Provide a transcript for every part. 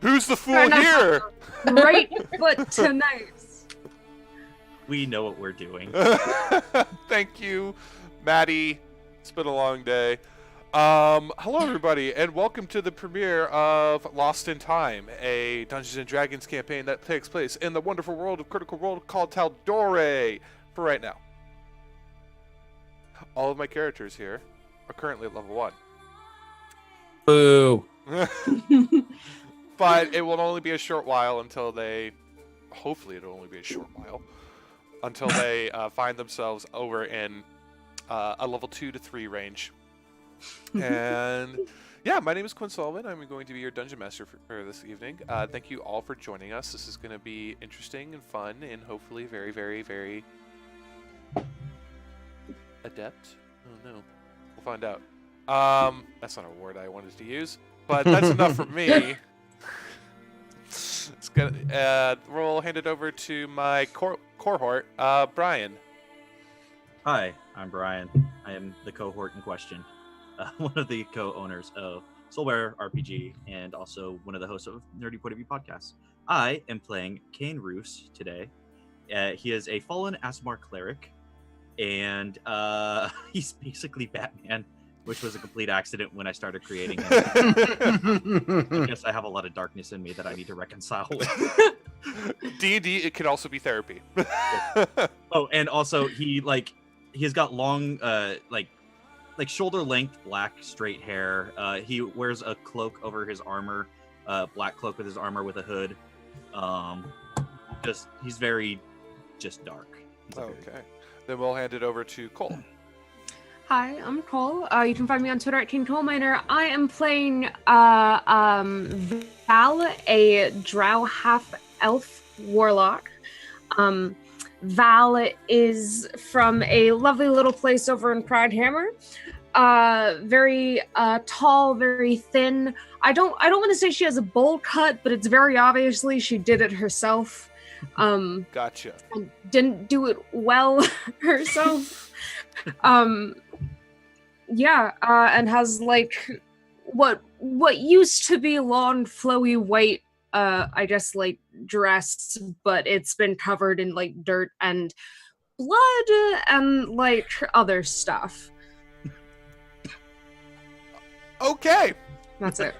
Who's the fool here? Right foot tonight. We know what we're doing. Thank you, Maddie. It's been a long day. Hello everybody, and welcome to the premiere of Lost in Time, a Dungeons & Dragons campaign that takes place in the wonderful world of Critical Role called Tal'Dorei for right now. All of my characters here are currently at level 1. Boo. But it will only be a short while until they... Hopefully it'll only be a short while. Until they find themselves over in a level 2 to 3 range. And yeah, my name is Quinn Sullivan. I'm going to be your Dungeon Master for this evening. Thank you all for joining us. This is going to be interesting and fun and hopefully very, very, very adept. Oh no. We'll find out. That's not a word I wanted to use, but that's enough for me. It's gonna we'll hand it over to my cohort, Brian. Hi, I'm Brian. I am the cohort in question. One of the co-owners of Soulbearer RPG and also one of the hosts of Nerdy Point of View podcast. I am playing Kane Roos today. He is a fallen Asmar cleric, and he's basically Batman, which was a complete accident when I started creating him. I guess I have a lot of darkness in me that I need to reconcile with. D&D, it can also be therapy. Oh, and also he's got long, like shoulder length black straight hair. He wears a cloak over his armor, black cloak with his armor with a hood. He's very just dark. Okay, then we'll hand it over to Cole. Hi, I'm Cole. You can find me on Twitter at King Cole Miner. I am playing Val, a drow half-elf warlock. Val is from a lovely little place over in Pridehammer. Very tall, very thin. I don't want to say she has a bowl cut, but it's very obviously she did it herself. Gotcha. And didn't do it well herself. And has like what used to be long, flowy white, I guess like dress, but it's been covered in like dirt and blood and like other stuff. Okay. That's it.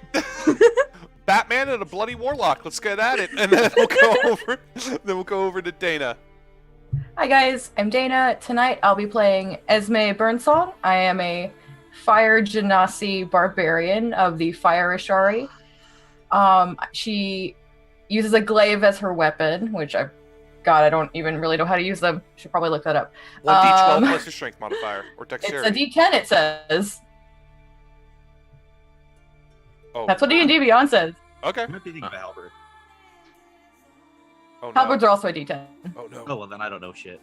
Batman and a bloody warlock. Let's get at it, and then we'll go over to Dana. Hi guys, I'm Dana. Tonight I'll be playing Esme Burnsong. I am a Fire Genasi barbarian of the Fire Ashari. She uses a glaive as her weapon, which I don't even really know how to use them. Should probably look that up. 1d12 plus your strength modifier, or dexterity. It's a d10, it says. Oh. That's what D&D Beyond says. Okay. I might be thinking of halberd. Oh, no. Halberds are also a d10. Oh no. Oh well, then I don't know shit.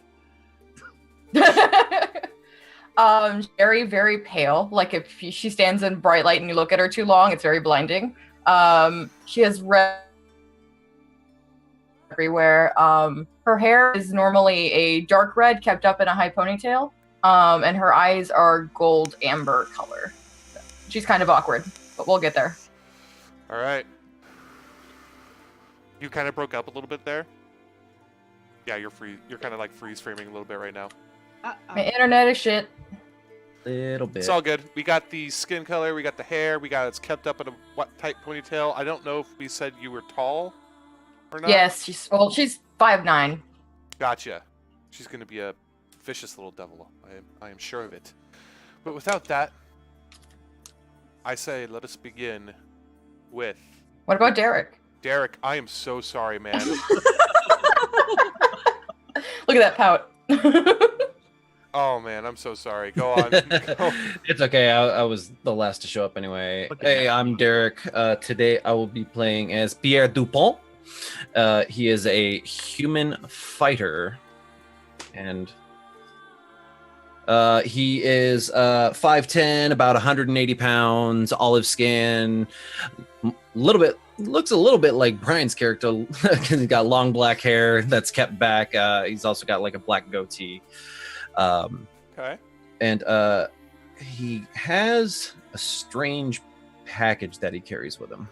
Very, very pale. Like if she stands in bright light and you look at her too long, it's very blinding. She has red everywhere. Her hair is normally a dark red kept up in a high ponytail. And her eyes are gold amber color. So she's kind of awkward, but we'll get there. All right. You kind of broke up a little bit there. Yeah, you're free. You're kind of like freeze framing a little bit right now. My internet is shit. Little bit. It's all good. We got the skin color, we got the hair, we got it's kept up in a what type ponytail. I don't know if we said you were tall or not. Yes, she's 5'9". Gotcha. She's gonna be a vicious little devil. I am sure of it. But without that, I say let us begin with What about Derek? Derek. I am so sorry, man. Look at that pout. Oh man, I'm so sorry. Go on. It's okay. I was the last to show up anyway. Hey, I'm Derek. Today I will be playing as Pierre Dupont. He is a human fighter, and he is 5'10", about 180 pounds, olive skin, looks a little bit like Brian's character because he's got long black hair that's kept back. He's also got like a black goatee. Okay. And he has a strange package that he carries with him.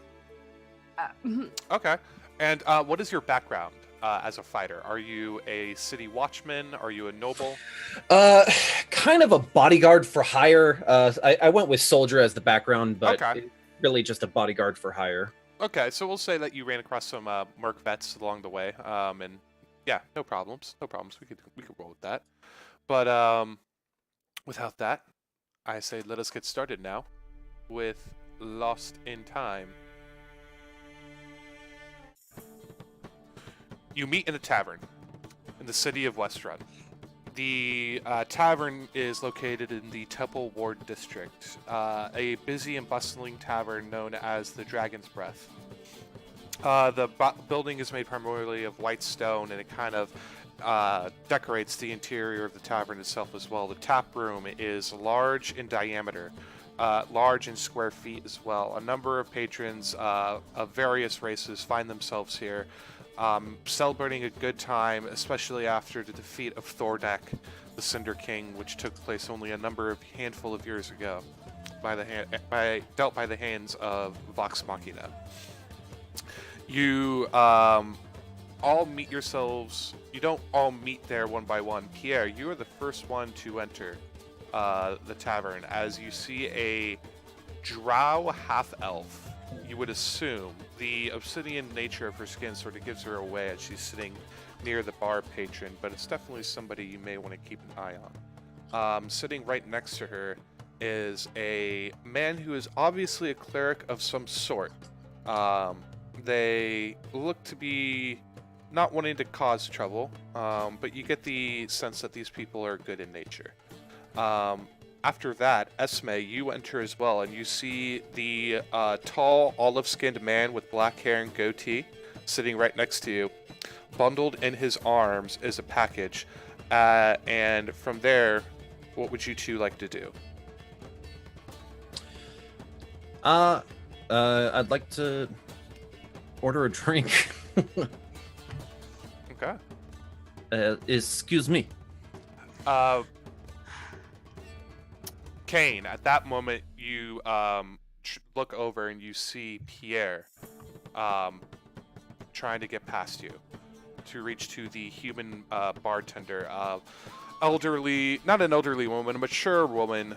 Okay. And what is your background as a fighter? Are you a city watchman? Are you a noble? Kind of a bodyguard for hire. I went with soldier as the background, but Okay. really just a bodyguard for hire. Okay, so we'll say that you ran across some merc vets along the way, and yeah, no problems, no problems. We could roll with that. But without that, I say let us get started now with Lost in Time. You meet in a tavern in the city of Westruun. The tavern is located in the Temple Ward district, a busy and bustling tavern known as the Dragon's Breath. The building is made primarily of white stone, and it kind of decorates the interior of the tavern itself as well. The tap room is large in diameter, large in square feet as well. A number of patrons of various races find themselves here, celebrating a good time, especially after the defeat of Thordak, the Cinder King, which took place only a handful of years ago, dealt by the hands of Vox Machina. You all meet yourselves. You don't all meet there one by one. Pierre, you are the first one to enter the tavern as you see a drow half-elf. You would assume the obsidian nature of her skin sort of gives her away as she's sitting near the bar patron, but it's definitely somebody you may want to keep an eye on. Sitting right next to her is a man who is obviously a cleric of some sort. They look to be not wanting to cause trouble, but you get the sense that these people are good in nature. After that, Esme, you enter as well, and you see the tall, olive-skinned man with black hair and goatee sitting right next to you. Bundled in his arms is a package, and from there, what would you two like to do? I'd like to order a drink. Okay. Excuse me. Kane, at that moment, you look over and you see Pierre trying to get past you to reach to the human bartender. Elderly, not an elderly woman, a mature woman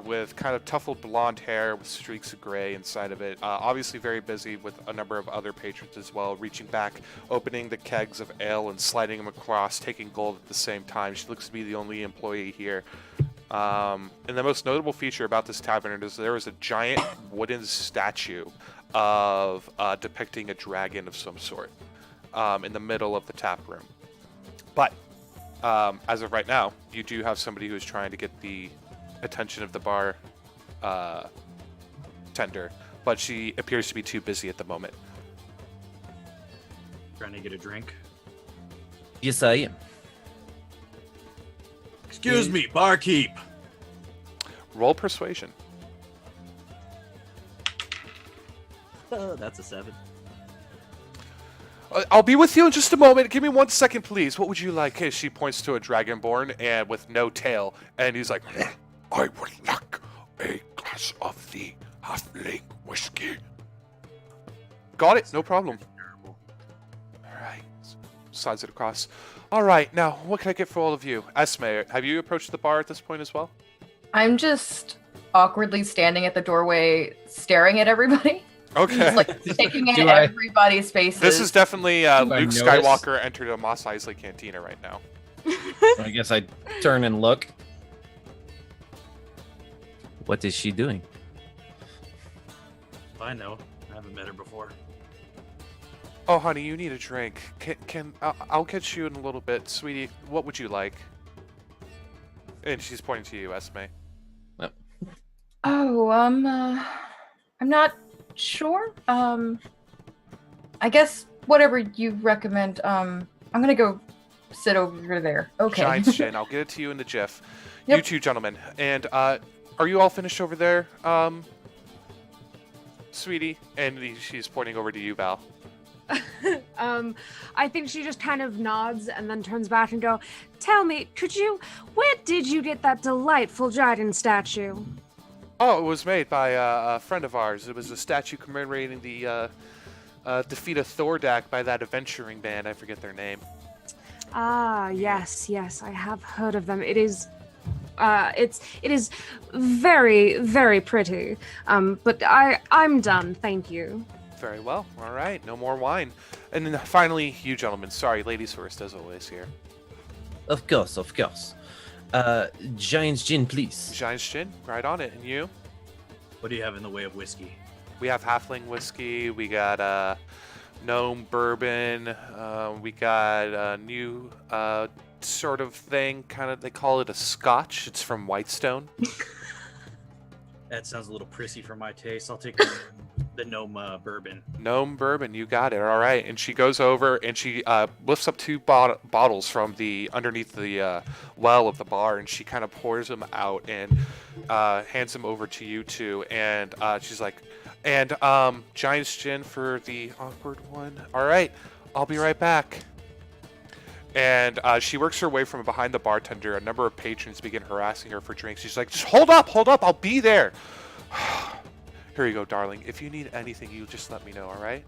with kind of tuffled blonde hair with streaks of gray inside of it. Obviously very busy with a number of other patrons as well, reaching back, opening the kegs of ale and sliding them across, taking gold at the same time. She looks to be the only employee here. And the most notable feature about this tavern is there is a giant wooden statue of depicting a dragon of some sort in the middle of the tap room. But as of right now, you do have somebody who is trying to get the attention of the bar tender, but she appears to be too busy at the moment. Trying to get a drink. Yes, I am. Excuse me, barkeep. Roll persuasion. That's a 7. I'll be with you in just a moment. Give me 1 second, please. What would you like? Hey, she points to a dragonborn and with no tail, and he's like, I would like a glass of the halfling whiskey. Got it. No problem. Terrible. All right. Slides it across. All right. Now, what can I get for all of you? Esme, have you approached the bar at this point as well? I'm just awkwardly standing at the doorway, staring at everybody. Okay. Just like taking in Do I- everybody's faces. This is definitely Luke notice? Skywalker entered a Mos Eisley cantina right now. I guess I turn and look. What is she doing? I know. I haven't met her before. Oh, honey, you need a drink. I'll get you in a little bit, sweetie. What would you like? And she's pointing to you, Esme. Oh, I'm not sure. I guess whatever you recommend. I'm gonna go sit over there. Okay. Giant Shin. I'll get it to you in the jiff. Yep. You two gentlemen. And are you all finished over there, sweetie? And she's pointing over to you, Val. I think she just kind of nods and then turns back and go, tell me, where did you get that delightful Dryden statue? Oh, it was made by a friend of ours. It was a statue commemorating the defeat a Thordak by that adventuring band. I forget their name. Ah, yes, I have heard of them. It is very, very pretty. But I'm done, thank you. Very well. All right, no more wine. And then finally, you gentlemen. Sorry, ladies first, as always here. Of course. Giant's gin, please. Giant's Gin, right on it. And you? What do you have in the way of whiskey? We have Halfling Whiskey. We got Gnome Bourbon. We got a new sort of thing. Kind of, they call it a Scotch. It's from Whitestone. That sounds a little prissy for my taste. I'll take the gnome bourbon. Gnome Bourbon, you got it. All right. And she goes over and she lifts up two bottles from the underneath the well of the bar, and she kind of pours them out and hands them over to you two. And she's like, and Giant's Gin for the awkward one. All right. I'll be right back. And she works her way from behind the bartender. A number of patrons begin harassing her for drinks. She's like, just hold up, I'll be there. Here you go, darling. If you need anything, you just let me know, all right?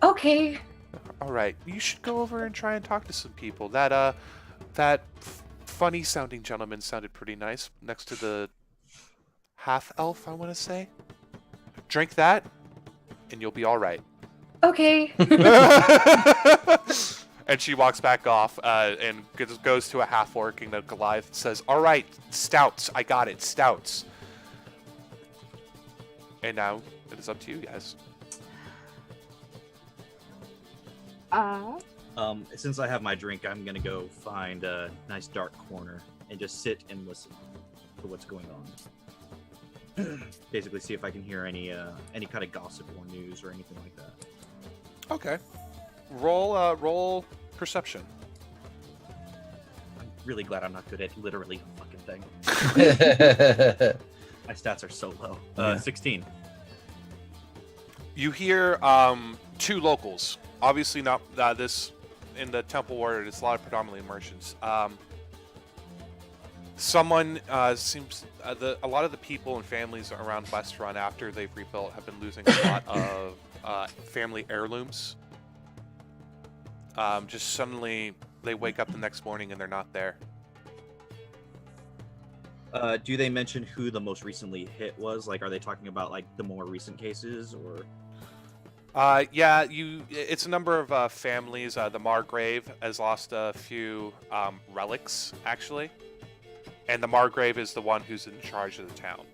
Okay. All right. You should go over and try and talk to some people. That funny-sounding gentleman sounded pretty nice next to the half-elf, I want to say. Drink that, and you'll be all right. Okay. And she walks back off and goes to a half-orc, and the Goliath says, all right, stouts. I got it, stouts. And now it is up to you guys. Since I have my drink, I'm gonna go find a nice dark corner and just sit and listen to what's going on. Basically, see if I can hear any kind of gossip or news or anything like that. Okay. Roll perception. I'm really glad I'm not good at literally a fucking thing. My stats are so low. Yeah. 16. You hear two locals. Obviously not this in the temple ward. It's a lot of predominantly merchants. Someone seems a lot of the people and families around Westruun after they've rebuilt have been losing a lot of family heirlooms. Just suddenly they wake up the next morning and they're not there. Do they mention who the most recently hit was? Like, are they talking about like the more recent cases or? Yeah, it's a number of families. The Margrave has lost a few relics, actually. And the Margrave is the one who's in charge of the town.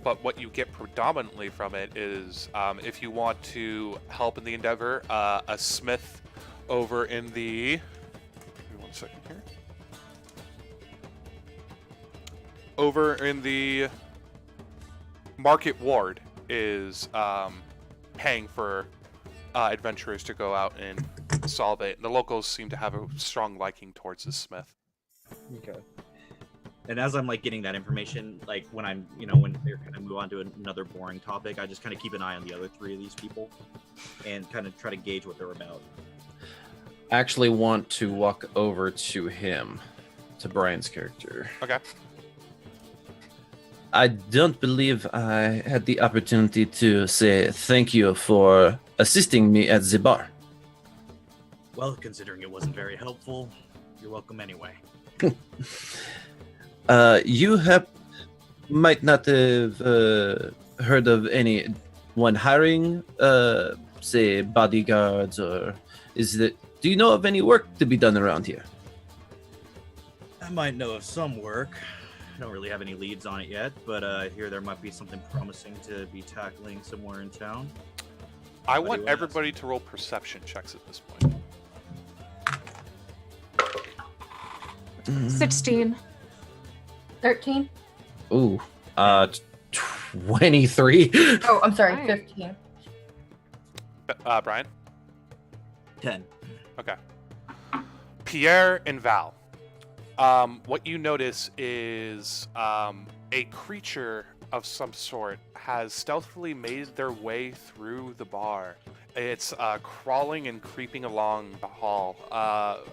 But what you get predominantly from it is, if you want to help in the endeavor, a smith over in the... Give me 1 second here. Over in the Market Ward is paying for adventurers to go out and solve it. And the locals seem to have a strong liking towards this smith. Okay. And as I'm like getting that information, like when I'm, when they're kind of move on to another boring topic, I just kind of keep an eye on the other three of these people and kind of try to gauge what they're about. I actually want to walk over to him, to Brian's character. Okay. I don't believe I had the opportunity to say thank you for assisting me at the bar. Well, considering it wasn't very helpful, you're welcome anyway. You might not have heard of anyone hiring, say, bodyguards, or do you know of any work to be done around here? I might know of some work. I don't really have any leads on it yet, but I hear there might be something promising to be tackling somewhere in town. I want everybody to roll perception checks at this point. 16. 13. Ooh, 23. Oh, I'm sorry, Right. 15. Brian? 10. Okay. Pierre and Val. What you notice is a creature of some sort has stealthily made their way through the bar. It's crawling and creeping along the hall,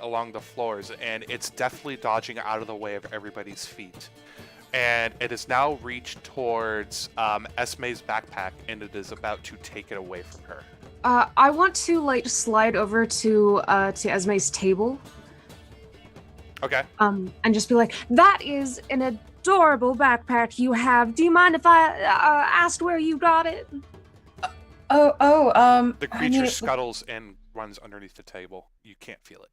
along the floors, and it's definitely dodging out of the way of everybody's feet. and it has now reached towards Esme's backpack, and it is about to take it away from her. I want to like slide over to Esme's table. Okay. And just be like, that is an adorable backpack you have. Do you mind if I asked where you got it? The creature scuttles and runs underneath the table. You can't feel it.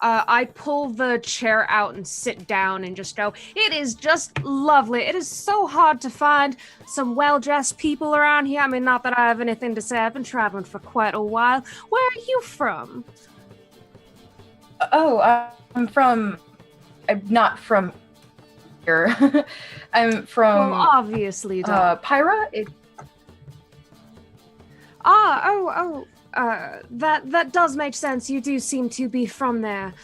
I pull the chair out and sit down and just go, it is just lovely. It is so hard to find some well-dressed people around here. I mean, not that I have anything to say. I've been traveling for quite a while. Where are you from? I'm not from here. I'm from... Well, obviously, Pyra? That does make sense. You do seem to be from there.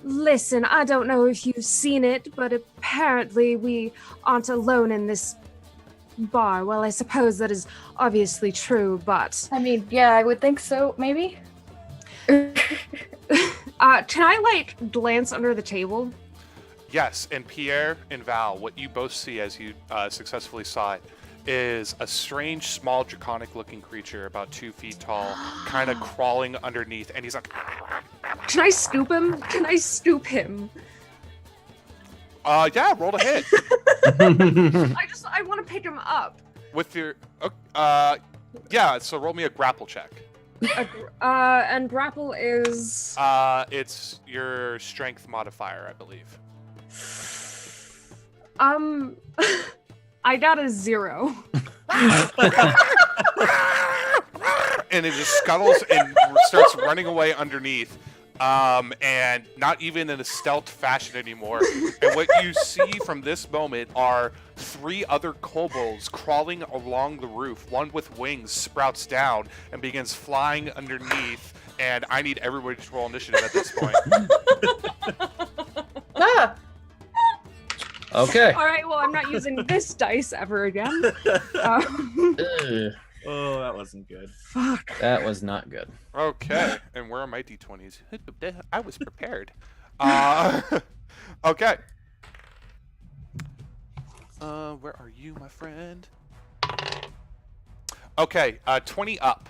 Listen, I don't know if you've seen it, but apparently we aren't alone in this bar. Well, I suppose that is obviously true, but... I mean, yeah, I would think so, maybe. Can I, like, glance under the table? Yes, and Pierre and Val, what you both see as you successfully saw it is a strange, small, draconic-looking creature about 2 feet tall, kind of crawling underneath, and he's like... Can I scoop him? Can I scoop him? Yeah, roll to hit. I want to pick him up. With your... yeah, so roll me a grapple check. And grapple is... It's your strength modifier, I believe. I got a 0. And it just scuttles and starts running away underneath. And not even in a stealth fashion anymore. And what you see from this moment are 3 other kobolds crawling along the roof. One with wings sprouts down and begins flying underneath. And I need everybody to roll initiative at this point. Okay. All right, well, I'm not using this dice ever again. Oh, that wasn't good. Fuck. That was not good. Okay, and where are my d20s? I was prepared. Okay. Where are you, my friend? Okay, 20 up.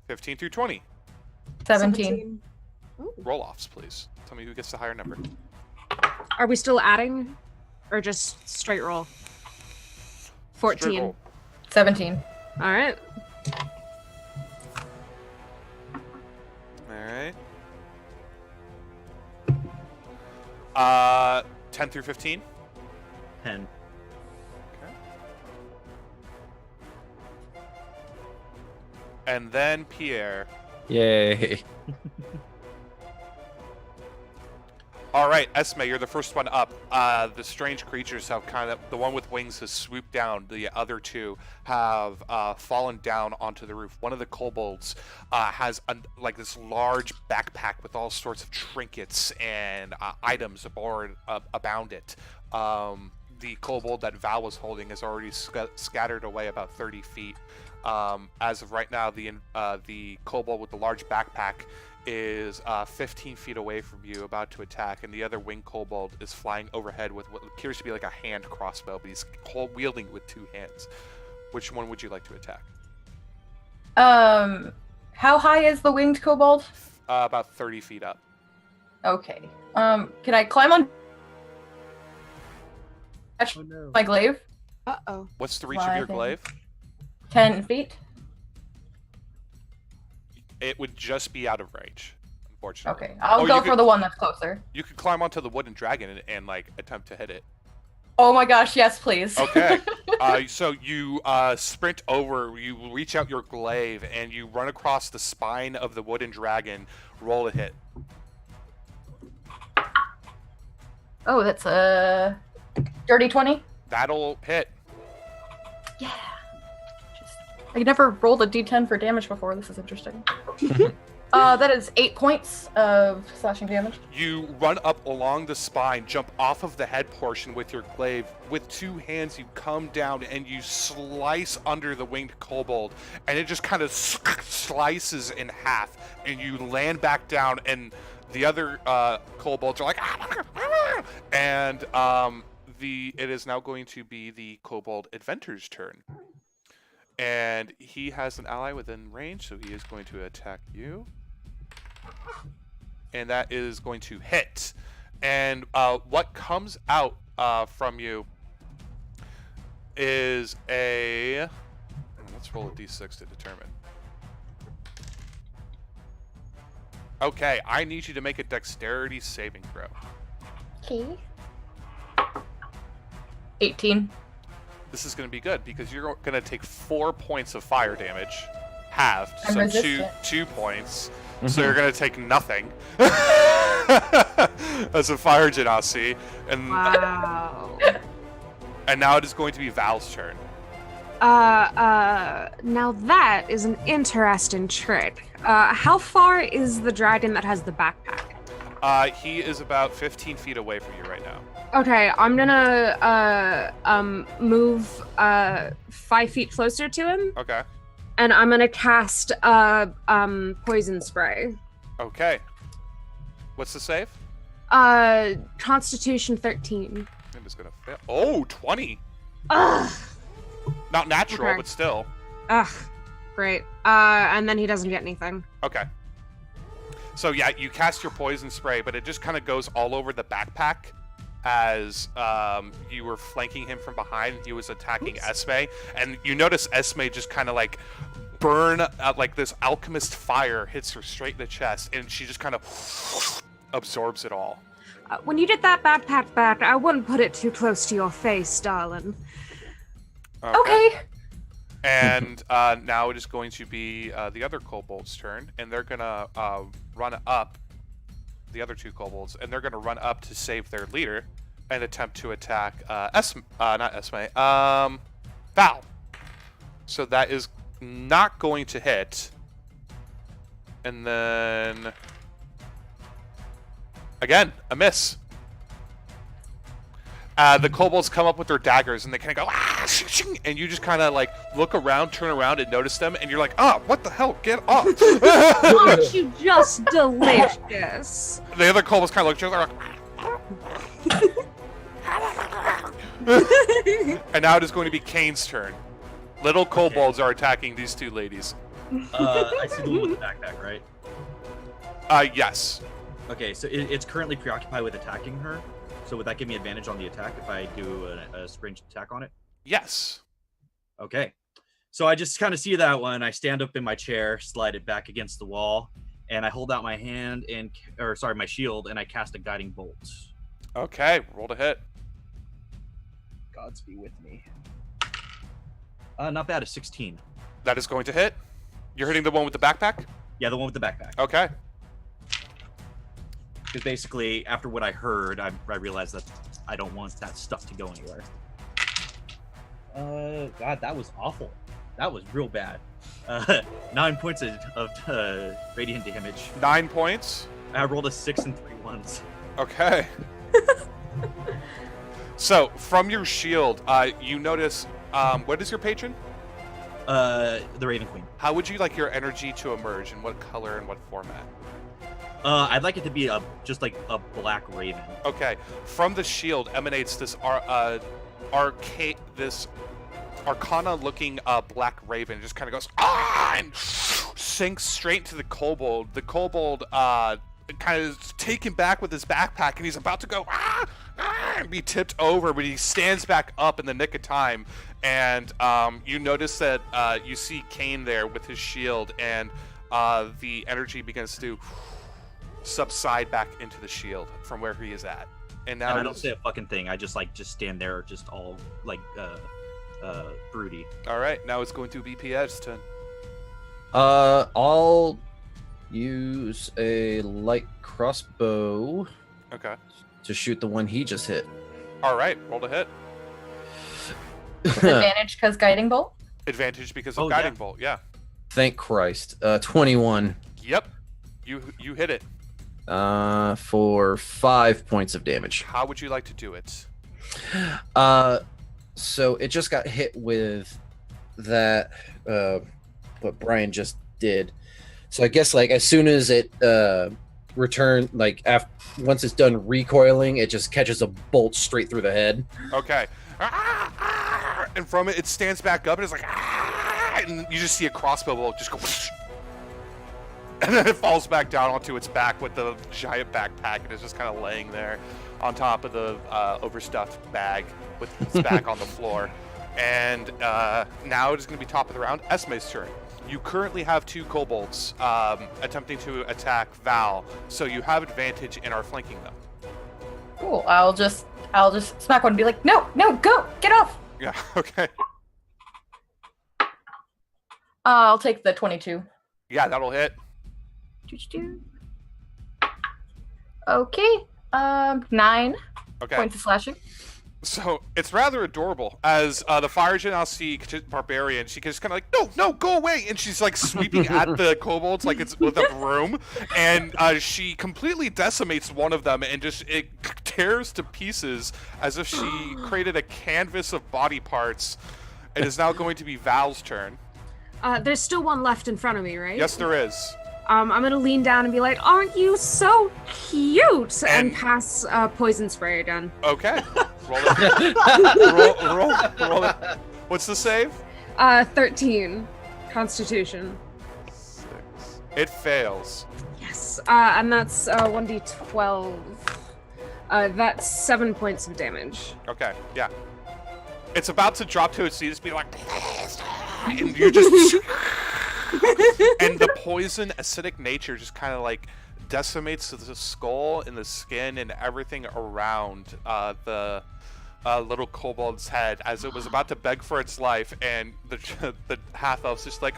15 through 20. 17. Roll-offs, please. Tell me who gets the higher number. Are we still adding? Or just straight roll? 14. Straight roll. 17. All right. All right. 10 through 15? 10. Okay. And then Pierre. Yay. All right, Esme, you're the first one up. The strange creatures have the one with wings has swooped down. The other 2 have fallen down onto the roof. One of the kobolds has like this large backpack with all sorts of trinkets and items abound it. The kobold that Val was holding is already scattered away about 30 feet. As of right now, the kobold with the large backpack is 15 feet away from you, about to attack, and the other wing kobold is flying overhead with what appears to be like a hand crossbow, but he's wielding with 2 hands. Which one would you like to attack? How high is the winged kobold? About 30 feet up. Okay. Can I climb on my glaive? Uh-oh. What's the reach of your glaive? 10 feet. It would just be out of range, unfortunately. Okay, I'll go for the one that's closer. You could climb onto the wooden dragon and like attempt to hit it. Oh my gosh, yes, please. Okay. So you sprint over, you reach out your glaive, and you run across the spine of the wooden dragon. Roll a hit. Oh, that's a dirty 20. That'll hit. Yeah. I never rolled a d10 for damage before. This is interesting. That is 8 points of slashing damage. You run up along the spine, jump off of the head portion with your glaive. With 2 hands, you come down and you slice under the winged kobold, and it just kind of slices in half, and you land back down, and the other kobolds are like, and it is now going to be the Kobold Adventure's turn. And he has an ally within range, so he is going to attack you. And that is going to hit. And what comes out from you is a... Let's roll a d6 to determine. Okay, I need you to make a dexterity saving throw. Okay. 18. This is going to be good because you're going to take 4 points of fire damage, halved, I'm so resistant. 2 points. So you're going to take nothing as a fire genasi, and Wow. and now it is going to be Val's turn. Now that is an interesting trick. How far is the dragon that has the backpack? He is about 15 feet away from you right now. Okay, I'm gonna move 5 feet closer to him, Okay. and I'm gonna cast poison spray. Okay. What's the save? Constitution 13. I'm just gonna fail. Oh, 20. Ugh. Not natural, Okay. but still. Ugh. Great. And then he doesn't get anything. Okay. So yeah, you cast your poison spray, but it just kind of goes all over the backpack as you were flanking him from behind. He was attacking Esme, and you notice Esme just kind of like burn like this alchemist fire hits her straight in the chest, and she just kind of absorbs it all. When you get that backpack back, I wouldn't put it too close to your face, darling. Okay. And now it is going to be the other kobold's turn, and they're gonna run up. The other 2 kobolds, and they're gonna run up to save their leader and attempt to attack Val. So that is not going to hit. And then again, a miss. The kobolds come up with their daggers, and they kind of go, ah, shing, shing, and you just kind of like look around, turn around, and notice them, and you're like, ah, what the hell? Get up! Aren't you just delicious? The other kobolds kind of look at each other, like, and now it is going to be Kane's turn. Little kobolds are attacking these 2 ladies. I see the one with the backpack, right? Yes. Okay, so it's currently preoccupied with attacking her. So would that give me advantage on the attack if I do a ranged attack on it? Yes. Okay. So I just kind of see that one. I stand up in my chair, slide it back against the wall, and I hold out my hand my shield, and I cast a guiding bolt. Okay, roll to hit. Gods be with me. Not bad, a 16. That is going to hit. You're hitting the one with the backpack? Yeah, the one with the backpack. Okay. Because basically, after what I heard, I realized that I don't want that stuff to go anywhere. God, that was awful. That was real bad. 9 points of radiant damage. 9 points. I rolled a 6 and 3 ones. Okay. So, from your shield, you notice, what is your patron? The Raven Queen. How would you like your energy to emerge? In what color and what format? I'd like it to be just like a black raven. Okay. From the shield emanates this arcana-looking black raven. It just kind of goes and sinks straight to the kobold. The kobold kind of is taken back with his backpack, and he's about to go and be tipped over, but he stands back up in the nick of time. And you notice that you see Kane there with his shield, and the energy begins to subside back into the shield from where he is at. And now I don't say a fucking thing. I just stand there, just all like broody. All right, now it's going to be Pierre's turn. I'll use a light crossbow Okay. to shoot the one he just hit. All right, roll to hit. Advantage because guiding bolt. Advantage because of Oh, guiding yeah. bolt. Yeah. Thank Christ. 21 Yep. You hit it. for 5 points of damage. How would you like to do it? So it just got hit with that, what Brian just did. So I guess like as soon as it return once it's done recoiling, it just catches a bolt straight through the head. Okay. And from it stands back up and it's like, and you just see a crossbow bolt just go, and then it falls back down onto its back with the giant backpack, and it's just kind of laying there on top of the overstuffed bag with its back on the floor. And now it is going to be top of the round. Esme's turn. You currently have 2 kobolds attempting to attack Val, so you have advantage and are flanking them. Cool. I'll just smack one and be like, no, go, get off. Yeah. Okay. I'll take the 22. Yeah, that'll hit. Okay. 9 Okay. points of slashing. So it's rather adorable as the Fire Genasi barbarian. She just kind of like, no, go away, and she's like sweeping at the kobolds like it's with a broom, and she completely decimates one of them and just it tears to pieces as if she created a canvas of body parts. It is now going to be Val's turn. There's still one left in front of me, right? Yes, there is. I'm gonna lean down and be like, "Aren't you so cute?" and pass poison spray again. Okay. Roll it. roll it. What's the save? 13. Constitution. 6. It fails. Yes. And that's 1d12. That's 7 points of damage. Okay. Yeah. It's about to drop to its knees, be like, and you're just. And the poison acidic nature just kind of like decimates the skull and the skin and everything around the little kobold's head as it was about to beg for its life, and the half elf's just like,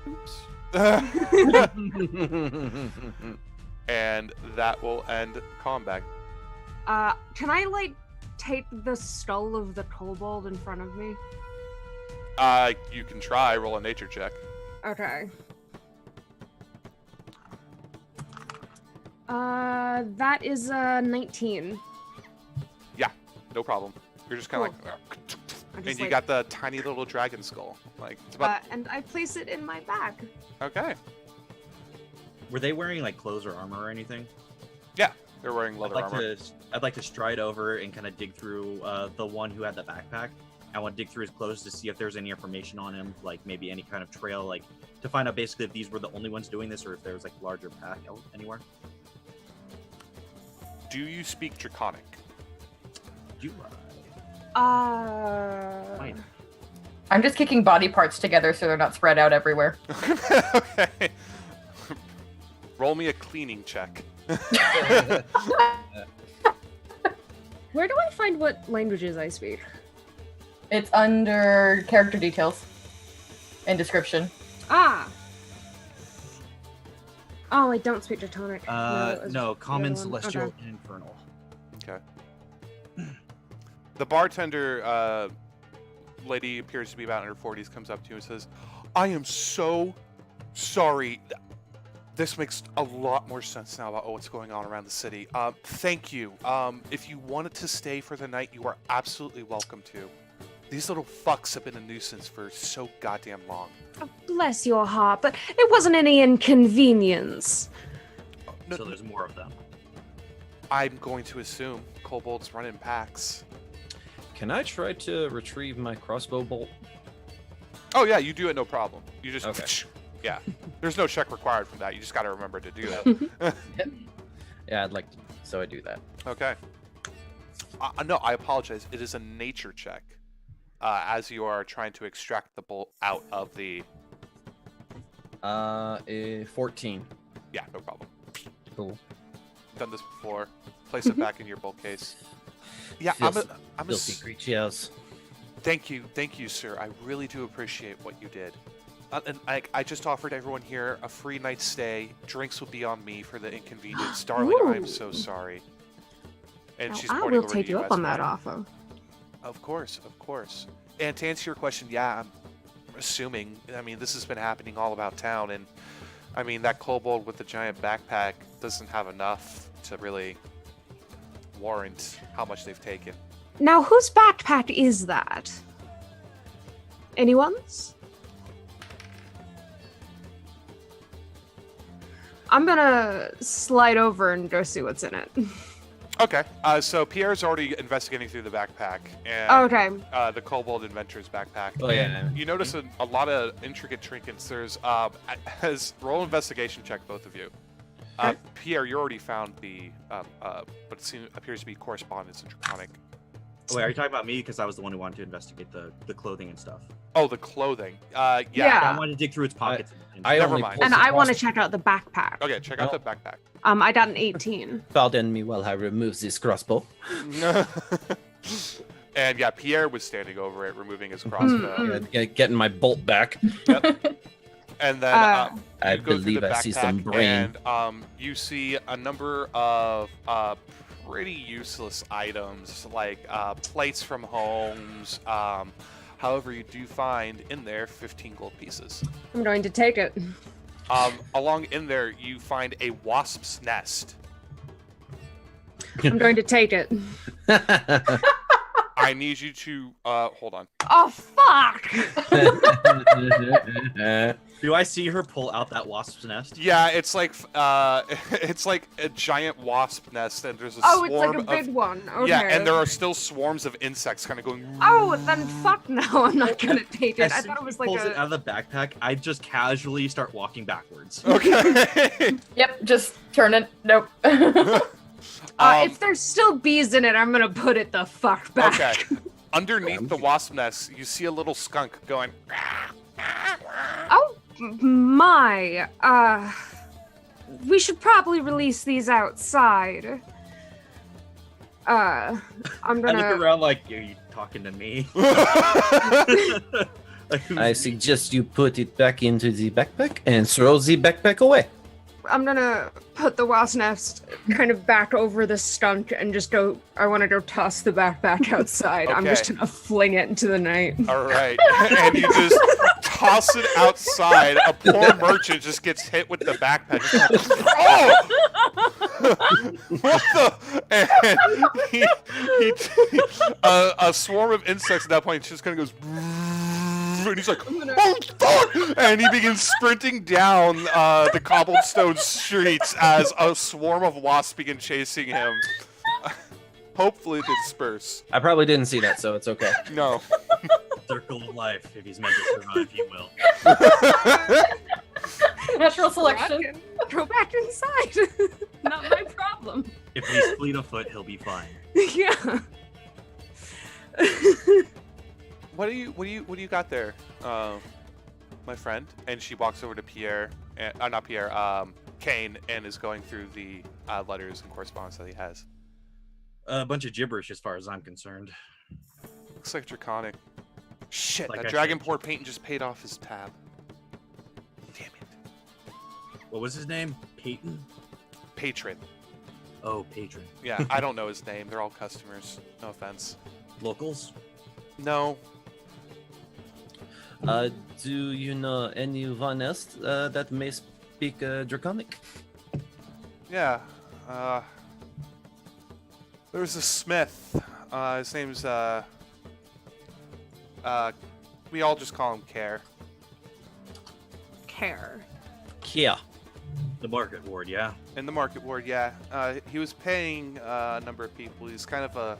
oops. And that will end combat. Can I like take the skull of the kobold in front of me? You can try. Roll a nature check. Okay. That is 19. Yeah, no problem. You're just kind of Cool. like, and you got the tiny little dragon skull. Like it's about. And I place it in my bag. Okay. Were they wearing like clothes or armor or anything? Yeah, they're wearing leather armor. I'd like to stride over and kind of dig through the one who had the backpack. I want to dig through his clothes to see if there's any information on him, like maybe any kind of trail, like to find out basically if these were the only ones doing this or if there was like a larger pack anywhere. Do you speak Draconic? Do Fine. I'm just kicking body parts together so they're not spread out everywhere. Okay. Roll me a cleaning check. Where do I find what languages I speak? It's under character details and description. Ah. Oh, I don't speak Draconic. No, common, the other one. celestial, Okay. and infernal. Okay. The bartender lady appears to be about in her 40s, comes up to you and says, I am so sorry. This makes a lot more sense now about what's going on around the city. Thank you. If you wanted to stay for the night, you are absolutely welcome to. These little fucks have been a nuisance for so goddamn long. Oh, bless your heart, but it wasn't any inconvenience. No, So there's more of them. I'm going to assume kobolds run in packs. Can I try to retrieve my crossbow bolt? Oh yeah, you do it no problem. You just Okay. Yeah. There's no check required from that. You just got to remember to do that. Yeah, I'd like to. So I do that. Okay. No, I apologize. It is a nature check. As you are trying to extract the bolt out of the. 14. Yeah, no problem. Cool. Done this before. Place it back in your bolt case. Yeah, I'm a. Filthy creatures. Thank you, sir. I really do appreciate what you did. And I just offered everyone here a free night stay. Drinks will be on me for the inconvenience. Darling, I am so sorry. And Now, she's I pointing will over take to you up on Esme. that offer. Of course. And to answer your question, yeah, I'm assuming. I mean, this has been happening all about town, and I mean that kobold with the giant backpack doesn't have enough to really warrant how much they've taken. Now, whose backpack is that? Anyone's? I'm gonna slide over and go see what's in it. Okay. So Pierre's already investigating through the backpack and Okay. the Kobold Adventure's backpack. Oh, yeah. And you notice a lot of intricate trinkets. There's roll investigation check, both of you. Okay. Pierre, you already found the but it appears to be correspondence in Draconic. Oh, wait, are you talking about me? Because I was the one who wanted to investigate the clothing and stuff. Oh, the clothing. Yeah. I wanted to dig through its pockets. I Never only mind. pulled And the I want to cross- check out the backpack. Okay, check out the backpack. I got an 18. Pardon me while I remove this crossbow. And yeah, Pierre was standing over it, removing his crossbow. Getting my bolt back. Yep. And then I you go through believe the I see some backpack brain. And you see a number of pretty useless items like plates from homes. However, you do find in there 15 gold pieces. I'm going to take it. Along in there, you find a wasp's nest. I'm going to take it. I need you to hold on. Oh, fuck! Do I see her pull out that wasp's nest? Yeah, it's like it's like a giant wasp nest, and there's a Oh, it's swarm like a big of one. Okay. yeah, and there are still swarms of insects kind of going. Oh, then fuck no, I'm not gonna take it. As I soon thought as it was he like pulls a... it out of the backpack, I just casually start walking backwards. Okay. Yep, just turn it. Nope. if there's still bees in it, I'm gonna put it the fuck back. Okay. Underneath the wasp nest, you see a little skunk going. Oh my. We should probably release these outside. I'm I look gonna... around like, are you talking to me? Like, who's I me? suggest you put it back into the backpack and throw the backpack away. I'm gonna put the wasp nest kind of back over the skunk and just go. I want to go toss the backpack outside. I'm just Okay. gonna fling it into the night. All right, and you just toss it outside. A poor merchant just gets hit with the backpack. Just like, oh! What the? And a swarm of insects at that point just kind of goes. And he's like, oh fuck! And he begins sprinting down the cobblestone streets as a swarm of wasps begin chasing him. Hopefully they disperse. I probably didn't see that, so it's okay. No. Circle of life. If he's meant to survive, he will. Natural selection. Go back inside. Not my problem. If he's fleet of foot, he'll be fine. Yeah. What do you got there, my friend? And she walks over to Pierre, not Pierre, Kane, and is going through the letters and correspondence that he has. A bunch of gibberish, as far as I'm concerned. Looks like Draconic. Shit, Like that I dragon said. port paint just paid off his tab. Damn it. What was his name? Peyton? Patron. Oh, patron. Yeah, I don't know his name. They're all customers. No offense. Locals? No. Do you know anyone else that may speak Draconic? Yeah. There's a smith. His name's we all just call him Care. Care. Yeah. The market ward, yeah. In the market ward, yeah. He was paying a number of people. He's kind of a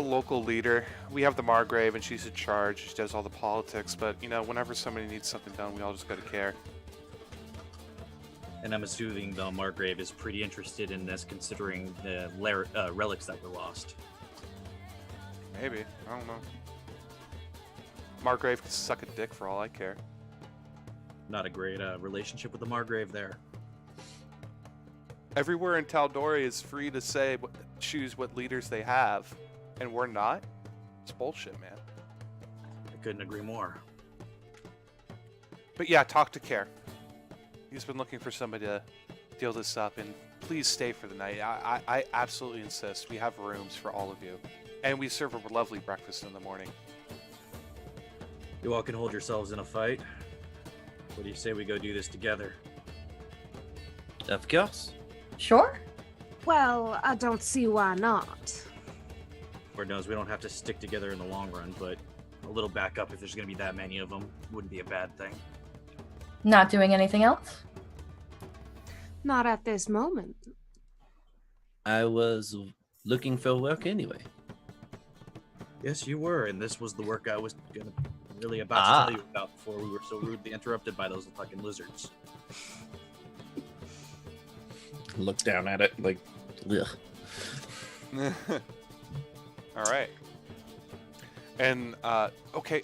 local leader. We have the Margrave, and she's in charge. She does all the politics. But you know, whenever somebody needs something done, we all just go to Care. And I'm assuming the Margrave is pretty interested in this, considering the relics that were lost. Maybe, I don't know. Margrave could suck a dick for all I care. Not a great relationship with the Margrave there. Everywhere in Tal'Dorei is free to say, choose what leaders they have, and we're not. It's bullshit, man. I couldn't agree more. But yeah, talk to Care. He's been looking for somebody to deal this up, and please stay for the night. I absolutely insist. We have rooms for all of you, and we serve a lovely breakfast in the morning. You all can hold yourselves in a fight. What do you say we go do this together? Of course. Sure. Well, I don't see why not. Lord knows we don't have to stick together in the long run, but a little backup if there's going to be that many of them wouldn't be a bad thing. Not doing anything else? Not at this moment. I was looking for work anyway. Yes, you were, and this was the work I was really about to tell you about before we were so rudely interrupted by those fucking lizards. Look down at it like, ugh. All right. And okay,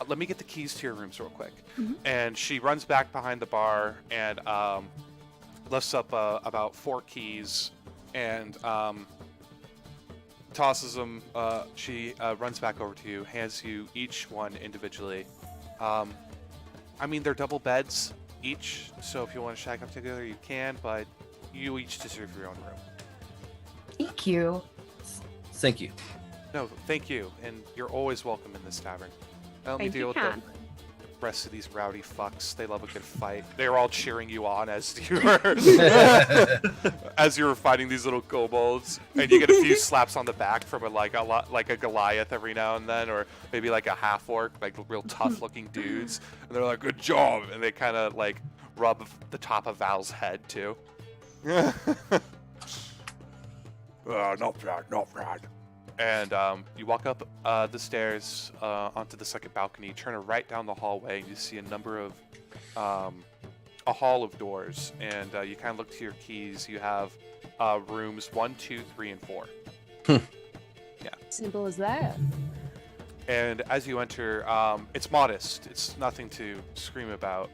let me get the keys to your rooms real quick. Mhm. And she runs back behind the bar and lifts up about 4 keys and tosses them. She runs back over to you, hands you each one individually. I mean, they're double beds each, so if you want to shag up together, you can, but you each deserve your own room. EQ. Thank you. No, thank you, and you're always welcome in this tavern. Let me Thank deal you, with Kat. the rest of these rowdy fucks. They love a good fight. They're all cheering you on as you were as you were fighting these little kobolds, and you get a few slaps on the back from like a Goliath every now and then, or maybe like a half orc, like real tough looking dudes, and they're like, "Good job," and they kind of like rub the top of Val's head too. Not bad, not bad. And you walk up the stairs onto the second balcony, turn right down the hallway, and you see a number of a hall of doors. And you kind of look to your keys. You have rooms 1, 2, 3, and 4. Simple as that. And as you enter, it's modest. It's nothing to scream about.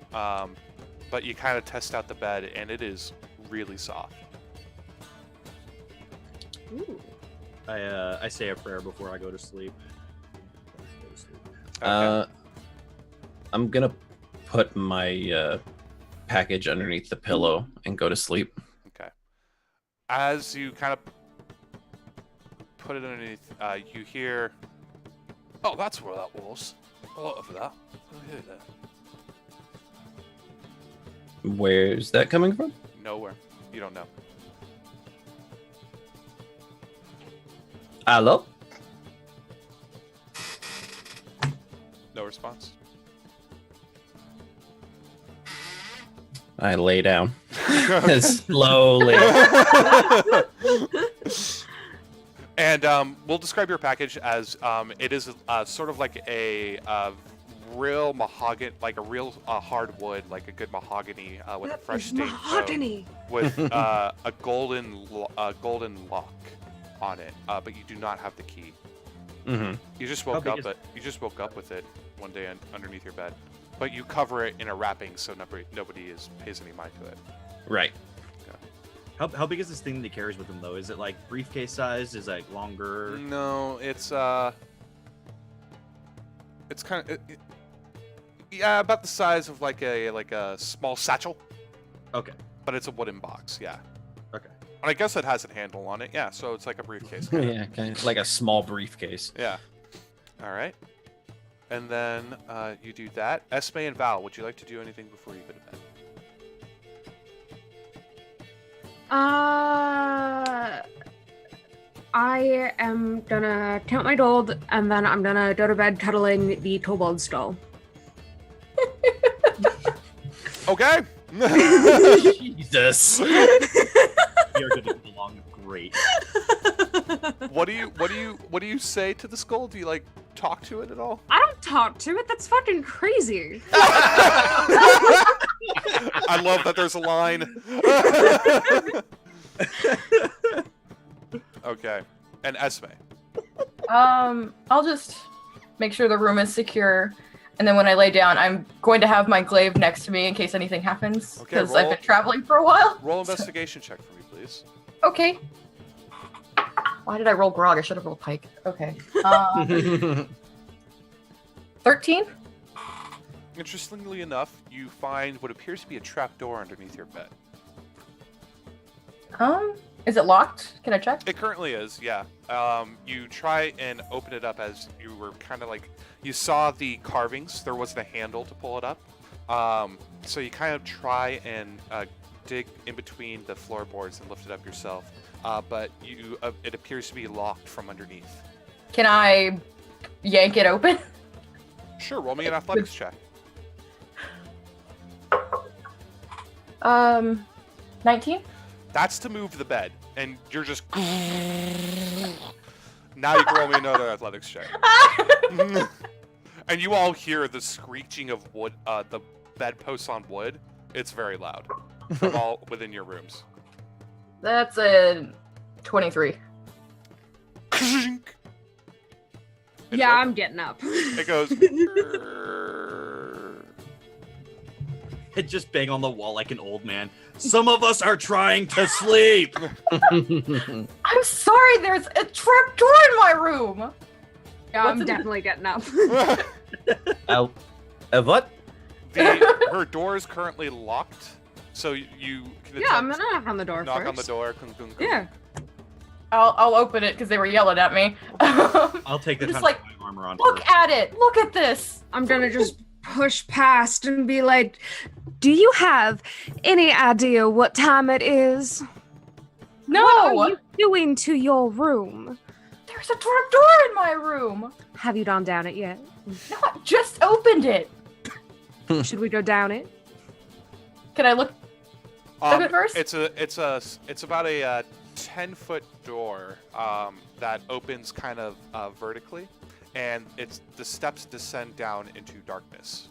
But you kind of test out the bed, and it is really soft. Ooh. I say a prayer before I go to sleep. Okay. I'm gonna put my package underneath the pillow and go to sleep. Okay. As you kind of put it underneath, you hear, "Oh, that's where that was. A lot of that. I heard that." Where's that coming from? Nowhere. You don't know. Hello? No response. I lay down slowly. And we'll describe your package as it is sort of like a real mahogany, like a real hardwood, like a good mahogany with a fresh stained coat, mahogany. with a golden lock on it, but you do not have the key. Mm-hmm. You just How woke big up, is- but you just woke up with it one day underneath your bed, but you cover it in a wrapping so nobody pays any mind to it. Right. How big is this thing that he carries with him though? Is it like briefcase size? Is it like longer? No, it's kind of yeah, about the size of like a small satchel, Okay. but it's a wooden box. Yeah. Okay. And I guess it has a handle on it. Yeah, so it's like a briefcase. kinda. Yeah, kind of like a small briefcase. Yeah. All right. And then you do that. Esme and Val, would you like to do anything before you go to bed? I am gonna count my gold, and then I'm gonna go to bed cuddling the kobold skull. Okay. Jesus. You're gonna get along great. What do you say to the skull? Do you like talk to it at all? I don't talk to it. That's fucking crazy. I love that there's a line. Okay. And Esme. I'll just make sure the room is secure, and then when I lay down, I'm going to have my glaive next to me in case anything happens, Okay, because I've roll- been traveling for a while. Roll investigation check for me, please. Okay. Why did I roll grog? I should have rolled pike. Okay. 13? Interestingly enough, you find what appears to be a trapdoor underneath your bed. Is it locked? Can I check? It currently is, yeah. You try and open it up as you were kind of like, you saw the carvings. There wasn't a handle to pull it up. So you kind of try and dig in between the floorboards and lift it up yourself. But it appears to be locked from underneath. Can I yank it open? Sure, roll me an athletics check. 19? That's to move the bed, and you're just. Now you can roll me another athletics check. And you all hear the screeching of wood, the bedposts on wood. It's very loud from all within your rooms. That's a 23. Yeah, I'm getting up. It goes. It just bang on the wall like an old man. Some of us are trying to sleep. I'm sorry, there's a trap door in my room. Yeah, What's I'm in- definitely getting up. What? Her door is currently locked, so you can Yeah, I'm attempt gonna knock on the door knock first. on the door. Yeah. I'll open it because they were yelling at me. I'll take the I'm time just to put my armor on Look first. at it. Look at this. I'm gonna just push past and be like, "Do you have any idea what time it is? No, What are you doing to your room? there's a trap door in my room. Have you gone down it yet? No, I just opened it. Should we go down it?" Can I look at it first? It's about a 10-foot door that opens kind of vertically, and the steps descend down into darkness.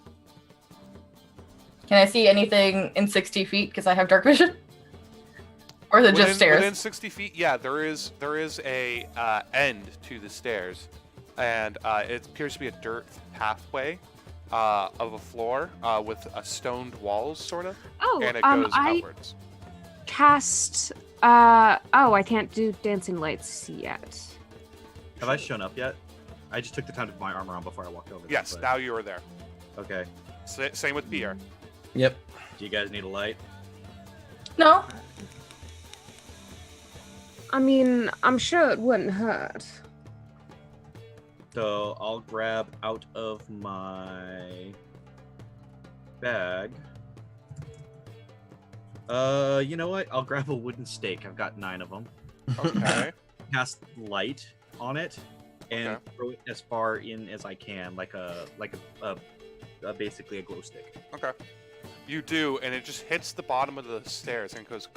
Can I see anything in 60 feet because I have dark vision? Or is it just stairs? Within 60 feet, yeah, there is a end to the stairs, and it appears to be a dirt pathway of a floor with stoned walls, sort of, Oh, and it goes I outwards. cast. I can't do dancing lights yet. Have I shown up yet? I just took the time to put my armor on before I walked over there, Yes, but- now you are there. Okay. Same with Pierre. Yep. Do you guys need a light? No. I mean, I'm sure it wouldn't hurt. So I'll grab out of my bag. You know what? I'll grab a wooden stake. I've got 9 of them. Okay. Cast light on it and Okay. throw it as far in as I can, like a basically a glow stick. Okay. You do, and it just hits the bottom of the stairs and goes.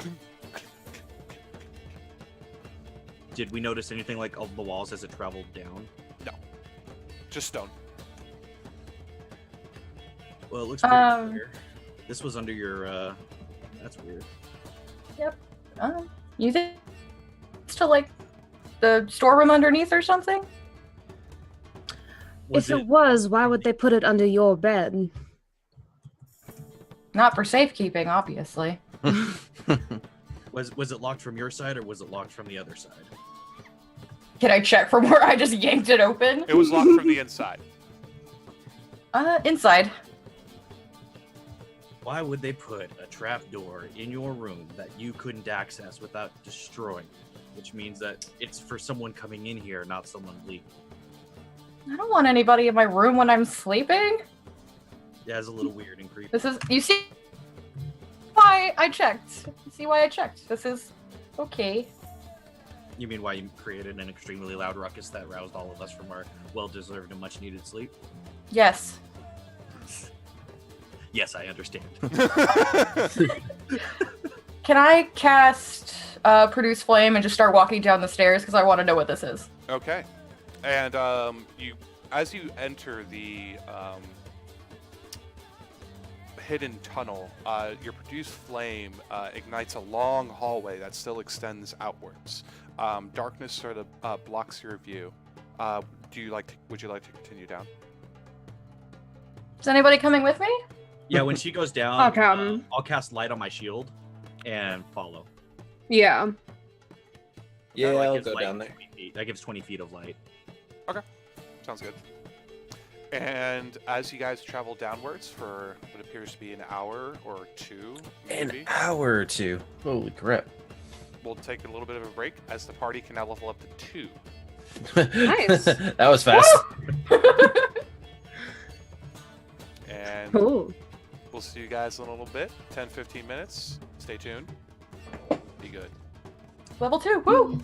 Did we notice anything like on the walls as it traveled down? Just stone. Well, it looks pretty Um, clear. This was under your. That's weird. You think it's to like the storeroom underneath or something? Was If it was, why would they put it under your bed? Not for safekeeping, obviously. was it locked from your side or was it locked from the other side? Can I check from where I just yanked it open? It was locked from the inside. Inside. Why would they put a trap door in your room that you couldn't access without destroying? Which means that it's for someone coming in here, not someone leaving. I don't want anybody in my room when I'm sleeping. Yeah, it's a little weird and creepy. This is, you see why I checked. You see why I checked. This is okay. You mean why you created an extremely loud ruckus that roused all of us from our well-deserved and much-needed sleep? Yes. Yes, I understand. Can I cast Produce Flame and just start walking down the stairs? Because I want to know what this is. Okay. And as you enter the hidden tunnel, your produced flame ignites a long hallway that still extends outwards. Darkness sort of blocks your view. Would you like to continue down? Is anybody coming with me? Yeah, when she goes down, I'll come. I'll cast light on my shield and follow. Yeah. Yeah, That, I'll gives, go down there. 20 feet. That gives 20 feet of light. Sounds good. And as you guys travel downwards for what appears to be an hour or two, maybe, An hour or two. Holy crap. we'll take a little bit of a break as the party can now level up to 2. Nice. That was fast. And Cool. we'll see you guys in a little bit. 10-15 minutes. Stay tuned. Be good. Level 2. Woo!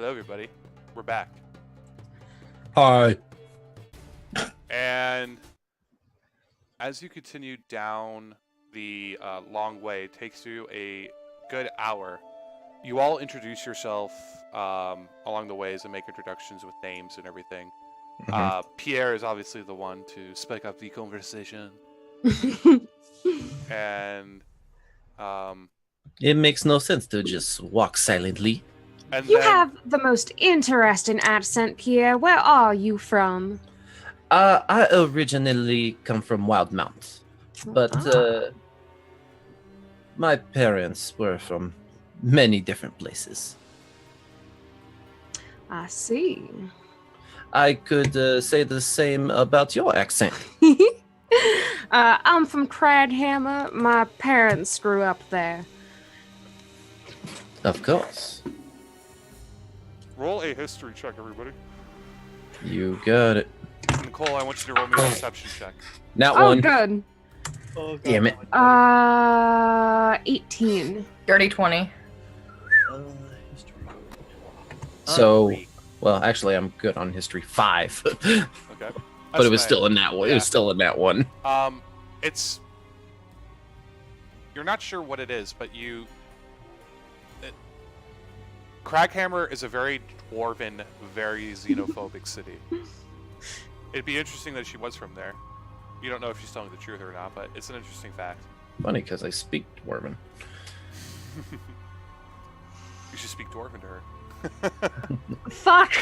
Hello, everybody. We're back. Hi. And as you continue down the long way, it takes you a good hour. You all introduce yourself along the ways and make introductions with names and everything. Pierre is obviously the one to spike up the conversation. And It makes no sense to just walk silently. and You then, have the most interesting accent, Pierre. Where are you from? I originally come from Wildmount, but my parents were from many different places. I see. I could say the same about your accent. I'm from Cradhammer. My parents grew up there. Of course. roll a history check, everybody. You got it. Nicole, I want you to roll me a perception check. Not Oh, one. good. Oh, God. Damn it. 18. Dirty 20. History. So, Three. well, actually, I'm good on history 5, Okay. but it was Esme, still in that one. It Yeah. was still in that one. It's you're not sure what it is, but Craghammer is a very dwarven, very xenophobic city. It'd be interesting that she was from there. You don't know if she's telling the truth or not, but it's an interesting fact. Funny, because I speak Dwarven. You should speak Dwarven to her. Fuck.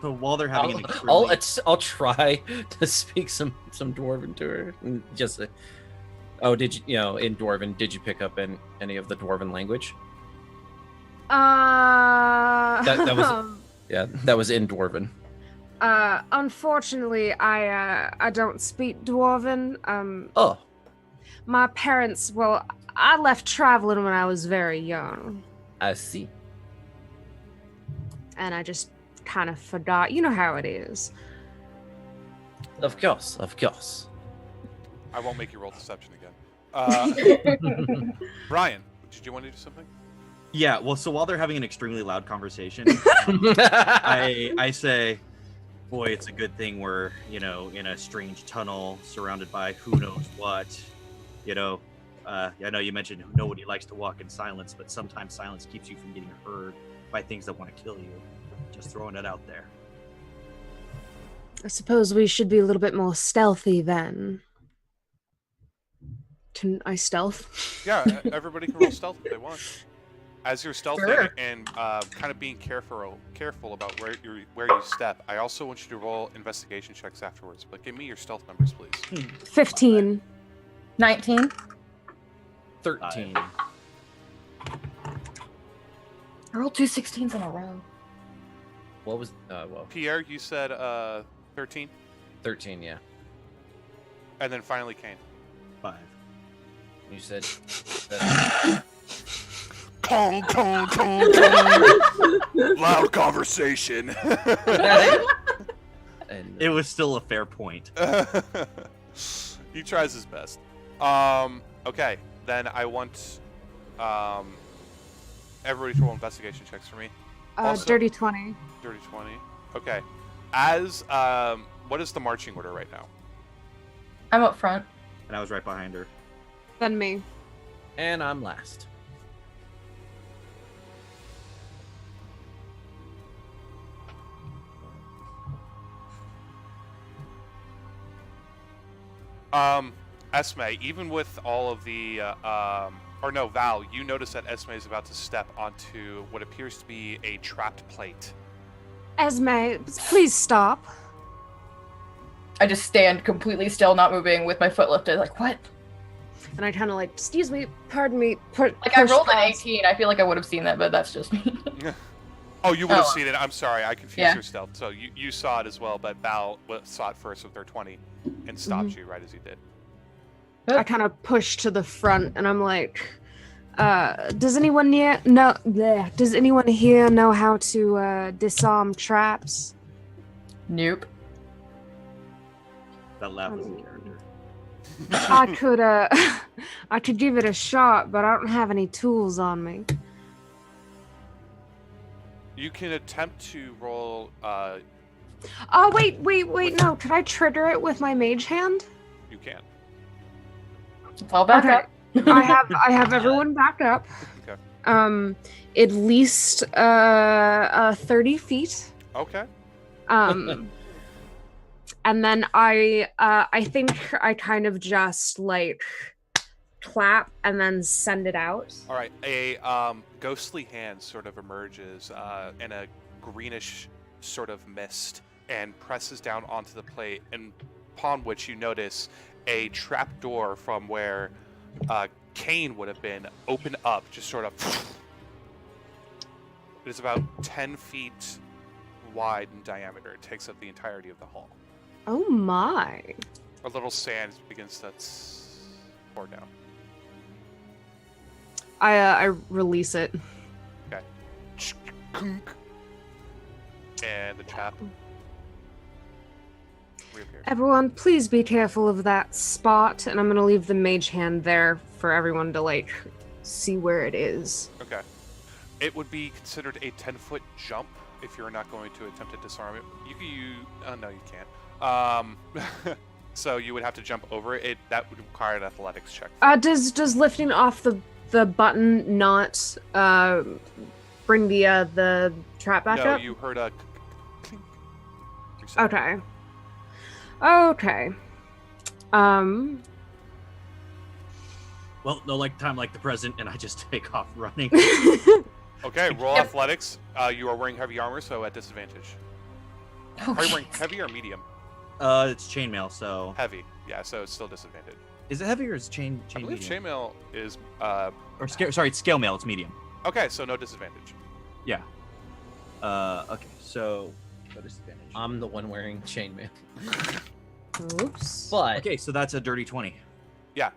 So while they're having an I'll extremely... I'll try to speak some Dwarven to her. And just, oh, did you in Dwarven? Did you pick up any of the Dwarven language? That was yeah, that was in Dwarven. Unfortunately, I don't speak Dwarven. Oh, My parents, well, I left traveling when I was very young, I see. and I just kind of forgot. You know how it is. Of course, of course. I won't make you roll deception again. Brian, did you want to do something? Yeah, well, so while they're having an extremely loud conversation, I say, boy, it's a good thing we're, in a strange tunnel surrounded by who knows what. I know you mentioned nobody likes to walk in silence, but sometimes silence keeps you from getting heard by things that want to kill you. Just throwing it out there. I suppose we should be a little bit more stealthy then. Can I stealth? Yeah, everybody can roll stealth if they want. As you're stealthing Sure. and kind of being careful about where you step, I also want you to roll investigation checks afterwards. But give me your stealth numbers, please. 15. 19. 13. I rolled 2 16s in a row. What was well, Pierre, you said 13, 13, yeah. and then finally Kane. 5. You said Kong, Kong, Kong, Kong. Loud conversation. and It was still a fair point. He tries his best. Okay, then I want everybody to roll investigation checks for me. Also- Dirty 20. Dirty 20. Okay. As what is the marching order right now? I'm up front. And I was right behind her. Then me. and I'm last. Esme, even with all of the, or no, Val, you notice that Esme is about to step onto what appears to be a trapped plate. Esme, please stop. I just stand completely still, not moving, with my foot lifted. Like, what? And I kind of like, excuse me, pardon me. Like, I rolled an 18. I feel like I would have seen that, but that's just me. Oh, you would have Oh. seen it. I'm sorry, I confused Yeah. your stealth. So you saw it as well, but Val saw it first with her 20 and stopped you right as you did. I kind of push to the front, and I'm like, does anyone here know how to disarm traps? Nope. That laugh was a character. I could I could give it a shot, but I don't have any tools on me. You can attempt to roll. Oh wait, no. Could I trigger it with my mage hand? You can. Fall back Okay. up. I have everyone back up. Okay. At least 30 feet. Okay. And then I think I kind of just like clap and then send it out. All right. A ghostly hand sort of emerges in a greenish sort of mist and presses down onto the plate, and upon which you notice a trap door from where Kane would have been open up, just sort of. It is about 10 feet wide in diameter. It takes up the entirety of the hall. Oh my. A little sand begins to pour down. I release it. Okay. And the trap reappears. Everyone, please be careful of that spot, and I'm gonna leave the mage hand there for everyone to like see where it is. Okay. It would be considered a 10-foot jump if you're not going to attempt to disarm it. You can no, you can't. So you would have to jump over it. That would require an athletics check. Does lifting off the button not bring the trap back no, up? you heard a clink. Okay. Okay. Well, no time like the present, and I just take off running. Okay, roll Yep. athletics. You are wearing heavy armor, so at disadvantage. Oh, Are you wearing shit. heavy or medium? It's chainmail, so Heavy. Yeah, so it's still disadvantage. is it heavy or is chain I believe medium? chainmail is Or sorry, it's scale mail. It's medium. okay, so no disadvantage. Yeah. Okay, so no disadvantage. I'm the one wearing chainmail. Oops. But Okay, so that's a dirty 20. Yeah.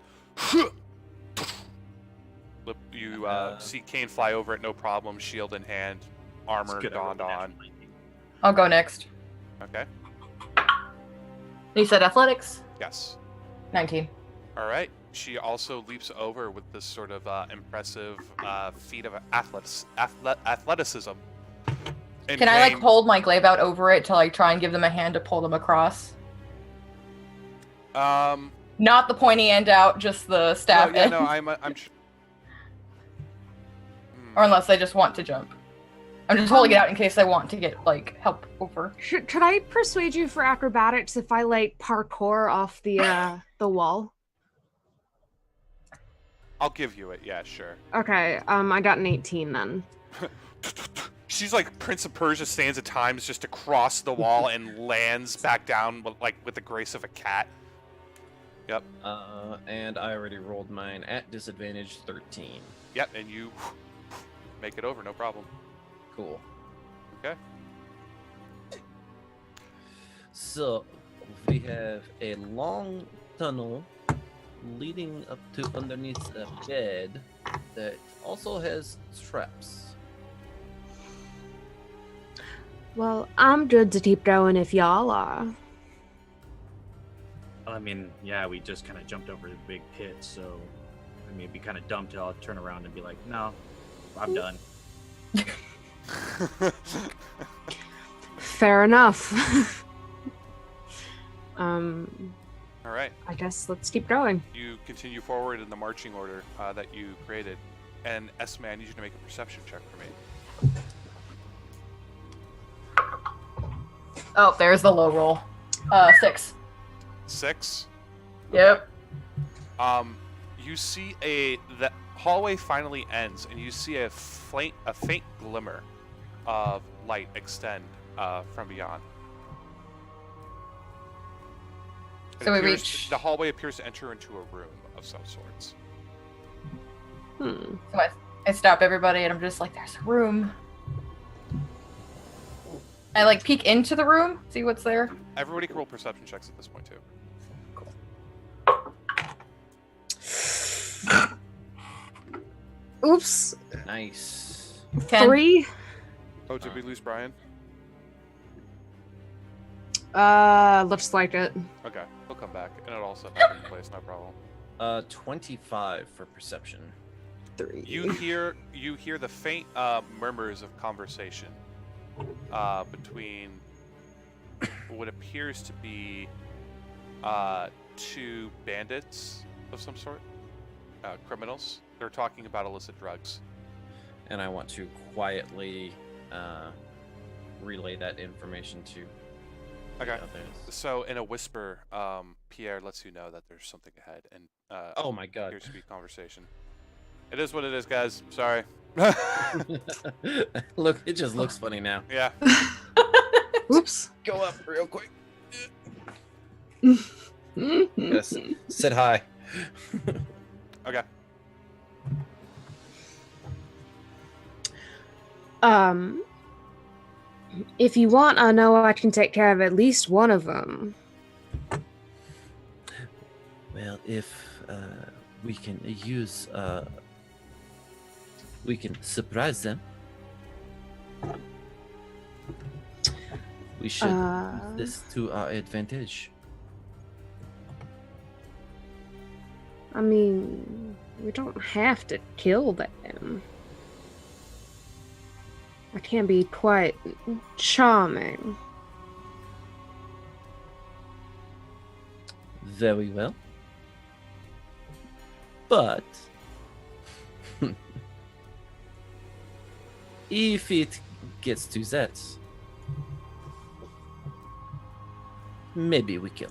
You see Kane fly over it, no problem, shield in hand, armor It's good I rolled donned a on. natural 19. I'll go next. Okay. You said athletics? Yes. 19. All right. She also leaps over with this sort of impressive feat of athleticism. And Can I like Kane- hold my glaive out over it to like try and give them a hand to pull them across? Not the pointy end out, just the staff No, yeah, end. no, I'm. Or unless they just want to jump. I'm just holding it out in case they want to get like help over. Could I persuade you for acrobatics if I like parkour off the wall? I'll give you it. Yeah, sure. Okay. I got an 18 then. She's like Prince of Persia stands at times just across the wall and lands back down with the grace of a cat. Yep. and I already rolled mine at disadvantage 13. Yep. And you make it over, no problem. Cool. Okay. So we have a long tunnel leading up to underneath a bed that also has traps. Well, I'm good to keep going if y'all are. I mean, yeah, we just kind of jumped over the big pit, so I mean, it'd be kind of dumb to turn around and be like, no, I'm done. Fair enough. All right. I guess let's keep going. You continue forward in the marching order that you created, and Esme, I need you to make a perception check for me. Oh, there's the low roll. 6. 6. Yep. You see the hallway finally ends, and you see a faint glimmer of light extend from beyond. So we appears- reach- The hallway appears to enter into a room of some sorts. Hmm. So I stop everybody and I'm just like, there's a room. I like peek into the room, see what's there. Everybody can roll perception checks at this point too. Oops. Nice. 10. 3. Oh, did we lose Brian? Looks like it. Okay, we'll come back, and it'll all set back in place, no problem. 25 for perception. 3. You hear the faint murmurs of conversation between what appears to be 2 bandits of some sort, criminals. They're talking about illicit drugs. And I want to quietly relay that information to the Okay. others. So in a whisper, Pierre lets you know that there's something ahead, and Oh my god. appears to be conversation. It is what it is, guys. Sorry. Look, it just looks funny now. Yeah. Oops. Go up real quick. Yes. Sit high. Okay. If you want, I know I can take care of at least one of them. Well, if we can use, we can surprise them. We should use this to our advantage. I mean, we don't have to kill them. I can be quite charming. Very well. But if it gets to that, maybe we kill.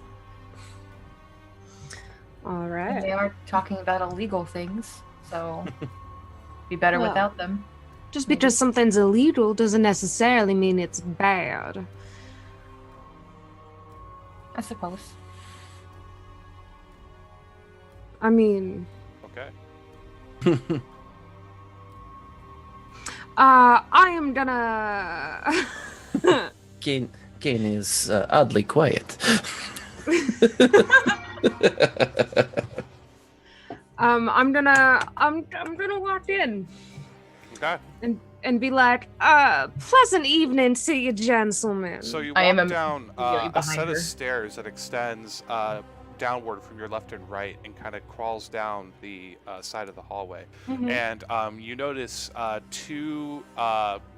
All And right. they are talking about illegal things, so be better Well. without them. Just because something's illegal doesn't necessarily mean it's bad. I suppose. I mean, Okay. I am gonna. Kane is oddly quiet. I'm gonna walk in Okay. and be like, pleasant evening to you, gentlemen. So you I am walk down immediately a behind set her. of stairs that extends downward from your left and right, and kind of crawls down the side of the hallway. Mhm. And you notice 2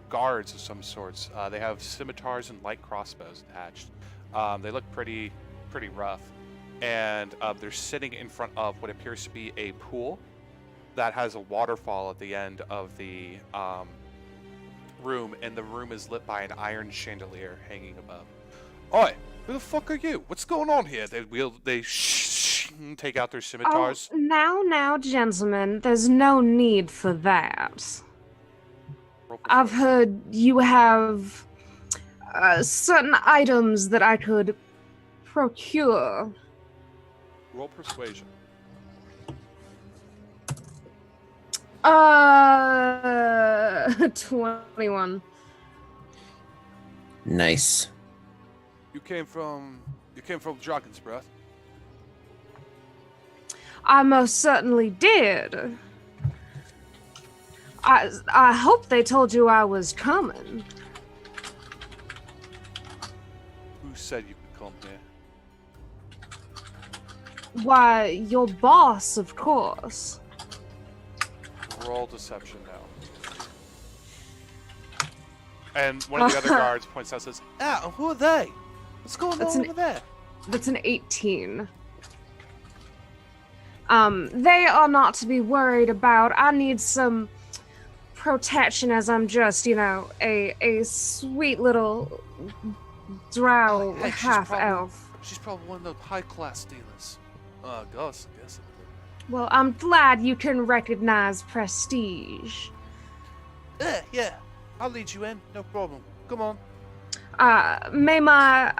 guards of some sorts. They have scimitars and light crossbows attached. They look pretty rough, and they're sitting in front of what appears to be a pool that has a waterfall at the end of the room, and the room is lit by an iron chandelier hanging above. Oi, who the fuck are you? What's going on here? They take out their scimitars. Oh, now, gentlemen, there's no need for that. Roll I've persuasion. heard you have certain items that I could procure. Roll persuasion. 21. Nice. You came from Dragon's Breath. I most certainly did. I hope they told you I was coming. Who said you could come here? Why, your boss, of course. Roll deception now. And one of the other guards points out and says, "Ah, who are they? What's going That's on an- over there?" That's an 18. They are not to be worried about. I need some protection as I'm just, a sweet little drow Hey, she's half probably- elf. She's probably one of those high-class dealers. Gus, I guess. Well, I'm glad you can recognize prestige. Yeah. I'll lead you in. No problem. Come on. May my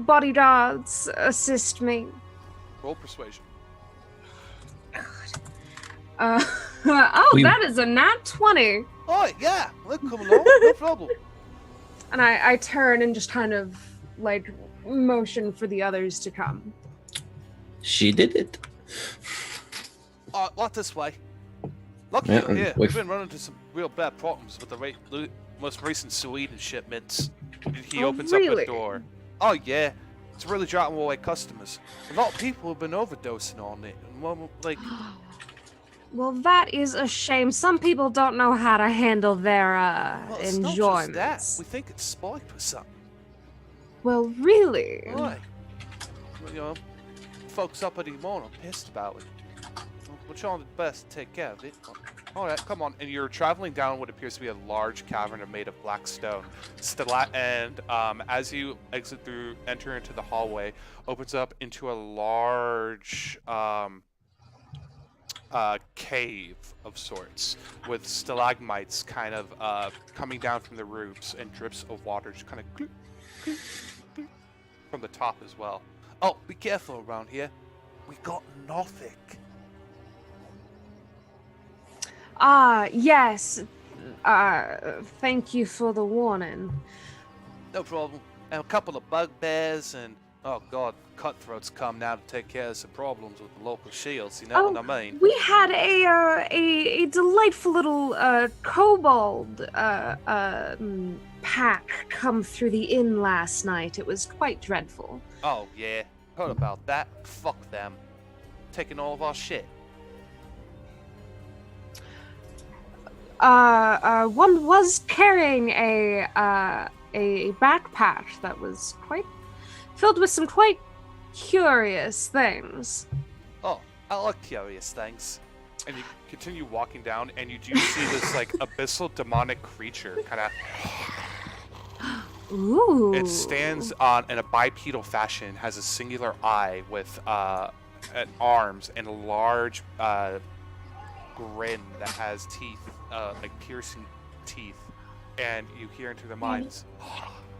bodyguards assist me. Roll persuasion. That is a nat 20. Oh, yeah. Look, come along. No problem. And I turn and just kind of like motion for the others to come. She did it. What this way? Lucky Yeah, you're and here. we've- We've been running into some real bad problems with the most recent Sweden shipments. He Oh, opens up really? a door. Oh yeah, It's really driving away customers. A lot of people have been overdosing on it. And Well, that is a shame. Some people don't know how to handle their well, it's not just that. enjoyments. We think it's spiked or something. Well, really? Right. Well, you know, folks up at Emon are pissed about it. We're trying the best to take care of it. All right, come on. And you're traveling down what appears to be a large cavern made of black stone. As you enter into the hallway, opens up into a large cave of sorts, with stalagmites kind of coming down from the roofs and drips of water just kind of cloop, cloop, cloop, from the top as well. Oh, be careful around here. We got nothing. Yes. Thank you for the warning. No problem. And a couple of bugbears and, oh god, cutthroats come now to take care of some problems with the local shields, you know what I mean? We had a delightful little kobold pack come through the inn last night. It was quite dreadful. Oh yeah, heard about that. Fuck them. Taking all of our shit. One was carrying a backpack that was quite filled with some quite curious things. Oh, I like curious things. And you continue walking down, and you do see this like abyssal demonic creature, kind of. Ooh. It stands in a bipedal fashion, has a singular eye with arms and a large grin that has teeth, like piercing teeth, and you hear into their minds,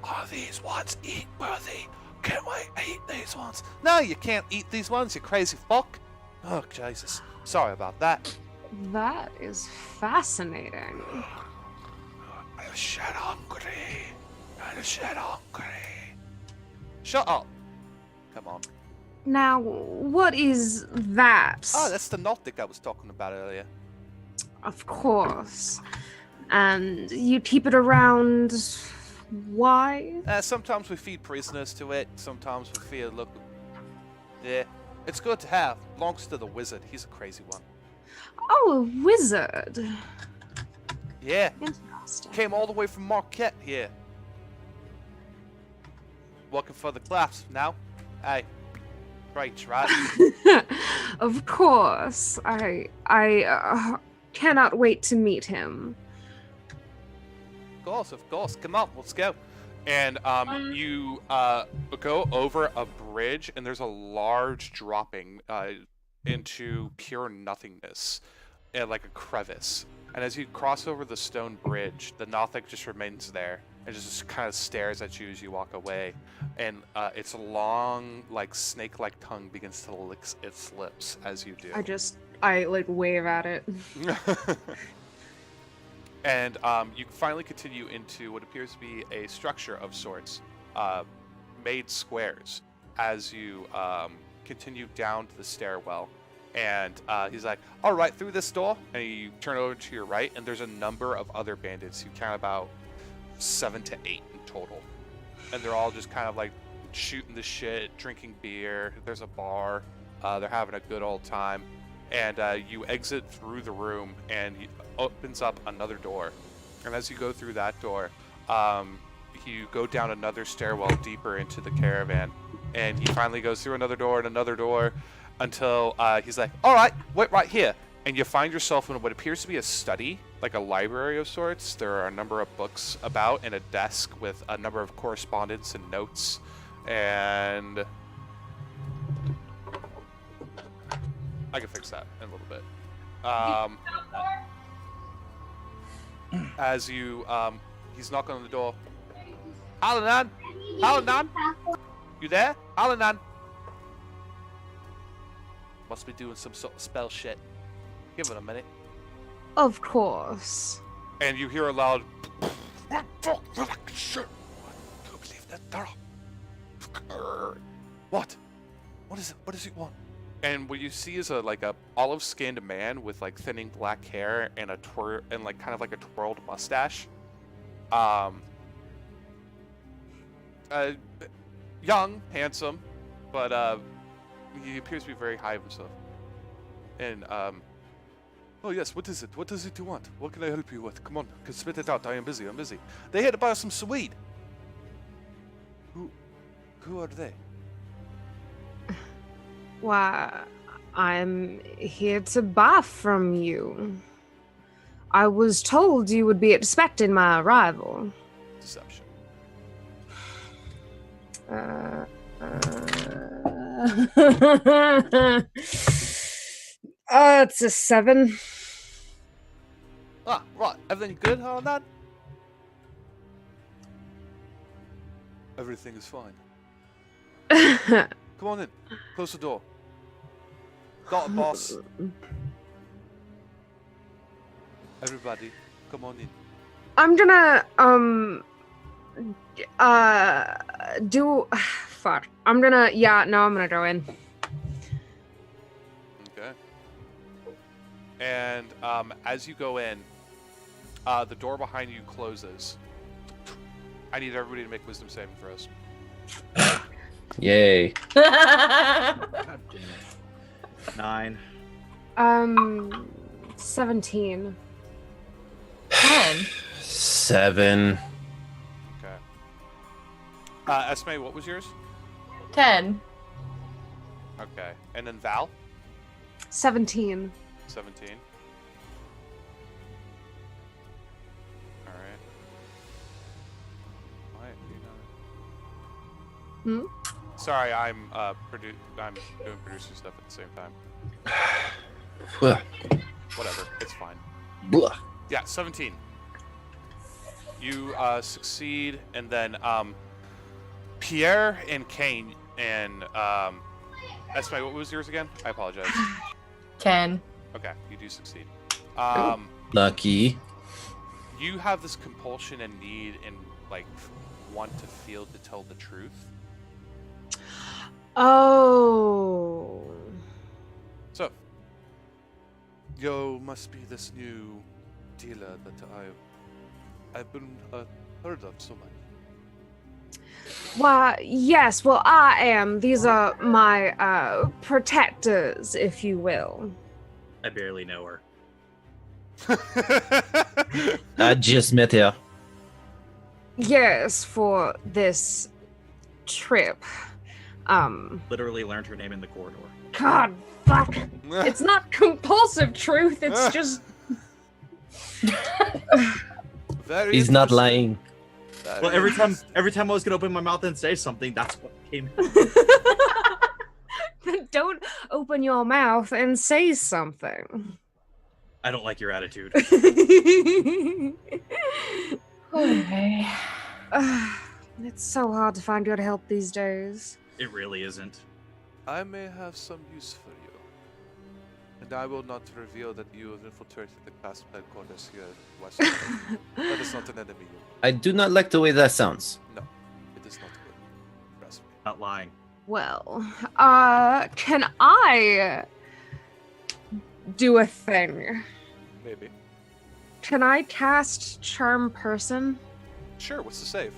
are these ones eat worthy? Can we eat these ones? No, you can't eat these ones, you crazy fuck. Oh, Jesus. Sorry about that. That is fascinating. I'm shit hungry. I'm shit hungry. Shut up. Come on. Now, what is that? Oh, that's the Nautic I was talking about earlier. Of course. And you keep it around. Why? Sometimes we feed prisoners to it. Sometimes we feed local. Yeah, it's good to have. Belongs to the wizard. He's a crazy one. Oh, a wizard. Yeah. Interesting. Came all the way from Marquet here. Looking for the class now. Hey, right, right? Of course. I cannot wait to meet him. Of course. Come on, let's go. And you go over a bridge, and there's a large dropping into pure nothingness, like a crevice. And as you cross over the stone bridge, the Nothic just remains there and just kind of stares at you as you walk away. And its long, like snake-like tongue begins to lick its lips as you do. I like wave at it. And you finally continue into what appears to be a structure of sorts, made squares, as you continue down to the stairwell. And he's like, all right, through this door. And you turn over to your right, and there's a number of other bandits. You count about 7 to 8 in total. And they're all just kind of like shooting the shit, drinking beer. There's a bar. They're having a good old time. And you exit through the room, and he opens up another door. And as you go through that door, you go down another stairwell deeper into the caravan. And he finally goes through another door and another door until he's like, all right, wait right here. And you find yourself in what appears to be a study, like a library of sorts. There are a number of books about and a desk with a number of correspondence and notes. And I can fix that in a little bit. As you, he's knocking on the door. Alanan! Alanan! You there? Alanan! Must be doing some sort of spell shit. Give it a minute. Of course. And you hear a loud, what the fuck? Shit. I can't believe that. What? What is it? What does it want? And what you see is a olive-skinned man with like thinning black hair and a kind of like a twirled young, handsome, but he appears to be very high of himself. And oh yes, what is it? What is it you want? What can I help you with? Come on, spit it out. I am busy. I'm busy. They had to buy some sweet. Who are they? Why, I'm here to buy from you. I was told you would be expecting my arrival. Deception. It's a 7. Ah, right. Everything good on that? Everything is fine. Come on in. Close the door. Got a boss. Everybody, come on in. I'm gonna do fuck. I'm gonna I'm gonna go in. Okay. And as you go in, the door behind you closes. I need everybody to make wisdom saving throws. Yay. God damn it. 9. 17. 10. 7. Okay. Esme, what was yours? 10. Okay. And then Val? 17. 17. Alright. Why? Hmm? Sorry, I'm doing producer stuff at the same time. Blah. Whatever, it's fine. Blah. Yeah, 17. You succeed, and then Pierre and Kane and Esme, what was yours again? I apologize. 10. Okay, you do succeed. Lucky. You have this compulsion and need and like want to feel to tell the truth. Oh. So, you must be this new dealer that I've been heard of so much. Why, yes, well, I am. These are my protectors, if you will. I barely know her. I just met her. Yes, for this trip. Literally learned her name in the corridor. God, fuck. It's not compulsive truth, it's just... Very He's not interesting. lying. Very Well, every time interesting. I was gonna open my mouth and say something, that's what came out. Then don't open your mouth and say something. I don't like your attitude. Okay. It's so hard to find good help these days. It really isn't. I may have some use for you, and I will not reveal that you have infiltrated the castle headquarters here in Westruun. That is not an enemy. I do not like the way that sounds. No, it is not good. Trust me. Not lying. Well, can I do a thing? Maybe. Can I cast Charm Person? Sure. What's the save?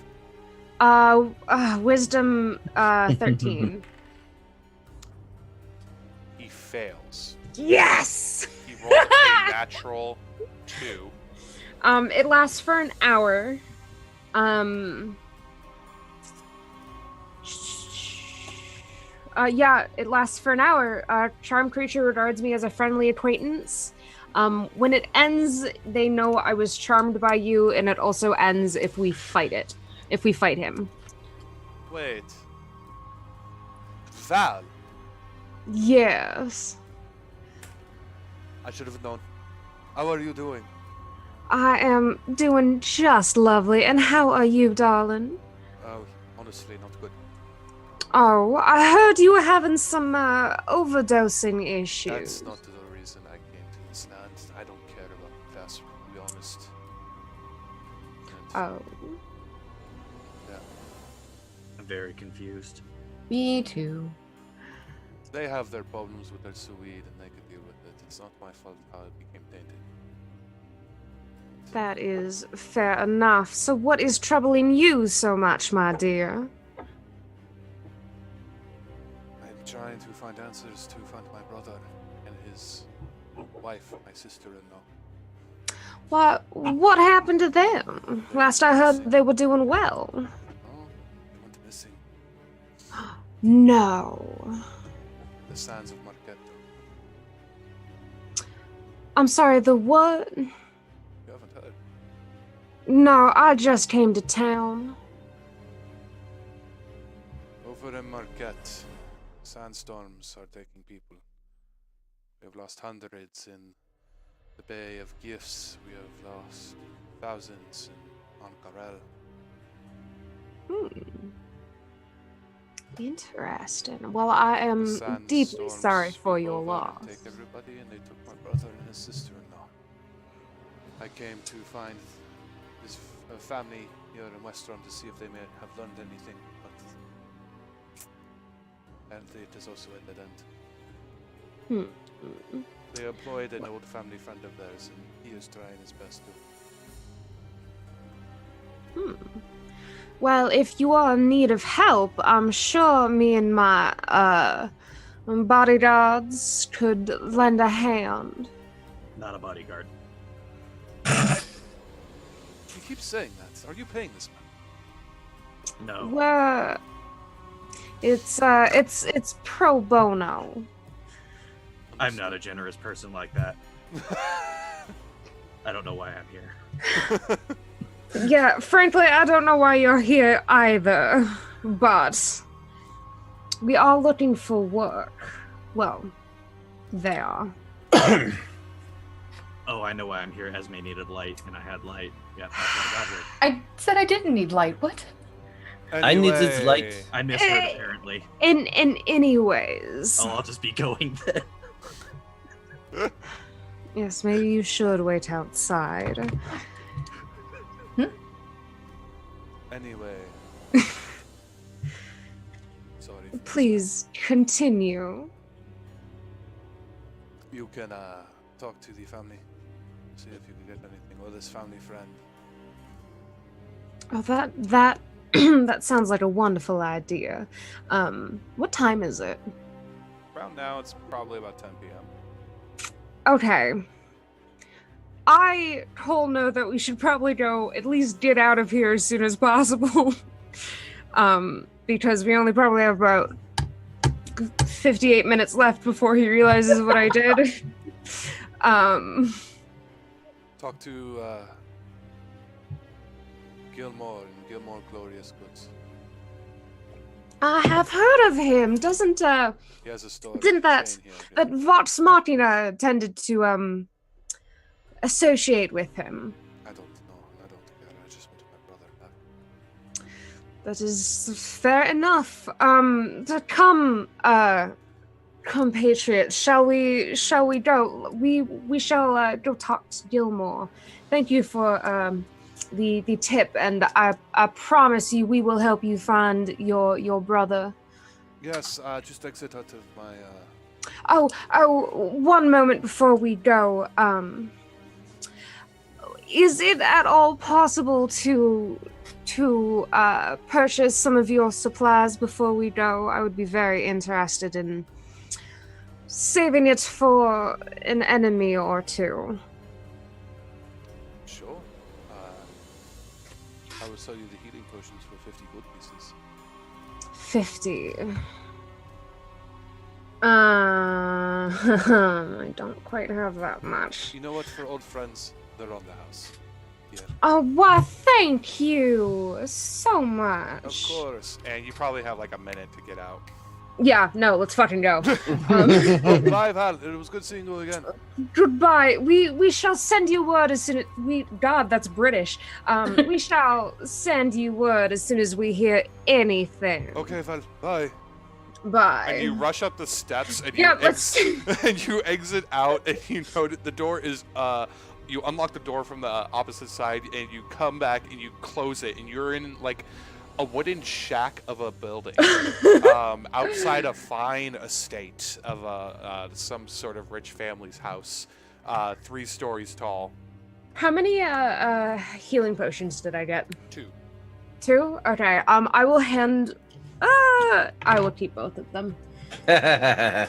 Wisdom, 13. He fails. Yes! He rolled a natural 2. It lasts for an hour. Yeah, it lasts for an hour. Charm creature regards me as a friendly acquaintance. When it ends, they know I was charmed by you, and it also ends if we fight it. If we fight him. Wait. Val. Yes. I should have known. How are you doing? I am doing just lovely. And how are you, darling? Honestly, not good. Oh, I heard you were having some overdosing issues. That's not the reason I came to this land. I don't care about that, to be honest. And, Oh. yeah. I'm very confused. Me too. They have their problems with their Swede and they could deal with it. It's not my fault how it became tainted. That is fair enough. So what is troubling you so much, my dear? trying to find answers to find my brother and his wife, my sister-in-law. What happened to them? Last I heard, they were doing well. Oh, they went missing. No. The sands of Marquet. I'm sorry, the what? You haven't heard. No, I just came to town. Over in Marquet, sandstorms are taking people. We have lost hundreds in the Bay of Gifts. We have lost thousands in Ankarel. Interesting. Well, I am deeply sorry for your loss. Take everybody, and they took my brother and his sister-in-law. I came to find his family here in Westruun to see if they may have learned anything, but apparently it is also a dead end. They employed an old family friend of theirs, and he is trying his best to. Well, if you are in need of help, I'm sure me and my bodyguards could lend a hand. Not a bodyguard. You keep saying that. Are you paying this man? No. Well, it's pro bono. I'm not a generous person like that. I don't know why I'm here. Yeah, frankly, I don't know why you're here either, but we are looking for work. Well, they are. Oh, I know why I'm here. Esme needed light, and I had light. Yeah, that's why I got here. I said I didn't need light. What? I needed light. I misheard, apparently. In anyways. Oh, I'll just be going then. Yes, maybe you should wait outside. Anyway. Sorry. Please continue. You can talk to the family, see if you can get anything, or this family friend. Oh, that that sounds like a wonderful idea. What time is it? Around now, it's probably about 10 p.m. Okay. I whole know that we should probably go at least get out of here as soon as possible. Because we only probably have about 58 minutes left before he realizes what I did. Talk to Gilmore and Gilmore Glorious Goods. I have heard of him. Doesn't He has a store. Didn't that chain here, that Vox Machina tended to associate with him? I don't know. I don't care. I just wanted my brother back. That is fair enough. To come, compatriots, shall we go? We shall go talk to Gilmore. Thank you for the tip, and I promise you we will help you find your brother. Yes, just exit out of my. Oh, one moment before we go. Is it at all possible to purchase some of your supplies before we go? I would be very interested in saving it for an enemy or two. Sure. I will sell you the healing potions for 50 gold pieces. 50. I don't quite have that much. You know what? For old friends, they're on the house. Yeah. Oh, why, thank you so much. Of course. And you probably have like a minute to get out. Yeah, no, let's fucking go. Bye, Val. It was good seeing you again. Goodbye. We shall send you word as soon as God, that's British. We shall send you word as soon as we hear anything. Okay, Val. Bye. Bye. And you rush up the steps and you and you exit out, and you note the door is you unlock the door from the opposite side, and you come back and you close it, and you're in like a wooden shack of a building outside a fine estate of some sort of rich family's house, 3 stories tall. How many healing potions did I get? 2. 2? Okay. I will hand. I will keep both of them. How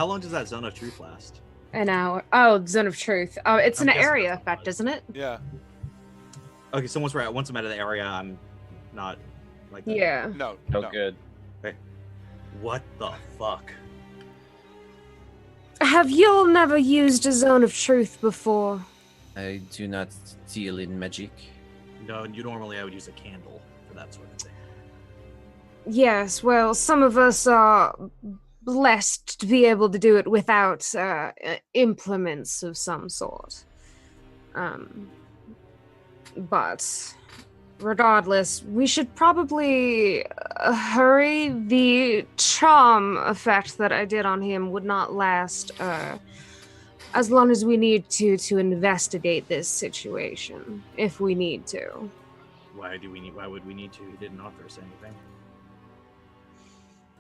long does that zone of truth last? An hour. Oh, Zone of Truth. Oh, it's I'm an guessing area that's what it effect, was. isn't it? Yeah. Okay, so once I'm out of the area, I'm not like that. Yeah. No. Oh, no. good. What the fuck? Have you all never used a Zone of Truth before? I do not deal in magic. No, normally I would use a candle for that sort of thing. Yes, well, some of us are blessed to be able to do it without implements of some sort. But regardless, we should probably hurry. The charm effect that I did on him would not last as long as we need to investigate this situation, if we need to. Why would we need to? He didn't offer us anything.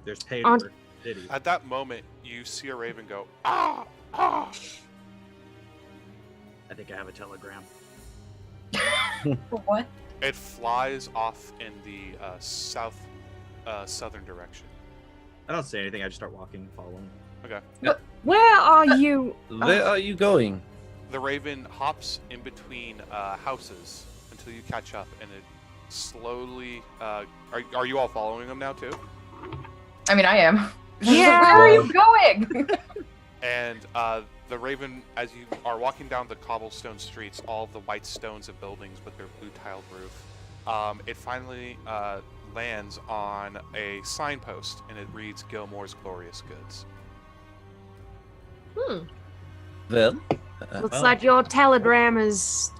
There's pay On- to work, did he? At that moment, you see a raven go, ah, ah. I think I have a telegram. For what? It flies off in the southern direction. I don't say anything. I just start walking, following. Okay. Where are you? Where are you going? The raven hops in between houses until you catch up, and it slowly. Are you all following him now too? I mean, I am. Yeah. Where are you going? And the raven, as you are walking down the cobblestone streets, all of the white stones of buildings with their blue tiled roof, it finally lands on a signpost, and it reads Gilmore's Glorious Goods. Well, Looks well. like your telegram is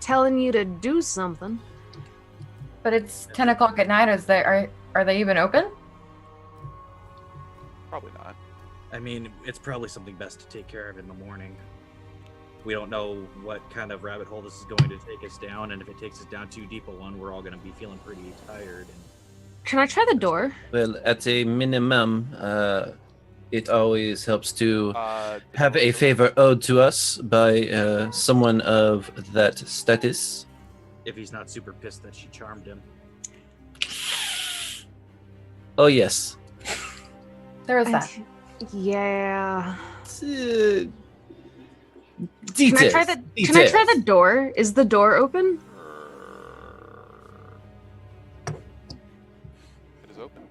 telling you to do something. But it's 10 o'clock at night. Are they even open? Probably not. I mean, it's probably something best to take care of in the morning. We don't know what kind of rabbit hole this is going to take us down, and if it takes us down too deep a one, we're all going to be feeling pretty tired. Can I try the door? well, at a minimum, it always helps to have a favor owed to us by someone of that status. If he's not super pissed that she charmed him. Oh yes. There is that. Yeah. Details. Can I try the door? Is the door open? It is open.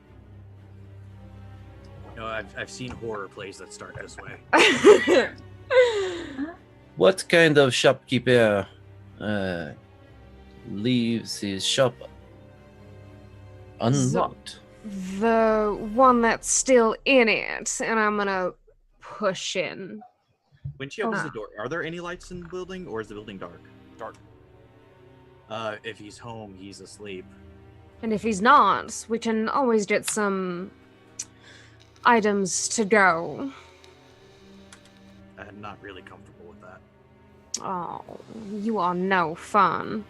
You know, I've seen horror plays that start this way. What kind of shopkeeper leaves his shop unlocked? The one that's still in it, and I'm gonna push in. When she opens the door, are there any lights in the building, or is the building dark? Dark. If he's home, he's asleep. And if he's not, we can always get some items to go. I'm not really comfortable with that. Oh, you are no fun.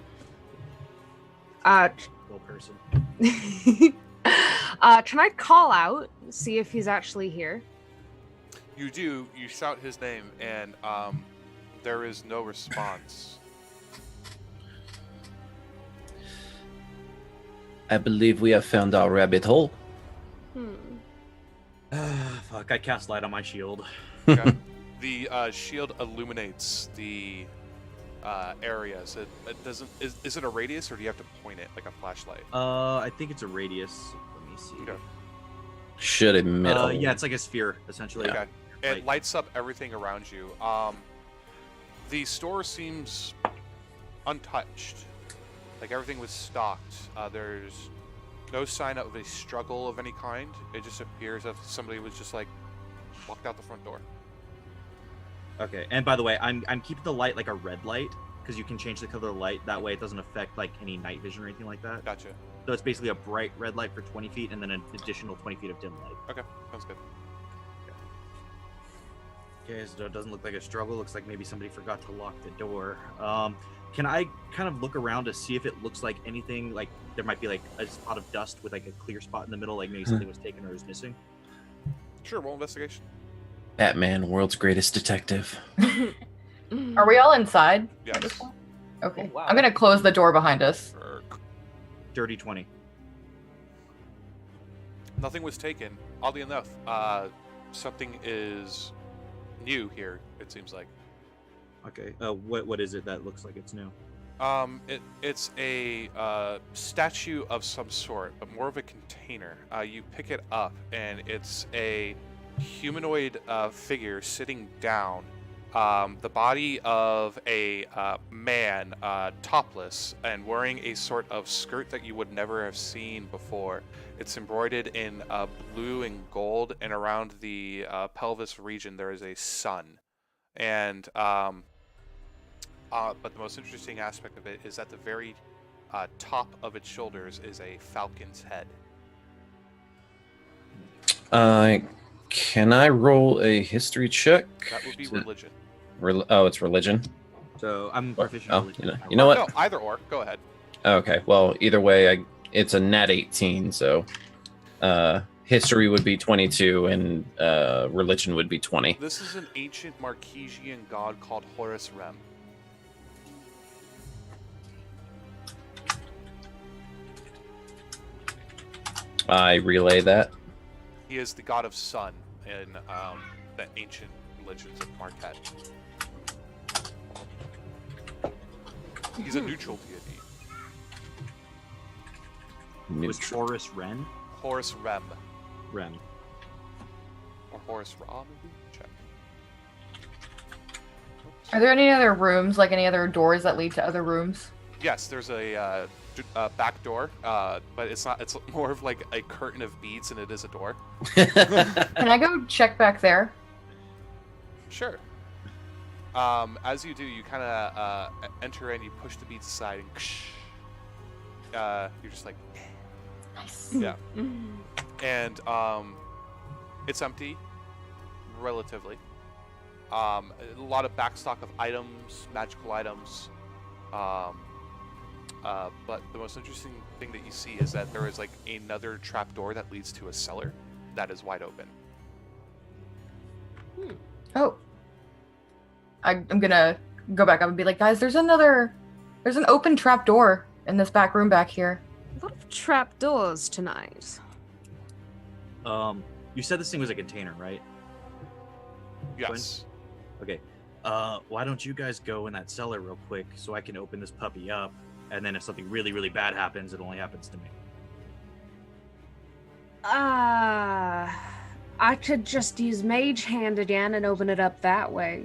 Little person. Can I call out, see if he's actually here? You do. You shout his name, and there is no response. I believe we have found our rabbit hole. Fuck, I cast light on my shield. Okay. The shield illuminates the area. So it doesn't. Is it a radius, or do you have to point it like a flashlight? I think it's a radius. Let me see. Okay. Should admit. Yeah, it's like a sphere, essentially. Okay. It Light. lights up everything around you. The store seems untouched. Like everything was stocked. There's no sign of a struggle of any kind. It just appears as if somebody was just like walked out the front door. Okay, and by the way, I'm keeping the light like a red light because you can change the color of the light. That way, it doesn't affect like any night vision or anything like that. Gotcha. So it's basically a bright red light for 20 feet, and then an additional 20 feet of dim light. Okay, sounds good. Okay, so it doesn't look like a struggle. Looks like maybe somebody forgot to lock the door. Can I kind of look around to see if it looks like anything, like there might be like a spot of dust with like a clear spot in the middle, like maybe something was taken or is missing? Sure, roll investigation. Batman, world's greatest detective. Are we all inside? Yes. Okay. Oh, wow. I'm gonna close the door behind us. Dirty 20. Nothing was taken. Oddly enough, something is new here, it seems like. Okay. What is it that looks like it's new? It's a statue of some sort, but more of a container. You pick it up, and it's a humanoid figure sitting down. The body of a man, topless, and wearing a sort of skirt that you would never have seen before. It's embroidered in blue and gold, and around the pelvis region there is a sun. And but the most interesting aspect of it is at the very top of its shoulders is a falcon's head. Can I roll a history check? That would be religion. It's religion. So I'm proficient. Oh, in religion. you know what? No, either or. Go ahead. Okay. Well, either way, it's a nat 18. So, history would be 22, and religion would be 20. This is an ancient Marquesian god called Horus Rem. I relay that. He is the god of sun in the ancient religions of Marquet. He's a neutral deity. Was Horus Ren? Horus Rem. Rem. Or Horus Ra, maybe? Check. Are there any other rooms, like any other doors that lead to other rooms? Yes, there's a back door, but it's not. It's more of like a curtain of beads than it is a door. Can I go check back there? Sure. As you do, you kind of enter and you push the beads aside, and you're just like, Nice. yeah. And it's empty, relatively. A lot of backstock of items, magical items. But the most interesting thing that you see is that there is like another trapdoor that leads to a cellar that is wide open. Oh. I'm gonna go back up and be like, guys, there's an open trap door in this back room back here. A lot of trapdoors tonight. You said this thing was a container, right? Yes. Okay. Why don't you guys go in that cellar real quick so I can open this puppy up, and then if something really, really bad happens, it only happens to me. I could just use Mage Hand again and open it up that way.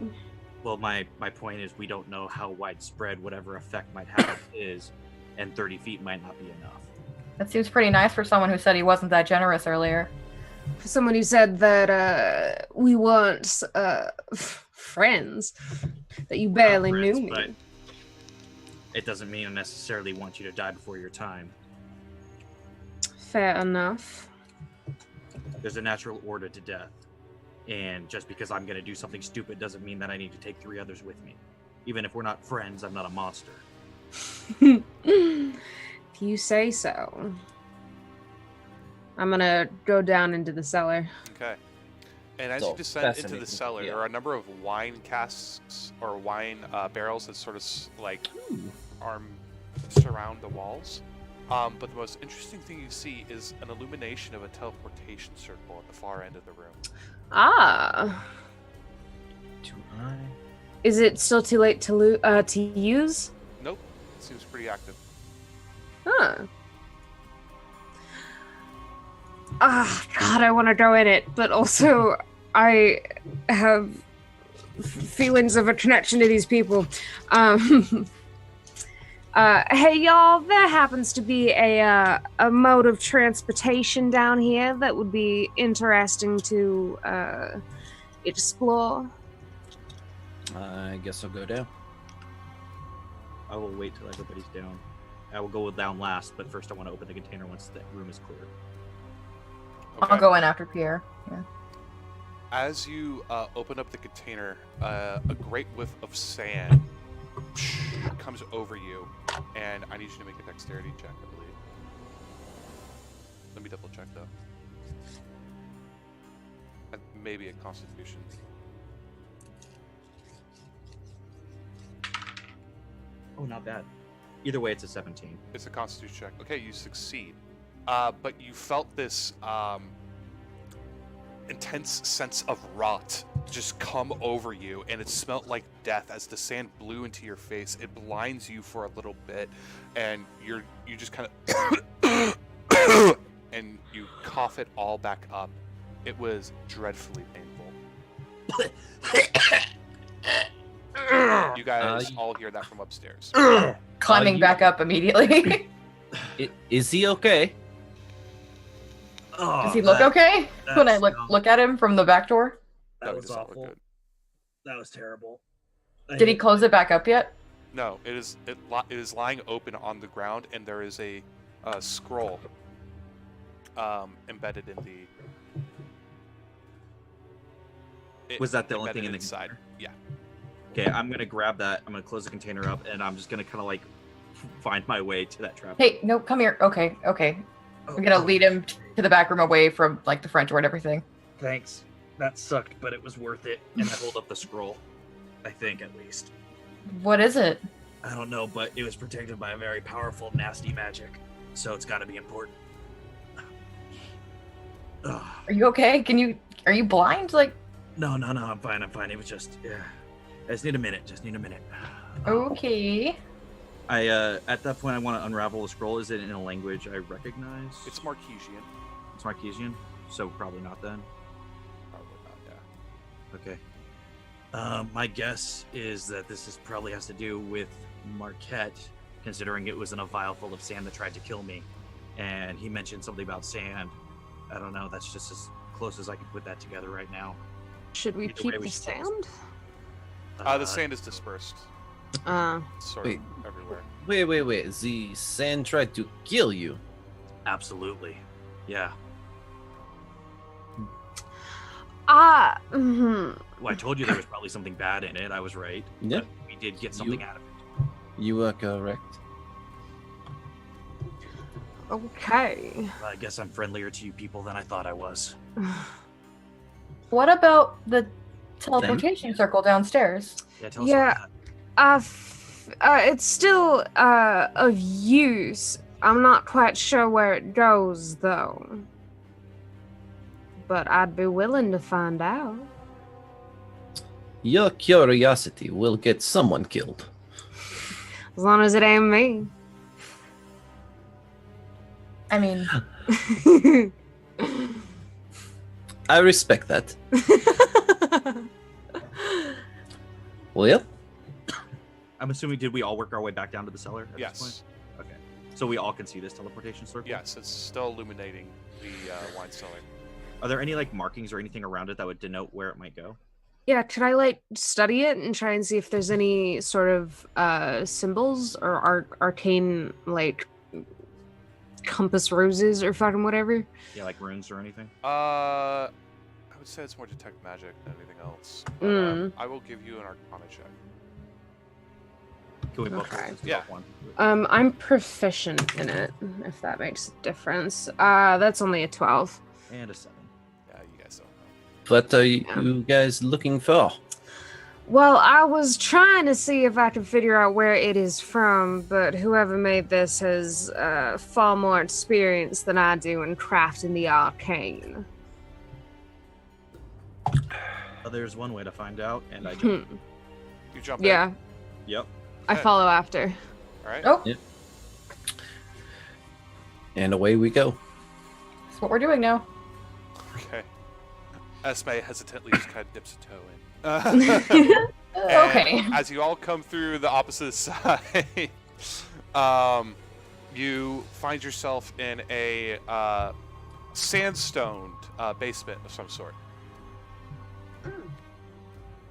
Well, my point is we don't know how widespread whatever effect might have is, and 30 feet might not be enough. That seems pretty nice for someone who said he wasn't that generous earlier. For someone who said that we weren't friends, that you barely Friends, knew me. but it doesn't mean I necessarily want you to die before your time. Fair enough. There's a natural order to death. And just because I'm going to do something stupid doesn't mean that I need to take 3 others with me. Even if we're not friends, I'm not a monster. If you say so. I'm gonna go down into the cellar. Okay. And as So, you descend into the fascinating. cellar, Yeah. there are a number of wine casks or wine barrels that sort of surround the walls. But the most interesting thing you see is an illumination of a teleportation circle at the far end of the room. Ah. Do I? Is it still too late to use? Nope. It seems pretty active. Huh. Ah, God, I want to go in it, but also I have feelings of a connection to these people. Hey, y'all, there happens to be a mode of transportation down here that would be interesting to explore. I guess I'll go down. I will wait till everybody's down. I will go down last, but first I want to open the container once the room is clear. Okay. I'll go in after Pierre. Yeah. As you open up the container, a great whiff of sand comes over you, and I need you to make a dexterity check, I believe. Let me double check though. Maybe a constitution. Oh, not bad. Either way, it's a 17. It's a constitution check. Okay, you succeed. but you felt this intense sense of rot just come over you, and it smelled like death as the sand blew into your face. It blinds you for a little bit, and you just kind of and you cough it all back up. It was dreadfully painful. You guys all hear that from upstairs. Climbing back up immediately. Is he okay? Oh, Does he look okay when I look at him from the back door? That No, was it does not look awful. good. That was terrible. Did he close it back up yet? No, it is lying open on the ground, and there is a scroll embedded in the. Was that the only thing in the inside? container? Yeah. Okay, I'm gonna grab that. I'm gonna close the container up, and I'm just gonna kind of like find my way to that trap. Hey, no, come here. Okay. Oh, I'm gonna lead him to the back room away from like the front door and everything. Thanks. That sucked, but it was worth it. And I hold up the scroll. I think, at least. What is it? I don't know, but it was protected by a very powerful, nasty magic. So it's got to be important. Ugh. Are you okay? Are you blind? Like, No, I'm fine. It was just, yeah. I just need a minute. okay. At that point, I want to unravel the scroll. Is it in a language I recognize? It's Marquesian. It's Marquesian, so probably not then. Probably not. Yeah. Okay. My guess is that this probably has to do with Marquet, considering it was in a vial full of sand that tried to kill me. And he mentioned something about sand. I don't know, that's just as close as I can put that together right now. Should we Either keep way, we the should close. sand? The sand is dispersed. It's sort Wait. of everywhere. Wait. The sand tried to kill you. Absolutely. Yeah. Mhm. Well, I told you there was probably something bad in it. I was right. Yeah. But we did get something out of it. You are correct. Okay. I guess I'm friendlier to you people than I thought I was. What about the teleportation circle downstairs? Yeah, tell us Yeah. about that. It's still of use. I'm not quite sure where it goes though. But I'd be willing to find out. Your curiosity will get someone killed. As long as it ain't me. I mean, I respect that. Well, I'm assuming, did we all work our way back down to the cellar at this Yes. point? Okay. So we all can see this teleportation circle? Yes, it's still illuminating the wine cellar. Are there any like markings or anything around it that would denote where it might go? Yeah, could I like study it and try and see if there's any sort of symbols or arcane like compass roses or fucking whatever? Yeah, like runes or anything? I would say it's more detect magic than anything else. But, I will give you an Arcana check. Can we both Okay. roll this Yeah. one? I'm proficient in it, if that makes a difference. That's only a 12. And a 7. Yeah, you guys don't know. what are you guys looking for? Well, I was trying to see if I could figure out where it is from, but whoever made this has far more experience than I do in crafting the arcane. There's one way to find out, and I Hmm. don't. You jump Yeah, in. Yep. I follow after. All right. oh, And away we go. that's what we're doing now. Okay. Esme hesitantly just kind of dips a toe in. Okay. And as you all come through the opposite side, you find yourself in a sandstone basement of some sort.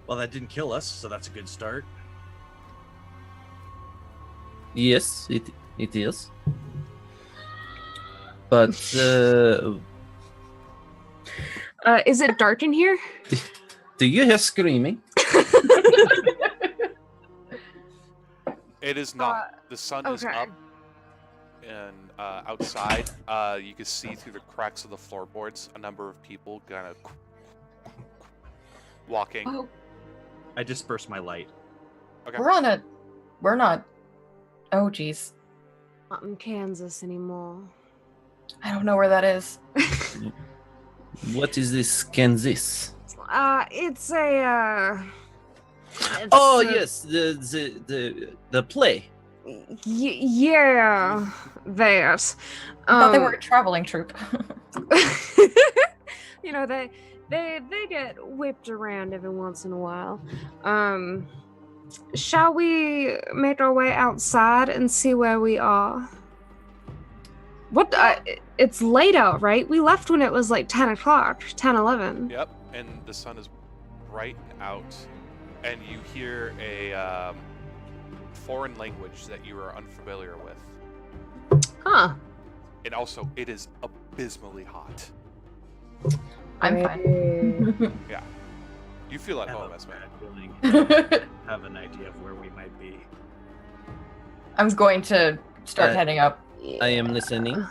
Well, that didn't kill us, so that's a good start. Yes, it is. But Is it dark in here? do you hear screaming? It is not. The sun is okay. up, and outside, you can see through the cracks of the floorboards a number of people kind of walking. Oh, I disperse my light. Okay. we're not. Oh, geez. Not in Kansas anymore. I don't know where that is. What is this Kansas? It's a Oh, it's a- yes, the play. yeah, that. I thought they were a traveling troupe. You know, they get whipped around every once in a while. Shall we make our way outside and see where we are? What? It's late out, right? We left when it was like 10 o'clock, 10, 11. Yep, and the sun is bright out, and you hear a foreign language that you are unfamiliar with. Huh. And also, it is abysmally hot. I'm fine. Yeah. You feel at Have home, a Esme. bad feeling. Have an idea of where we might be. I'm going to start Uh, heading up. I am listening.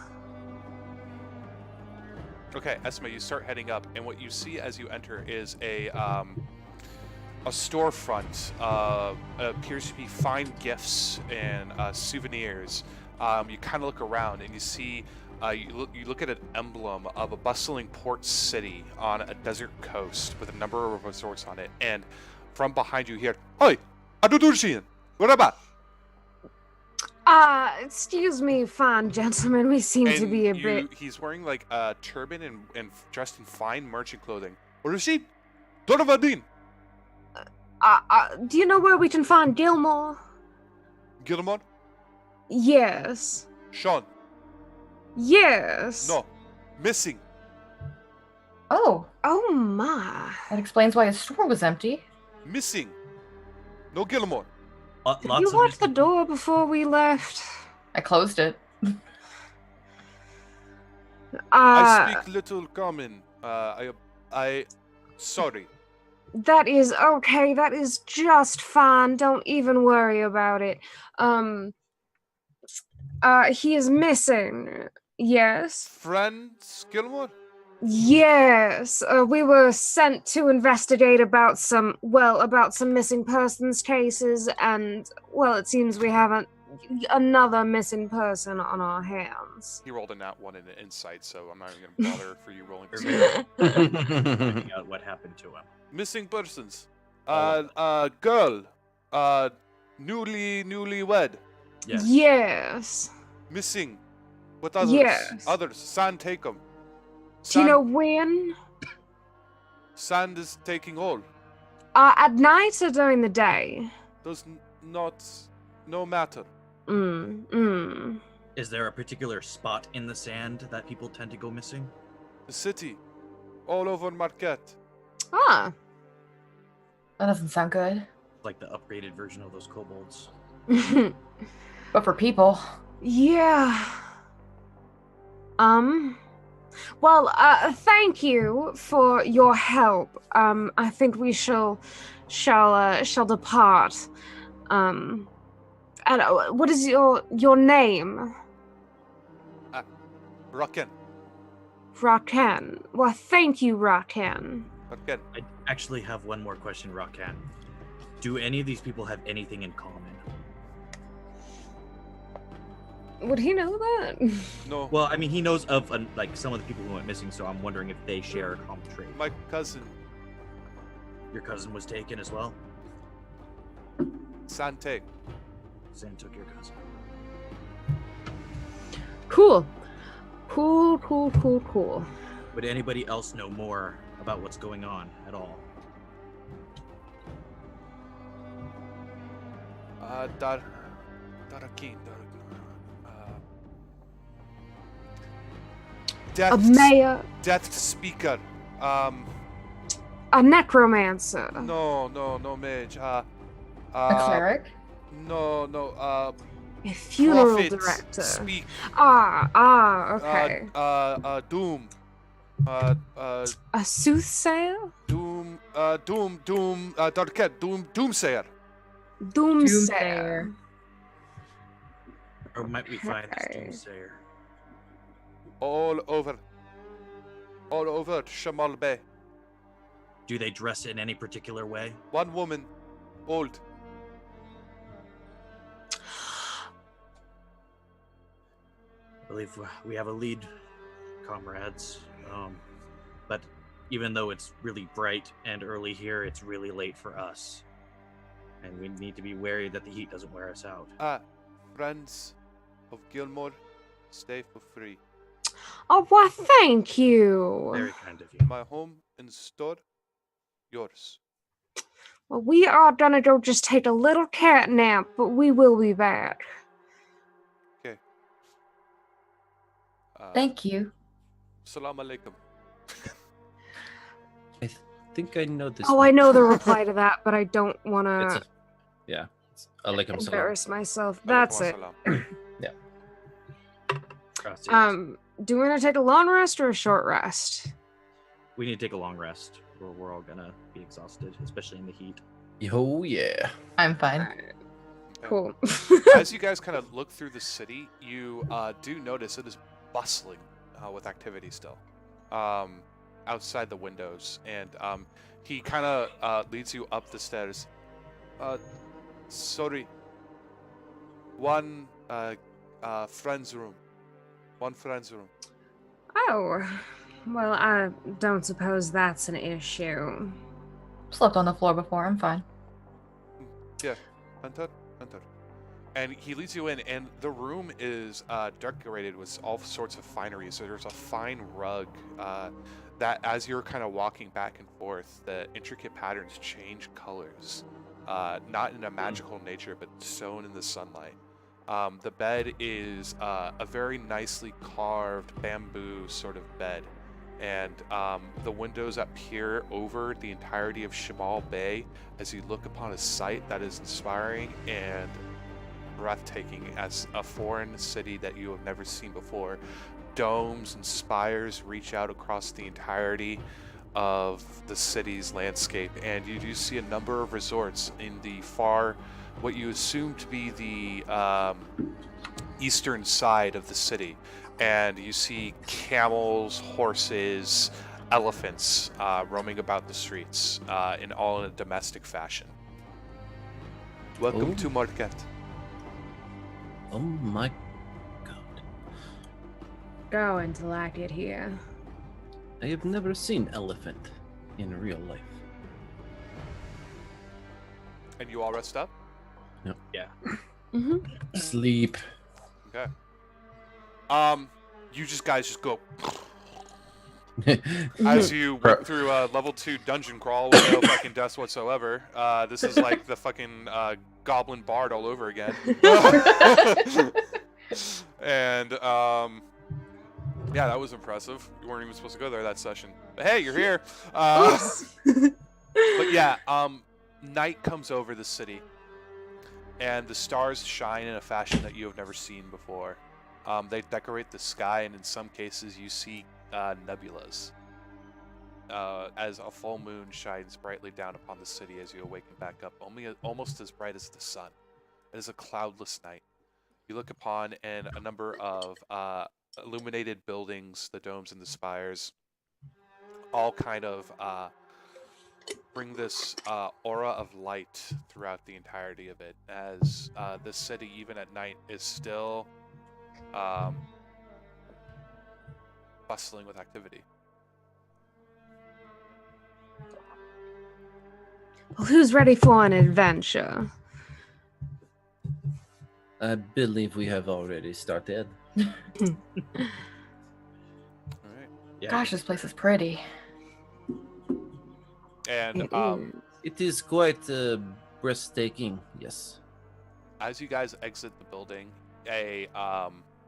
Okay, Esme, you start heading up, and what you see as you enter is a storefront. It appears to be fine gifts and souvenirs. You kind of look around, and you see you look at an emblem of a bustling port city on a desert coast with a number of resorts on it, and from behind you hear, "Hi, Adudursian, what about?" Excuse me, fine gentlemen. We seem to And be a bit. he's wearing like a turban and dressed in fine merchant clothing. Rashid, Doravadin, Do you know where we can find Gilmore? Gilmore, Yes. Sean, Yes. no, missing. Oh, Oh my. that explains why his store was empty. Missing. No Gilmore. Did Lots you of lock the missing- door before we left? I closed it. I speak little common. I sorry. That is okay. That is just fine. Don't even worry about it. He is missing. Yes. Friends Gilmore? Yes. We were sent to investigate about some missing persons cases, and well, it seems we have another missing person on our hands. He rolled a nat 1 in an insight, so I'm not even gonna bother for you rolling this. finding out what happened to him. Missing persons. Oh. Girl. Newlywed. Yes. Yes. Missing. What others? Yes. Others. Sand take 'em. Do you know when? Sand is taking all. At night or during the day? Does no matter. Is there a particular spot in the sand that people tend to go missing? The city. All over Marquet. Ah. That doesn't sound good. Like the upgraded version of those kobolds. But for people, Yeah. Well, thank you for your help. I think we shall depart. And what is your name? Raken. Raken. Well, thank you, Raken. Raken. I actually have one more question, Rakan. Do any of these people have anything in common? Would he know that? No. Well, I mean, he knows of like some of the people who went missing, so I'm wondering if they share a common trait. My cousin. Your cousin was taken as well. Sand take. Sam took your cousin. Cool. Cool. Would anybody else know more about what's going on at all? Darakin. A Death. mayor, Death speaker. a necromancer, No, mage. a cleric. No. a funeral Prophet director. Speak. Okay. Doom. A soothsayer? Doom. Darket. Doomsayer. Doomsayer. Or might we find this Okay. doomsayer? All over Shamal Bay. Do they dress in any particular way? One woman, old. I believe we have a lead comrades. But even though it's really bright and early here, it's really late for us. And we need to be wary that the heat doesn't wear us out. Friends of Gilmore, stay for free. Oh, why, thank you. Very kind of you. My home and store, yours. Well, we are gonna go just take a little cat nap, but we will be back. Okay. Thank you. Salam alaikum. I think I know this. Oh, one. I know the reply to that, but I don't want It's to It's alaikum salam. embarrass myself. That's it. Alaikum Gracias. Do we want to take a long rest or a short rest? We need to take a long rest, or we're all gonna be exhausted, especially in the heat. Oh yeah. I'm fine. assalam. Cool. As you guys kind of look through the city, you do notice it is bustling with activity still outside the windows. And he kind of leads you up the stairs. Sorry. One friend's room. One friend's room. Oh, well, I don't suppose that's an issue. Slept on the floor before. I'm fine. Yeah, enter. And he leads you in, and the room is decorated with all sorts of finery. So there's a fine rug that, as you're kind of walking back and forth, the intricate patterns change colors, not in a magical nature, but sewn in the sunlight. The bed is a very nicely carved bamboo sort of bed, and the windows that peer over the entirety of Shamal Bay as you look upon a sight that is inspiring and breathtaking as a foreign city that you have never seen before. Domes and spires reach out across the entirety of the city's landscape, and you do see a number of resorts in the far, what you assume to be the eastern side of the city. And you see camels, horses, elephants roaming about the streets, all in a domestic fashion. Welcome Oh. to Marquet. Oh my god. Go until I get here. I have never seen elephant in real life. And you all rest up? Yeah. Mm-hmm. Sleep. Okay. You guys just go as you walk through a level 2 dungeon crawl with no fucking deaths whatsoever. This is like the fucking Goblin Bard all over again. And yeah, that was impressive. You weren't even supposed to go there that session. But hey, you're here. But yeah, night comes over the city, and the stars shine in a fashion that you have never seen before. They decorate the sky, and in some cases you see nebulas as a full moon shines brightly down upon the city as you awaken back up, almost as bright as the sun. It is a cloudless night. You look upon and a number of illuminated buildings, the domes and the spires, all kind of bring this aura of light throughout the entirety of it, as the city, even at night, is still bustling with activity. Well, who's ready for an adventure? I believe we have already started. All right. Yeah. Gosh, this place is pretty. And It is quite breathtaking, yes. as you guys exit the building, a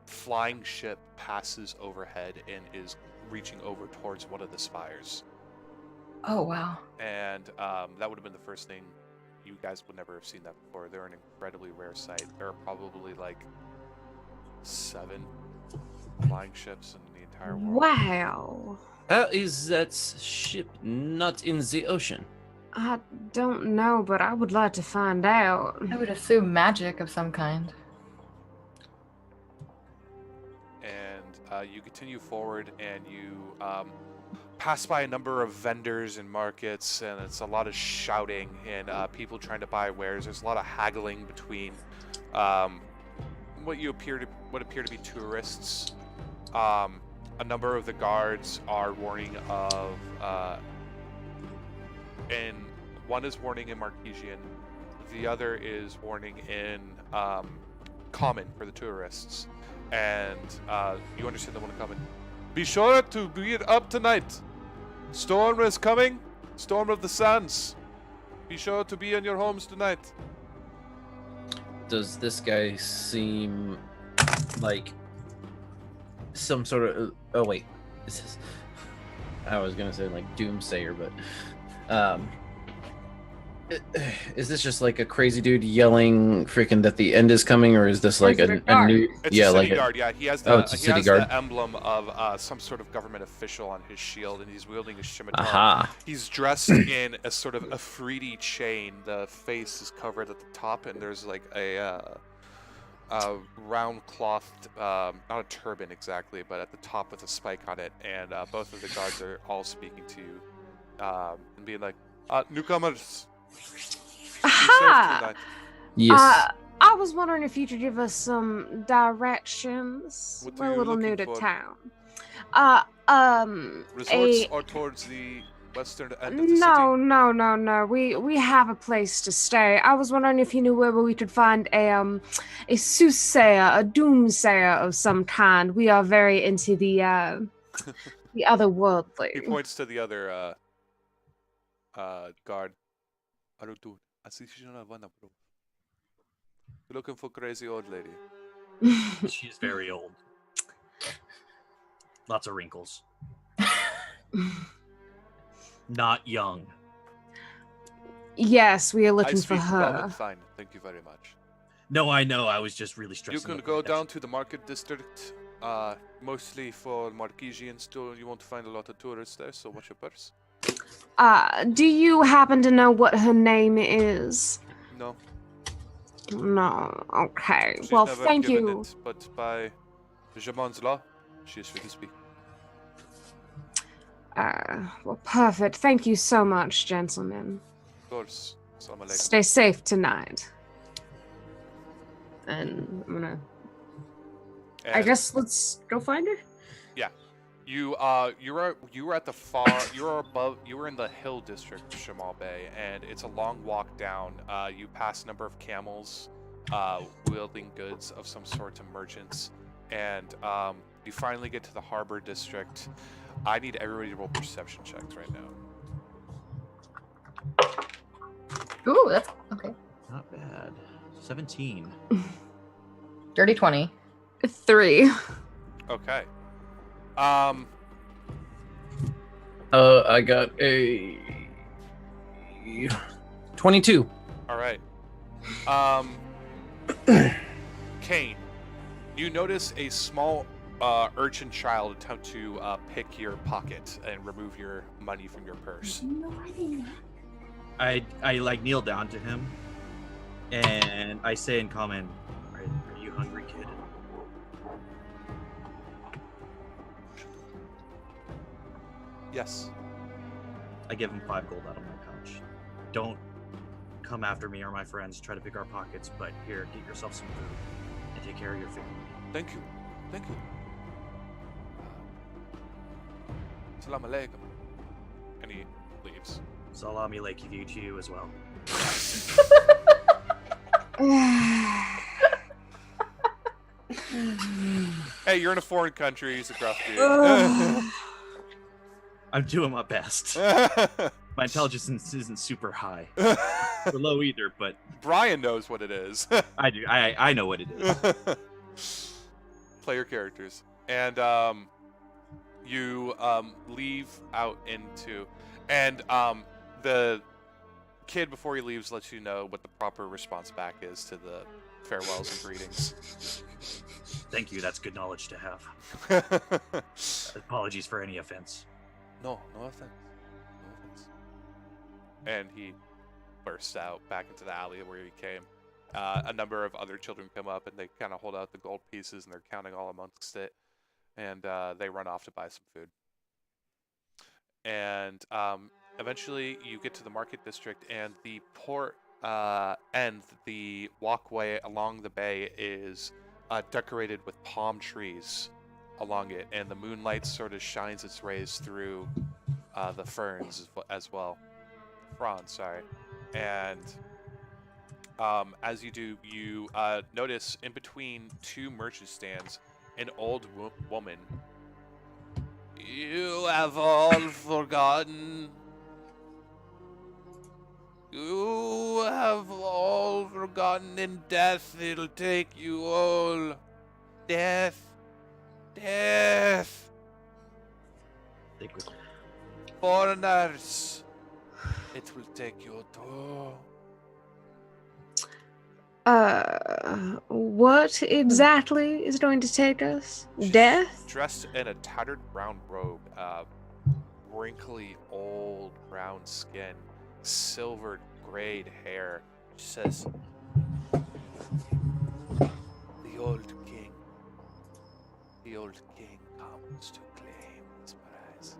flying ship passes overhead and is reaching over towards one of the spires. Oh, wow. And that would have been the first thing. You guys would never have seen that before. They're an incredibly rare sight. There are probably like 7 flying ships in the entire world. Wow. How is that ship not in the ocean? I don't know, but I would like to find out. I would assume magic of some kind. And you continue forward, and you pass by a number of vendors and markets, and it's a lot of shouting and people trying to buy wares. There's a lot of haggling between what appear to be tourists a number of the guards are warning of, and one is warning in Marquesian, the other is warning in Common for the tourists, and you understand the one in Common. Be sure to be up tonight. Storm is coming. Storm of the Sands. Be sure to be in your homes tonight. Does this guy seem like some sort of? Oh wait, I was gonna say like doomsayer, but is this just like a crazy dude yelling freaking that the end is coming, or is this like a new? It's Yeah, a city like guard. Yeah, he has the it's a city guard. the emblem of some sort of government official on his shield, and he's wielding a scimitar. Aha! He's dressed in a sort of Afridi chain. The face is covered at the top, and there's like a round clothed, not a turban exactly, but at the top with a spike on it. And both of the guards are all speaking to you and being like, "Newcomers, be safe Aha! tonight." Yes. I was wondering if you could give us some directions. What We're are a you little new looking to for? town. Resorts are towards the western end of the No. We have a place to stay. I was wondering if you knew where we could find a soothsayer, a doomsayer of some kind. We are very into the otherworldly. He points to the other guard. You're looking for crazy old lady. She's very old. Lots of wrinkles. Not young. Yes, we are I looking for speak common her. fine. Thank you very much. No, I know. I was just really stressing. You can over go the down to the market district. Mostly for Marquesians. You won't find a lot of tourists there, so watch your purse. Do you happen to know what her name is? No. No. Okay. She's Well, never thank given you. It, but by Jamon's law, she is free to speak. Well, perfect. Thank you so much, gentlemen. Of course. Assalamu alaikum. Stay safe tonight. And I'm gonna. I And guess let's go find her. you were at the far you were in the hill district of Shamal Bay, and it's a long walk down. You pass a number of camels wielding goods of some sort to merchants, and you finally get to the harbor district. I need everybody to roll perception checks right now. Ooh, that's okay. Not bad. 17. Dirty 20. 3. Okay. I got a 22. All right. Kane, you notice a small urchin child attempt to pick your pocket and remove your money from your purse. I like kneel down to him, and I say in common, "Are you hungry, kid?" Yes. I give him 5 gold out of my pouch. Don't come after me or my friends. Try to pick our pockets, but here, get yourself some food and take care of your family. Thank you. Thank you. Salam alaikum. And he leaves. Salami Lake you to you as well. Hey, you're in a foreign country. He's a gruff dude. I'm doing my best. My intelligence isn't super high. Or low either, but Brian knows what it is. I do. I know what it is. Play your characters. And you leave out into... And the kid, before he leaves, lets you know what the proper response back is to the farewells and greetings. Thank you. That's good knowledge to have. Apologies for any offense. No offense. No offense. And he bursts out back into the alley where he came. A number of other children come up, and they kind of hold out the gold pieces, and they're counting all amongst it. And they run off to buy some food. And eventually you get to the market district, and the port end, the walkway along the bay is decorated with palm trees. along it, and the moonlight sort of shines its rays through the ferns as well. Fronds, sorry. And as you do, you notice in between two merchant stands an old woman. You have all forgotten. You have all forgotten in death. It'll take you all. Death. Death. Foreigners. It will take you too. What exactly is going to take us? She's Death? dressed in a tattered brown robe, wrinkly old brown skin, silvered grayed hair. She says, The old king comes to claim his prize.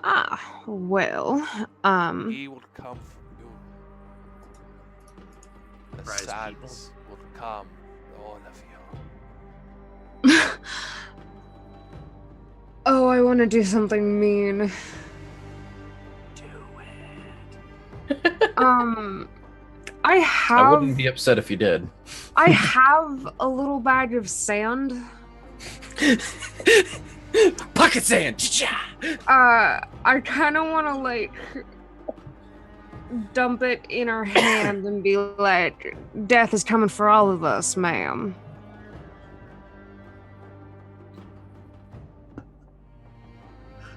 Ah, well, He will come for you. The Prize sands will come, all of you. Oh, I want to do something mean. I I wouldn't have be upset if you did. I have a little bag of sand. Pocket sand. Cha-cha! I kind of want to like dump it in her hand and be like, "Death is coming for all of us, ma'am."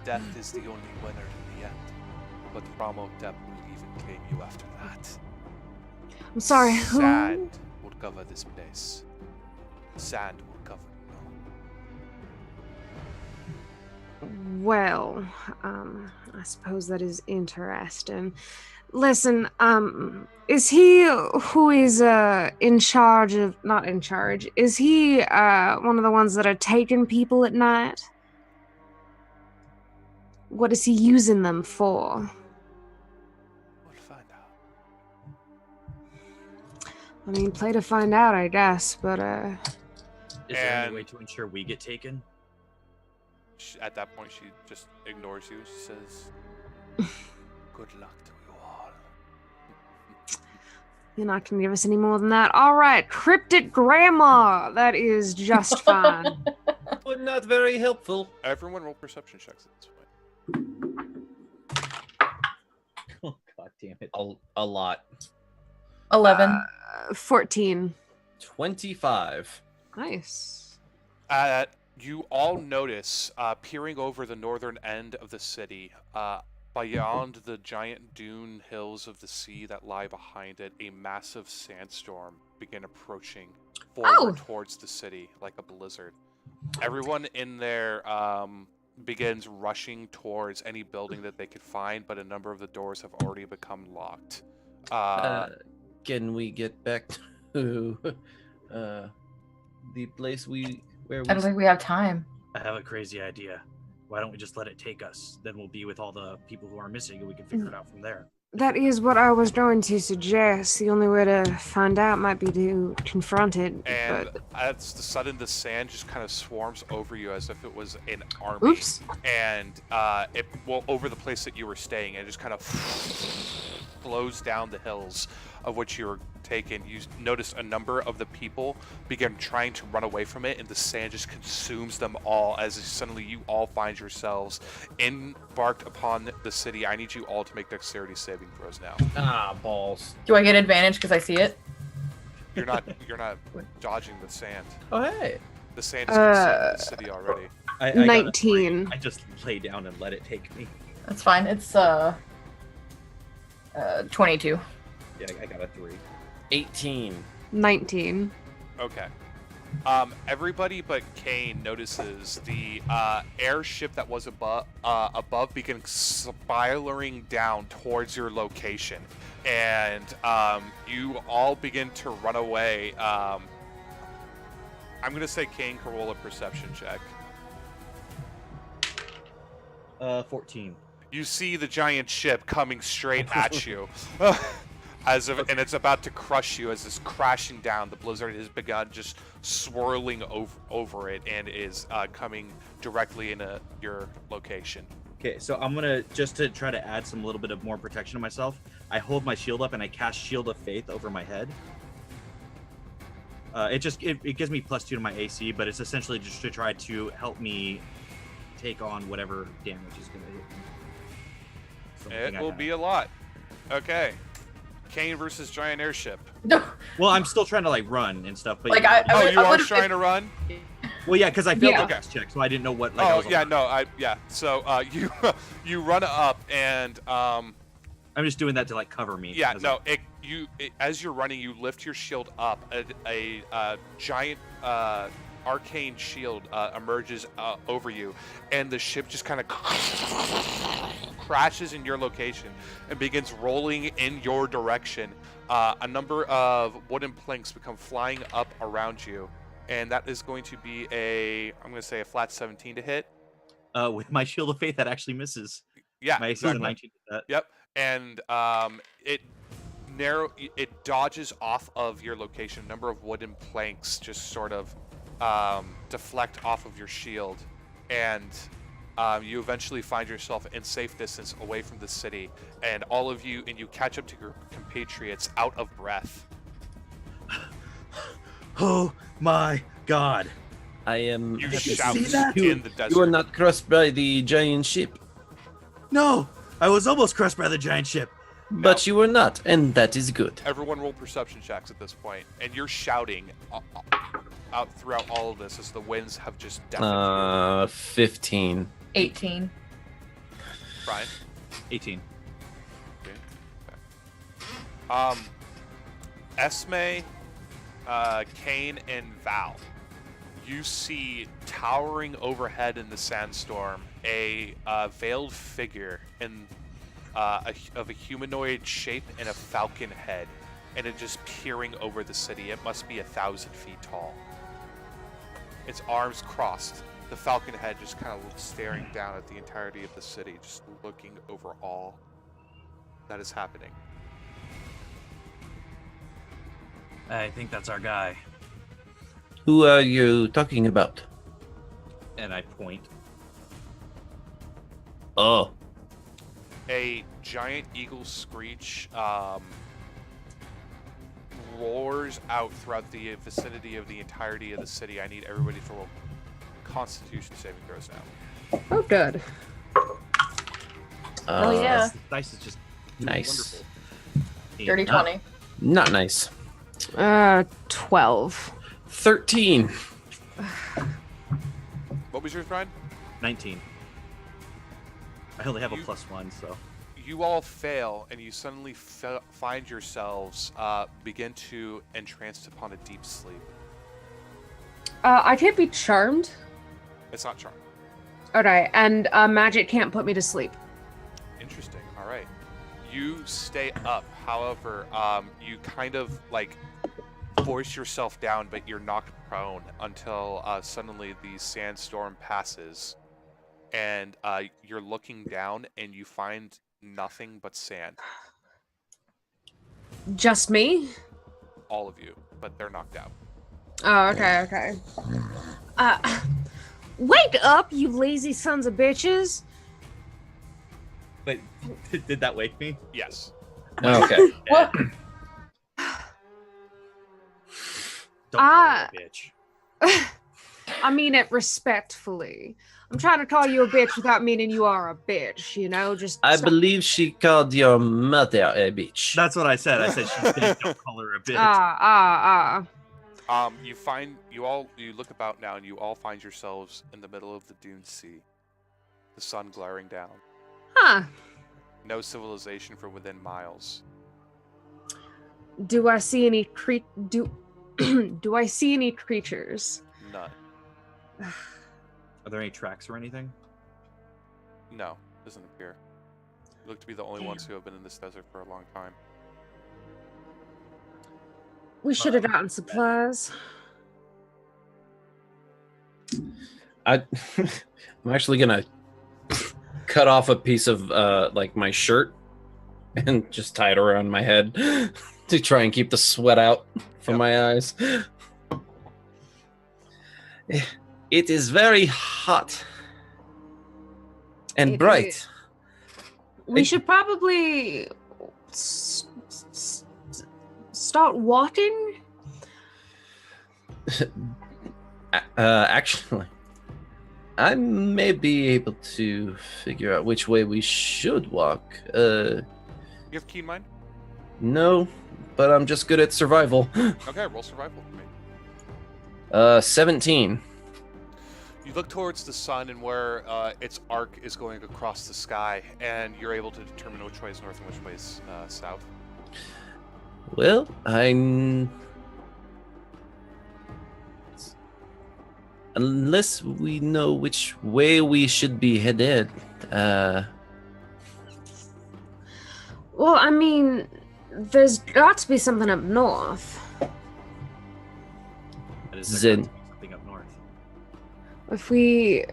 Death is the only winner in the end, but Ramo Depp will even claim you after that. I'm sorry. Who? Sand will cover this place. Sand will cover you. Well, I suppose that is interesting. Listen, is he who is in charge of, not in charge, is he one of the ones that are taking people at night? What is he using them for? We'll find out. I mean, play to find out, I guess, but Is there any And- way to ensure we get taken? At that point, she just ignores you. She says, "Good luck to you all." you're not going to give us any more than that. All right, cryptic grammar. That is just fine. But not very helpful. Everyone roll perception checks at this point. Oh, god damn it. A lot. 11. 14. 25. Nice. You all notice, peering over the northern end of the city, beyond the giant dune hills of the sea that lie behind it, a massive sandstorm begin approaching forward towards the city like a blizzard. Everyone in there begins rushing towards any building that they could find, but a number of the doors have already become locked. Can we get back to the place where I don't think we have time. I have a crazy idea. Why don't we just let it take us? Then we'll be with all the people who are missing and we can figure it out from there. That is what I was going to suggest. The only way to find out might be to confront it. And But as the sudden, the sand just kind of swarms over you as if it was an army. oops. And over the place that you were staying, and it just kind of flows down the hills of which you were taken. You notice a number of the people begin trying to run away from it, and the sand just consumes them all as suddenly you all find yourselves embarked upon the city. I need you all to make dexterity saving throws now. Ah, balls. Do I get advantage because I see it? You're not dodging the sand. Oh, hey. The sand is consuming the city already. I got a 19. 3. I just lay down and let it take me. That's fine. It's 22. Yeah, I got a 3. 18. 19. Okay. Everybody but Kane notices the airship that was above begin spiraling down towards your location, and you all begin to run away. I'm gonna say Kane can roll a perception check. 14. You see the giant ship coming straight at you. and it's about to crush you as it's crashing down. The blizzard has begun just swirling over it and is coming directly into your location. Okay, so I'm gonna, just to try to add some little bit of more protection to myself, I hold my shield up and I cast Shield of Faith over my head. It gives me +2 to my AC, but it's essentially just to try to help me take on whatever damage is gonna hit me. It will be a lot. Okay. Kane versus giant airship. Well, I'm still trying to like run and stuff, but Like, yeah. You are trying to run? Well, yeah, because I failed Yeah. the dex check, so I didn't know what. Like, I was So you run up and I'm just doing that to like cover me. yeah, no, as you're running, you lift your shield up. A giant arcane shield emerges over you, and the ship just kind of crashes in your location and begins rolling in your direction. A number of wooden planks become flying up around you, and that is going to be I'm going to say a flat 17 to hit. With my Shield of Faith, that actually misses. Yeah, My AC is a 19 to that. Yep, and it dodges off of your location. A number of wooden planks just sort of deflect off of your shield, and you eventually find yourself in safe distance away from the city, and you catch up to your compatriots out of breath. Oh my God! I am. You happy to shout see in the desert. You are not crushed by the giant ship, No, I was almost crushed by the giant ship. but you were not, and that is good. Everyone roll perception checks at this point, and you're shouting out throughout all of this as the winds have just deafened 15. 18. you. Brian? 18. Esme, Kane, and Val, you see towering overhead in the sandstorm a veiled figure of a humanoid shape and a falcon head, and it just peering over the city. It must be 1,000 feet tall. Its arms crossed, the falcon head just kind of staring down at the entirety of the city, just looking over all that is happening. I think that's our guy. Who are you talking about? And I point. Oh, A giant eagle screech roars out throughout the vicinity of the entirety of the city. I need everybody to roll Constitution saving throws now. Oh, good. Oh, yeah. This dice is just Nice. wonderful. Dirty 20. Not nice. 12. 13. What was yours, Brian? 19. I only have a You- +1, so. You all fail, and you suddenly find yourselves begin to entranced upon a deep sleep. I can't be charmed. It's not charm. Okay, and magic can't put me to sleep. Interesting. All right. You stay up. However, you kind of like force yourself down, but you're knocked prone until suddenly the sandstorm passes, and you're looking down, and you find nothing but sand. Just me? All of you, but they're knocked out. Oh, okay. Wake up, you lazy sons of bitches! But did that wake me? Yes. Okay. What? Don't call her a bitch. I mean it respectfully. I'm trying to call you a bitch without meaning you are a bitch, you know? Just I stop. believe she called your mother a bitch. That's what I said. I said she's dead. Don't call her a bitch. You look about now, and you all find yourselves in the middle of the Dune Sea. The sun glaring down. Huh. No civilization for within miles. Do I see any do I see any creatures? None. Are there any tracks or anything? No, doesn't appear. You look to be the only ones who have been in this desert for a long time. We should have gotten supplies. I'm actually gonna cut off a piece of like my shirt and just tie it around my head to try and keep the sweat out from my eyes. It is very hot and It bright. is. We should probably start walking. Actually, I may be able to figure out which way we should walk. You have keen mind? No, but I'm just good at survival. Okay, roll survival for me. 17. You look towards the sun and where its arc is going across the sky, and you're able to determine which way is north and which way is south. Well, unless we know which way we should be headed. Well, I mean, there's got to be something up north. Something up north. If we,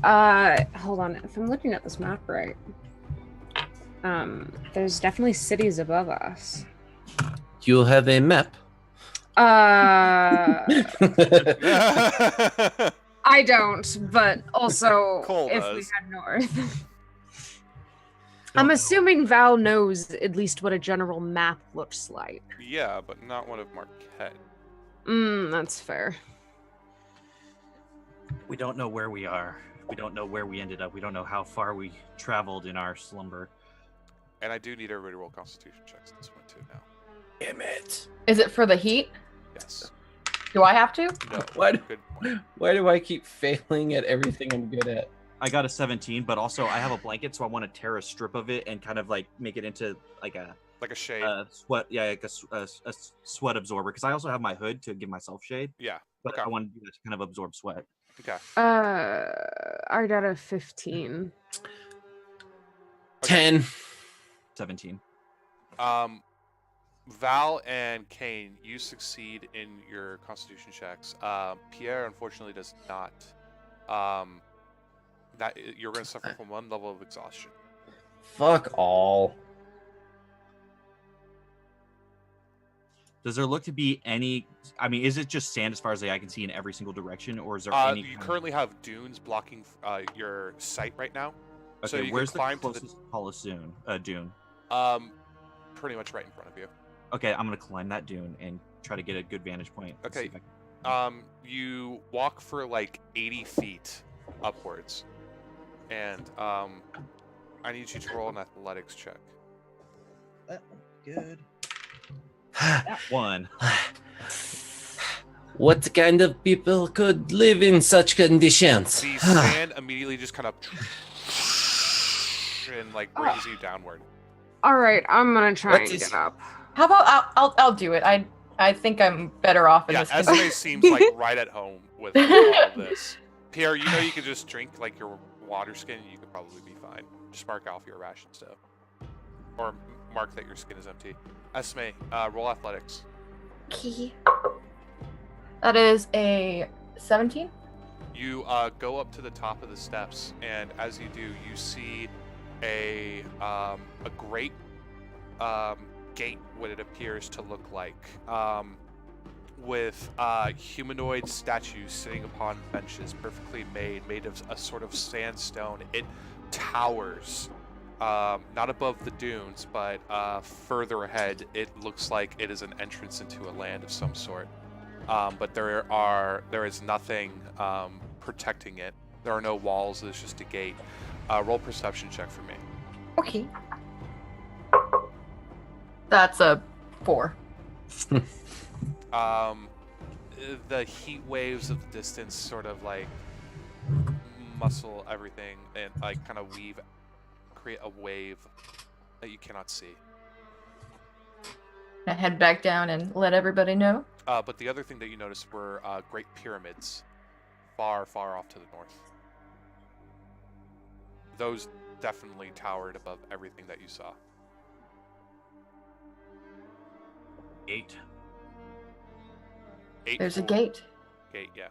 hold on. If I'm looking at this map right, there's definitely cities above us. You have a map. I don't, but also Cole if does. we head north. I'm assuming Val knows at least what a general map looks like. Yeah, but not one of Marquet. That's fair. We don't know where we are. We don't know where we ended up. We don't know how far we traveled in our slumber. And I do need everybody to roll Constitution checks this one too now. Damn it. Is it for the heat? Yes. Do I have to? No. Why Good point. Why do I keep failing at everything I'm good at? I got a 17, but also I have a blanket, so I want to tear a strip of it and kind of like make it into like a Like a shade. sweat, like a sweat absorber. Because I also have my hood to give myself shade, Yeah. but Okay. I want to do that to kind of absorb sweat. Okay. I got a 15. 10. 17. Val and Kane, you succeed in your Constitution checks. Pierre, unfortunately, does not. That you're going to suffer from one level of exhaustion. Fuck all. Does there look to be any? I mean, is it just sand as far as the eye can see in every single direction, or is there any? You currently have dunes blocking your sight right now. Okay, So you where's can the climb closest tallest dune? Pretty much right in front of you. Okay, I'm gonna climb that dune and try to get a good vantage point. and see Okay. if I can- You walk for like 80 feet upwards, and I need you to roll an athletics check. That one's good. That one. What kind of people could live in such conditions? The sand immediately just kind of and like brings you downward. All right, I'm gonna try What and is- get up. How about I'll do it. I think I'm better off in Yeah, this. Esme seems like right at home with all of this. Pierre, you know you could just drink like your water skin and you could probably be fine. Just mark off your rations though. Or mark that your skin is empty. Esme, roll athletics. Key. That is a 17. You go up to the top of the steps, and as you do, you see a great gate, what it appears to look like, with humanoid statues sitting upon benches, perfectly made of a sort of sandstone. It towers, not above the dunes, but further ahead. It looks like it is an entrance into a land of some sort. But there is nothing protecting it. There are no walls. There's just a gate. Roll perception check for me. Okay. That's a 4. The heat waves of the distance sort of like muscle everything and like kind of create a wave that you cannot see. I head back down and let everybody know. But the other thing that you noticed were great pyramids far, far off to the north. Those definitely towered above everything that you saw. 8. There's a for- gate. Gate, yeah.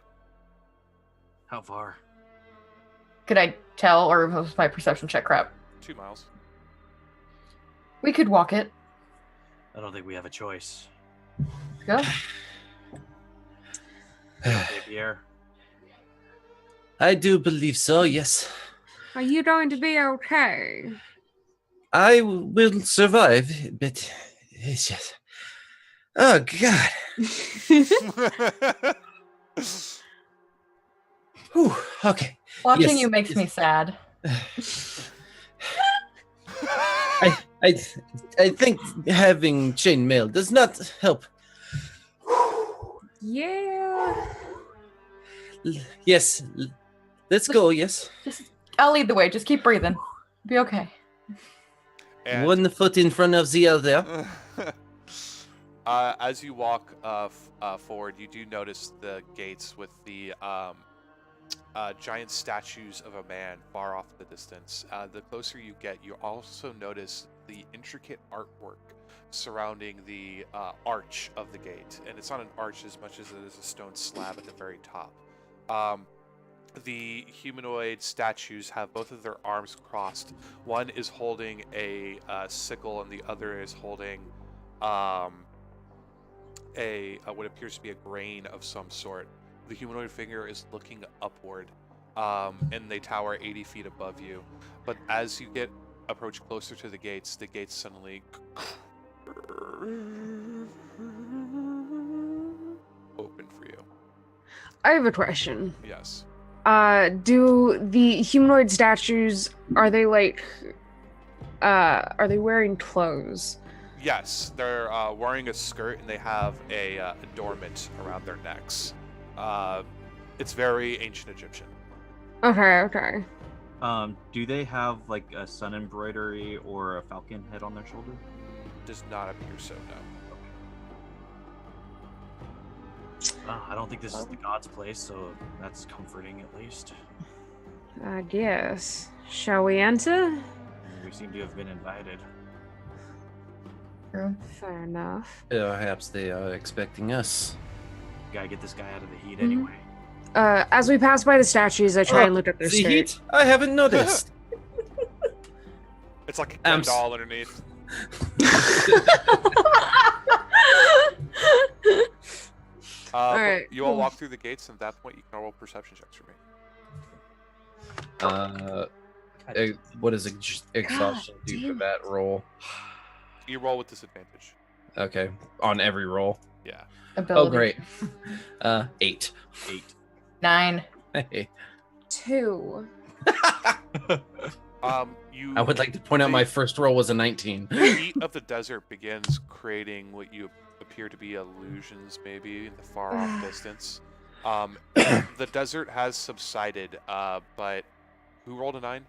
How far? Could I tell, or was my perception check crap? 2 miles. We could walk it. I don't think we have a choice. Let's go. Hey, Pierre. I do believe so, yes. Are you going to be okay? I will survive, but it's just... Oh, God. Whew, okay. Watching Yes, you makes yes. me sad. I think having chainmail does not help. Yeah. Yes, let's go, yes. I'll lead the way. Just keep breathing. Be okay. And, One foot in front of the other. as you walk forward, you do notice the gates with the giant statues of a man far off in the distance. The closer you get, you also notice the intricate artwork surrounding the arch of the gate. And it's not an arch as much as it is a stone slab at the very top. The humanoid statues have both of their arms crossed. One is holding a sickle, and the other is holding what appears to be a grain of some sort. The humanoid figure is looking upward, and they tower 80 feet above you. But as you approach closer to the gates suddenly open for you. I have a question. Yes. Do the humanoid statues, are they wearing clothes? Yes, they're wearing a skirt and they have a adornment around their necks. It's very ancient Egyptian. Okay. Do they have like a sun embroidery or a falcon head on their shoulder? Does not appear so, no. I don't think this is the god's place, so that's comforting at least. I guess. Shall we enter? We seem to have been invited. True. Fair enough. Perhaps they are expecting us. Gotta get this guy out of the heat Mhm. anyway. As we pass by the statues, I try and look at their The skirts. heat? I haven't noticed. It's like a I'm Ken doll underneath. But Alright, you all cool. walk through the gates, and at that point, you can roll perception checks for me. What does exhaustion do for damn that roll? You roll with disadvantage. Okay, on every roll. Yeah. Oh, Ability. great. 8. 9. Hey. 2. You. I would like to point out my first roll was a 19. The heat of the desert begins creating what you appear to be illusions, maybe in the far off distance. The desert has subsided, but who rolled a 9?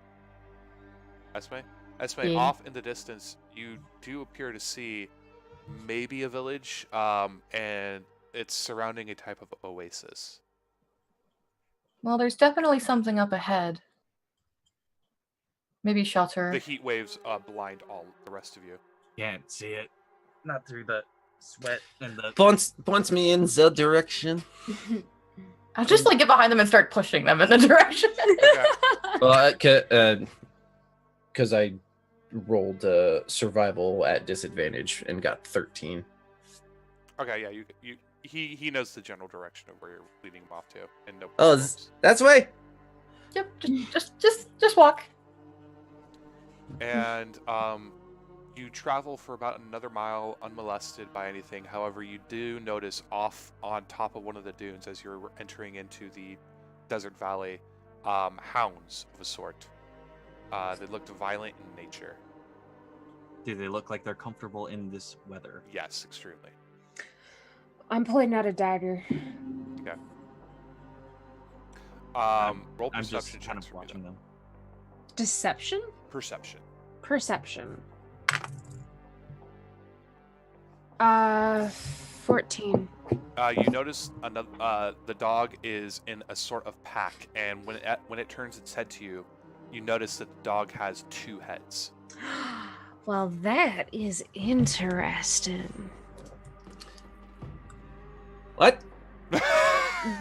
Esme? Esme, Yeah. off in the distance, you do appear to see maybe a village, and it's surrounding a type of oasis. Well, there's definitely something up ahead. Maybe shelter. The heat waves blind all the rest of you. Can't see it. Not through the sweat and the. Points me in the direction. I'll just like get behind them and start pushing them in the direction. Okay. Well, because I rolled survival at disadvantage and got 13. Okay, yeah, he knows the general direction of where you're leading him off to, and no Oh, problems. that's way. Yep, just walk. And you travel for about another mile unmolested by anything. However, you do notice off on top of one of the dunes as you're entering into the desert valley, hounds of a sort. They looked violent in nature. Do they look like they're comfortable in this weather? Yes, extremely. I'm pulling out a dagger. Roll I'm just perception kind checks of for me, watching them. Deception? though. Perception. Perception. 14. You notice the dog is in a sort of pack, and when it turns its head to you, you notice that the dog has 2 heads. Well, that is interesting. What?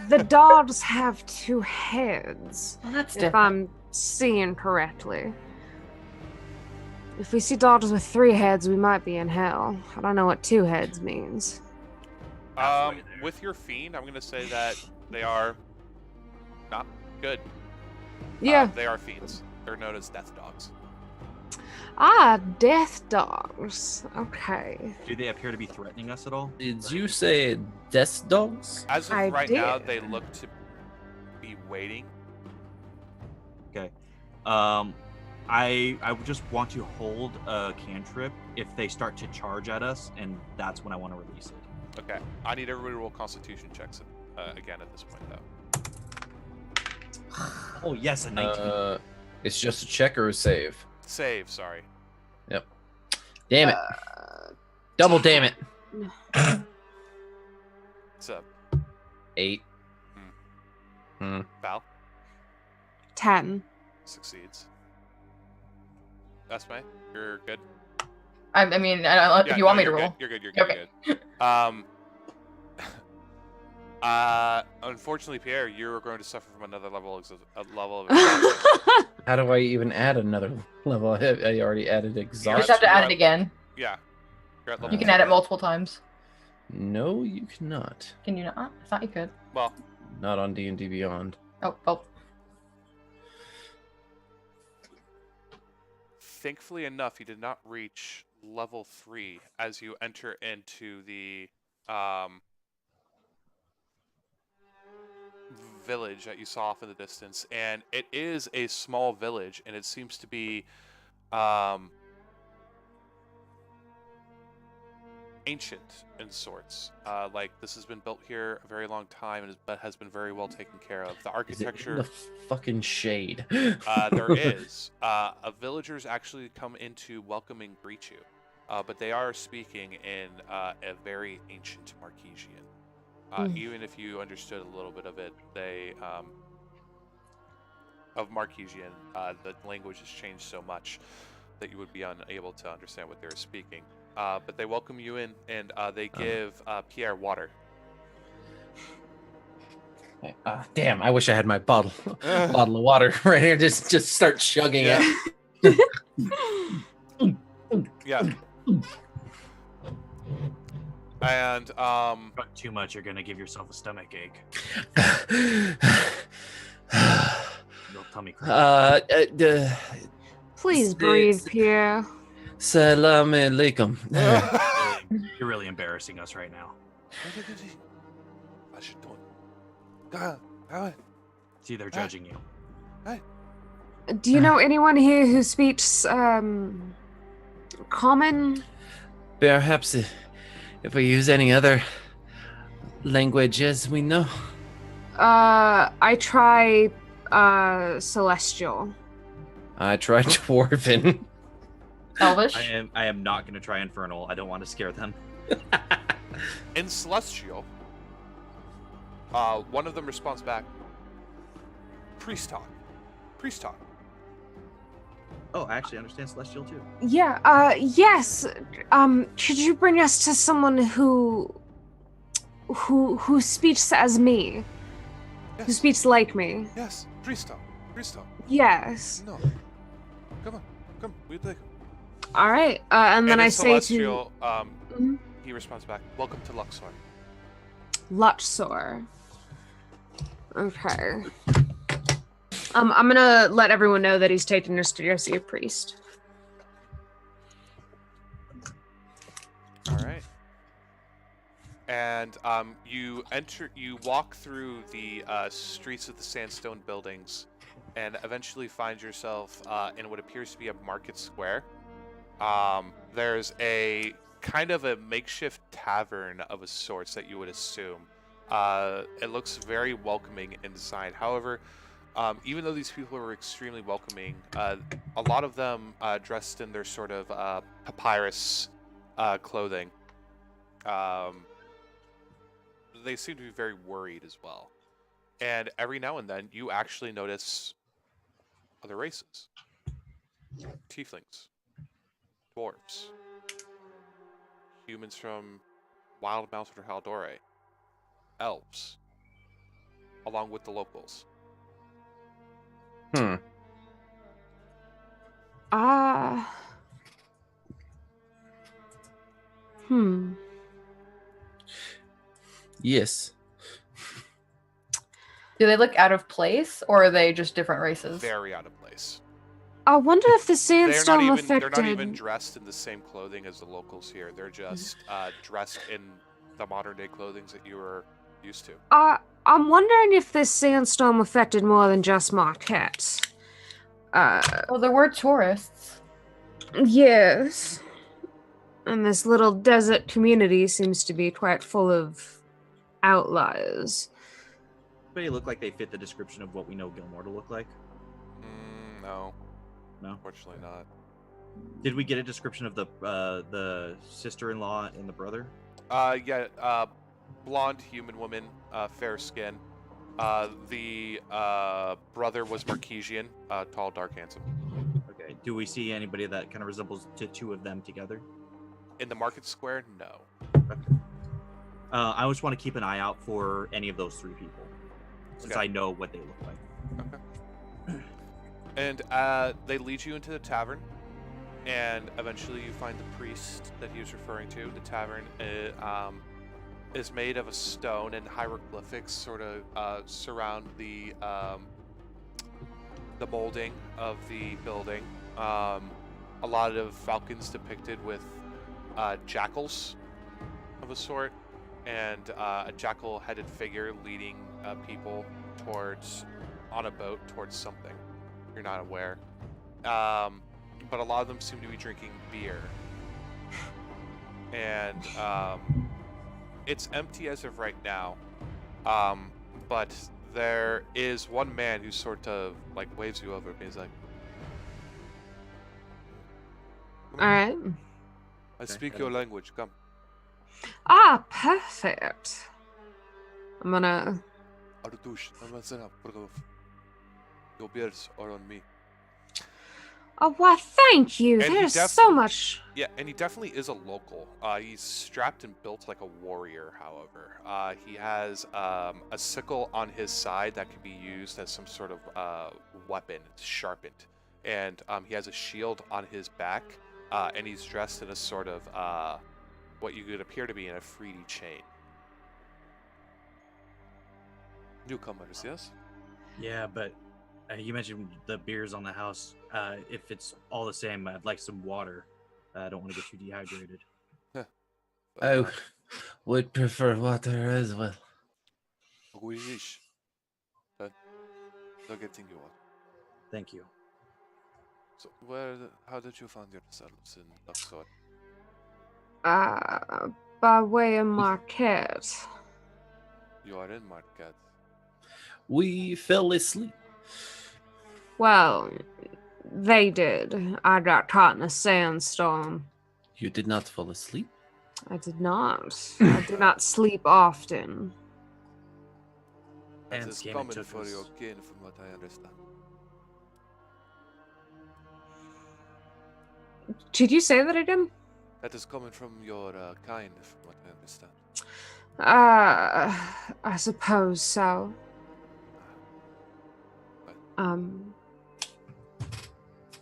The dogs have 2 heads, Well, that's if different. I'm seeing correctly. If we see daughters with 3 heads, we might be in hell. I don't know what 2 heads means. With your fiend, I'm gonna say that they are not good. Yeah. They are fiends. They're known as death dogs. Death dogs. Okay. Do they appear to be threatening us at all? Did you say death dogs? As of I right now, did. they look to be waiting. Okay. I would just want to hold a cantrip if they start to charge at us, and that's when I want to release it. Okay. I need everybody to roll Constitution checks again at this point, though. Oh yes, a 19. It's just a check or a save. Save, sorry. Damn it. Double damn it. What's up, 8. Val? 10. Succeeds. Esme, you're good? I mean, if you want me to roll. You're good. You're good. Okay. You're good. Unfortunately, Pierre, you're going to suffer from another level of exhaustion. How do I even add another level? I already added You just exhaustion. have to add it again. Yeah. You're at level You can 2. add it multiple times. No, you cannot. Can you not? I thought you could. Well, Not on D&D Beyond. Oh, well. thankfully enough, you did not reach level 3 as you enter into the village that you saw off in the distance. And it is a small village, and it seems to be ancient in sorts. Like this has been built here a very long time and has been very well taken care of. The architecture. Is it in the fucking shade. There is. Villagers actually come in to welcome and greet you, but they are speaking in a very ancient Marquesian. Even if you understood a little bit of it, of Marquesian, the language has changed so much that you would be unable to understand what they're speaking. But they welcome you in, and they give Pierre water. Damn, I wish I had my bottle of water right here. Just start chugging it. Yeah. And Drink too much, you're gonna give yourself a stomach ache. You'll tummy cramp. Please breathe, Pierre. Salam alaikum. You're really embarrassing us right now. See, they're judging you. Do you know anyone here who speaks common? Perhaps if we use any other languages we know. I try Celestial. I tried Dwarven. Elvish? I am not going to try Infernal. I don't want to scare them. in Celestial, one of them responds back, Priest talk. Priest talk. Oh, I actually understand Celestial too. Yeah, yes. Could you bring us to someone who speaks as me? Yes. Who speaks like me? Yes, priest talk. Priest talk. Yes. No. Come on. Come. We take him. All right. And then in I say to Celestial, Mhm. he responds back, welcome to Luxor. Luxor. Okay. I'm gonna let everyone know that he's taking us to go see a priest. All right. And you walk through the streets of the sandstone buildings, and eventually find yourself in what appears to be a market square. There's a kind of a makeshift tavern of a sorts that you would assume. It looks very welcoming in design. However, even though these people are extremely welcoming, a lot of them dressed in their sort of papyrus clothing. They seem to be very worried as well. And every now and then, you actually notice other races. Tieflings. Dwarves. Humans from Wild Mountain or Tal'Dorei. Elves. Along with the locals. Yes. Do they look out of place, or are they just different races? Very out of place. I wonder if the They're sandstorm not affected. even dressed in the same clothing as the locals here. They're just dressed in the modern day clothing that you were used to. I'm wondering if this sandstorm affected more than just Marquet. Well, there were tourists. Yes. And this little desert community seems to be quite full of outliers. They look like they fit the description of what we know Gilmore to look like. No. No? Unfortunately not. Did we get a description of the sister-in-law and the brother? Yeah, blonde human woman, fair skin. The brother was Marquesian, tall, dark, handsome. Okay. Do we see anybody that kind of resembles to two of them together? In the market square, no. Okay. I just want to keep an eye out for any of those three people, since Okay. I know what they look like. Okay. And they lead you into the tavern, and eventually you find the priest that he was referring to. The tavern is made of a stone, and hieroglyphics sort of surround the molding of the building. A lot of falcons depicted with jackals of a sort, and a jackal-headed figure leading people on a boat towards something. You're not aware. But a lot of them seem to be drinking beer. And it's empty as of right now. But there is one man who sort of like waves you over and he's like, Alright. I speak your language, come. Ah, perfect. I'm gonna... Artush, your beers are on me. Oh, why, thank you. And he There's def- so much... Yeah, and he definitely is a local. He's strapped and built like a warrior, however. He has a sickle on his side that can be used as some sort of weapon. It's sharpened. And he has a shield on his back, and he's dressed in a sort of what you could appear to be in a 3D chain. Newcomers, yes? Yeah, but you mentioned the beers on the house. If it's all the same, I'd like some water. I don't want to get too dehydrated. I would prefer water as well. We wish. They're getting you one. Thank you. So, how did you find yourselves in Luxor? by way of Marquet. You are in Marquet. We fell asleep. Well, they did. I got caught in a sandstorm. You did not fall asleep? I did not. I do not sleep often. That And is Scammon common took for us. your kin, from what I understand. Did you say that again? That is coming from your kind, from what I understand. I suppose so.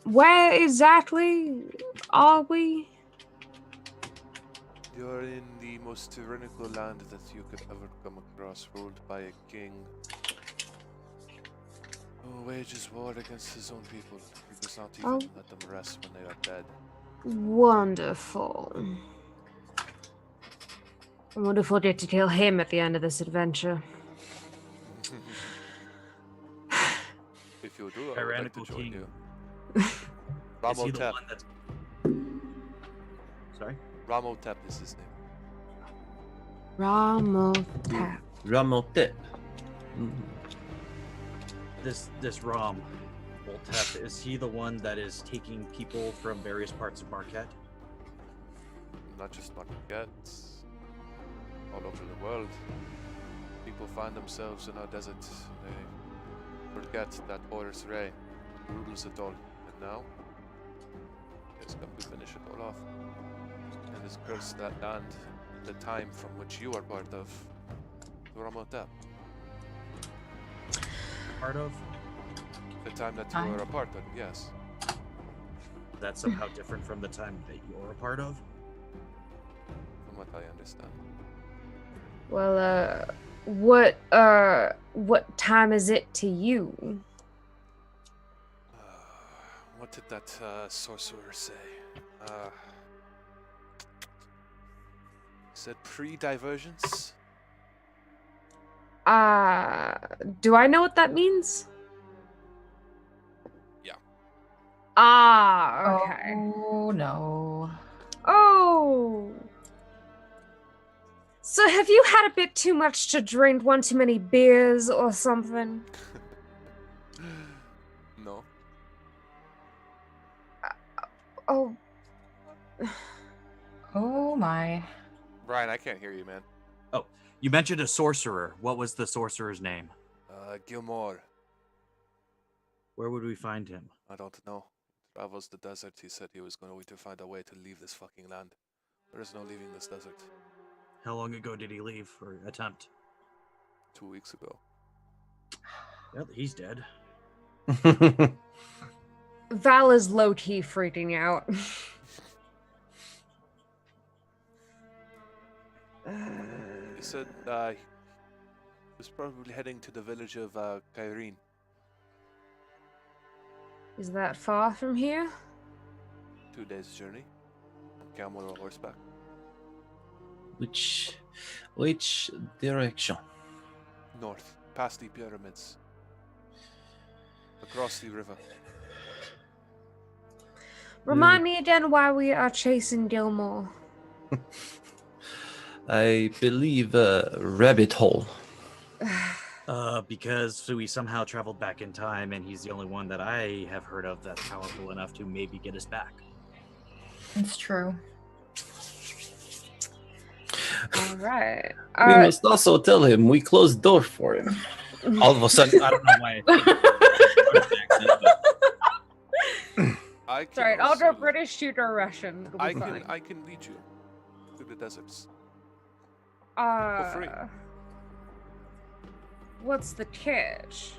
Where exactly are we? You're in the most tyrannical land that you could ever come across, ruled by a king who wages war against his own people. He does not even let them rest when they are dead. Wonderful. I wonder if we'll get to kill him at the end of this adventure. If you do, I would like Tyrannical to join king. you. Is he Ramotep. the one that's... Sorry? Ramotep is his name. Ramotep. Ramotep. This Ram Voltep, is he the one that is taking people from various parts of Marquet? Not just Marquet, all over the world. People find themselves in our desert. They forget that Horus Ray rules it all. And now, he has come to finish it all off. And has cursed that land, the time from which you are part of, to Ramotep. Part of? The time that you are a part of, yes. That's somehow different from the time that you're a part of? what I understand. Well, what time is it to you? What did that sorcerer say? Said pre-divergence? Do I know what that means? Yeah. Okay. Oh no. Oh. So have you had a bit too much to drink, one too many beers or something? No. Oh, Oh my. Brian, I can't hear you, man. Oh, you mentioned a sorcerer. What was the sorcerer's name? Gilmore. Where would we find him? I don't know. Travels the desert. He said he was going to find a way to leave this fucking land. There is no leaving this desert. How long ago did he leave or attempt? 2 weeks ago. Well, he's dead. Val is low-key freaking out. He said he was probably heading to the village of Kyrene. Is that far from here? 2 days journey. On camel or horseback. Which direction? North, past the pyramids. Across the river. Remind me again why we are chasing Gilmore. I believe rabbit hole. Because we somehow traveled back in time, and he's the only one that I have heard of that's powerful enough to maybe get us back. It's true. All right. We must also tell him we closed door for him. All of a sudden, I don't know why. I can Sorry, also- I'll go British, shoot or Russian. It'll be fine. I can lead you through the deserts. free. What's the catch?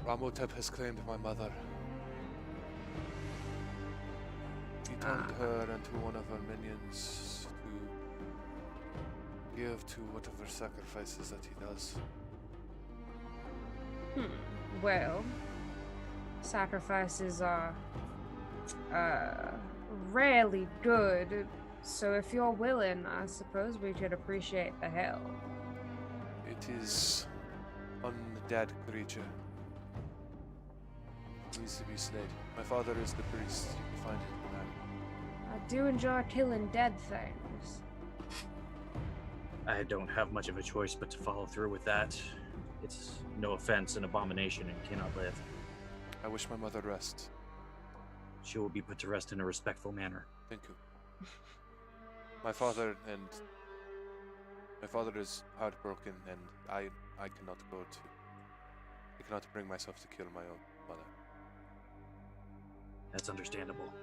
Ramotep has claimed my mother. He told her and to one of her minions to give to whatever sacrifices that he does. Well, sacrifices are rarely good, so if you're willing, I suppose we could appreciate the help. It is undead creature. Needs to be slayed. My father is the priest. You can find it in the map. I do enjoy killing dead things. I don't have much of a choice but to follow through with that. It's no offense, an abomination and cannot live. I wish my mother rest. She will be put to rest in a respectful manner. Thank you. My father is heartbroken, and I cannot go to. I cannot bring myself to kill my own mother. That's understandable.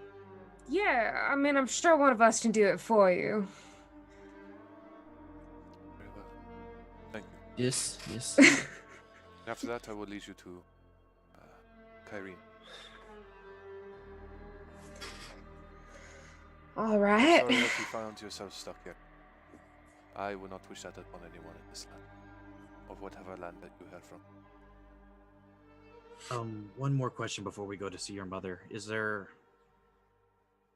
Yeah, I mean, I'm sure one of us can do it for you. Very well. Thank you. Yes. And after that, I will lead you to Kyrene. All right. Sorry that you found yourself stuck here. I would not wish that upon anyone in this land, or whatever land that you hail from. One more question before we go to see your mother. Is there,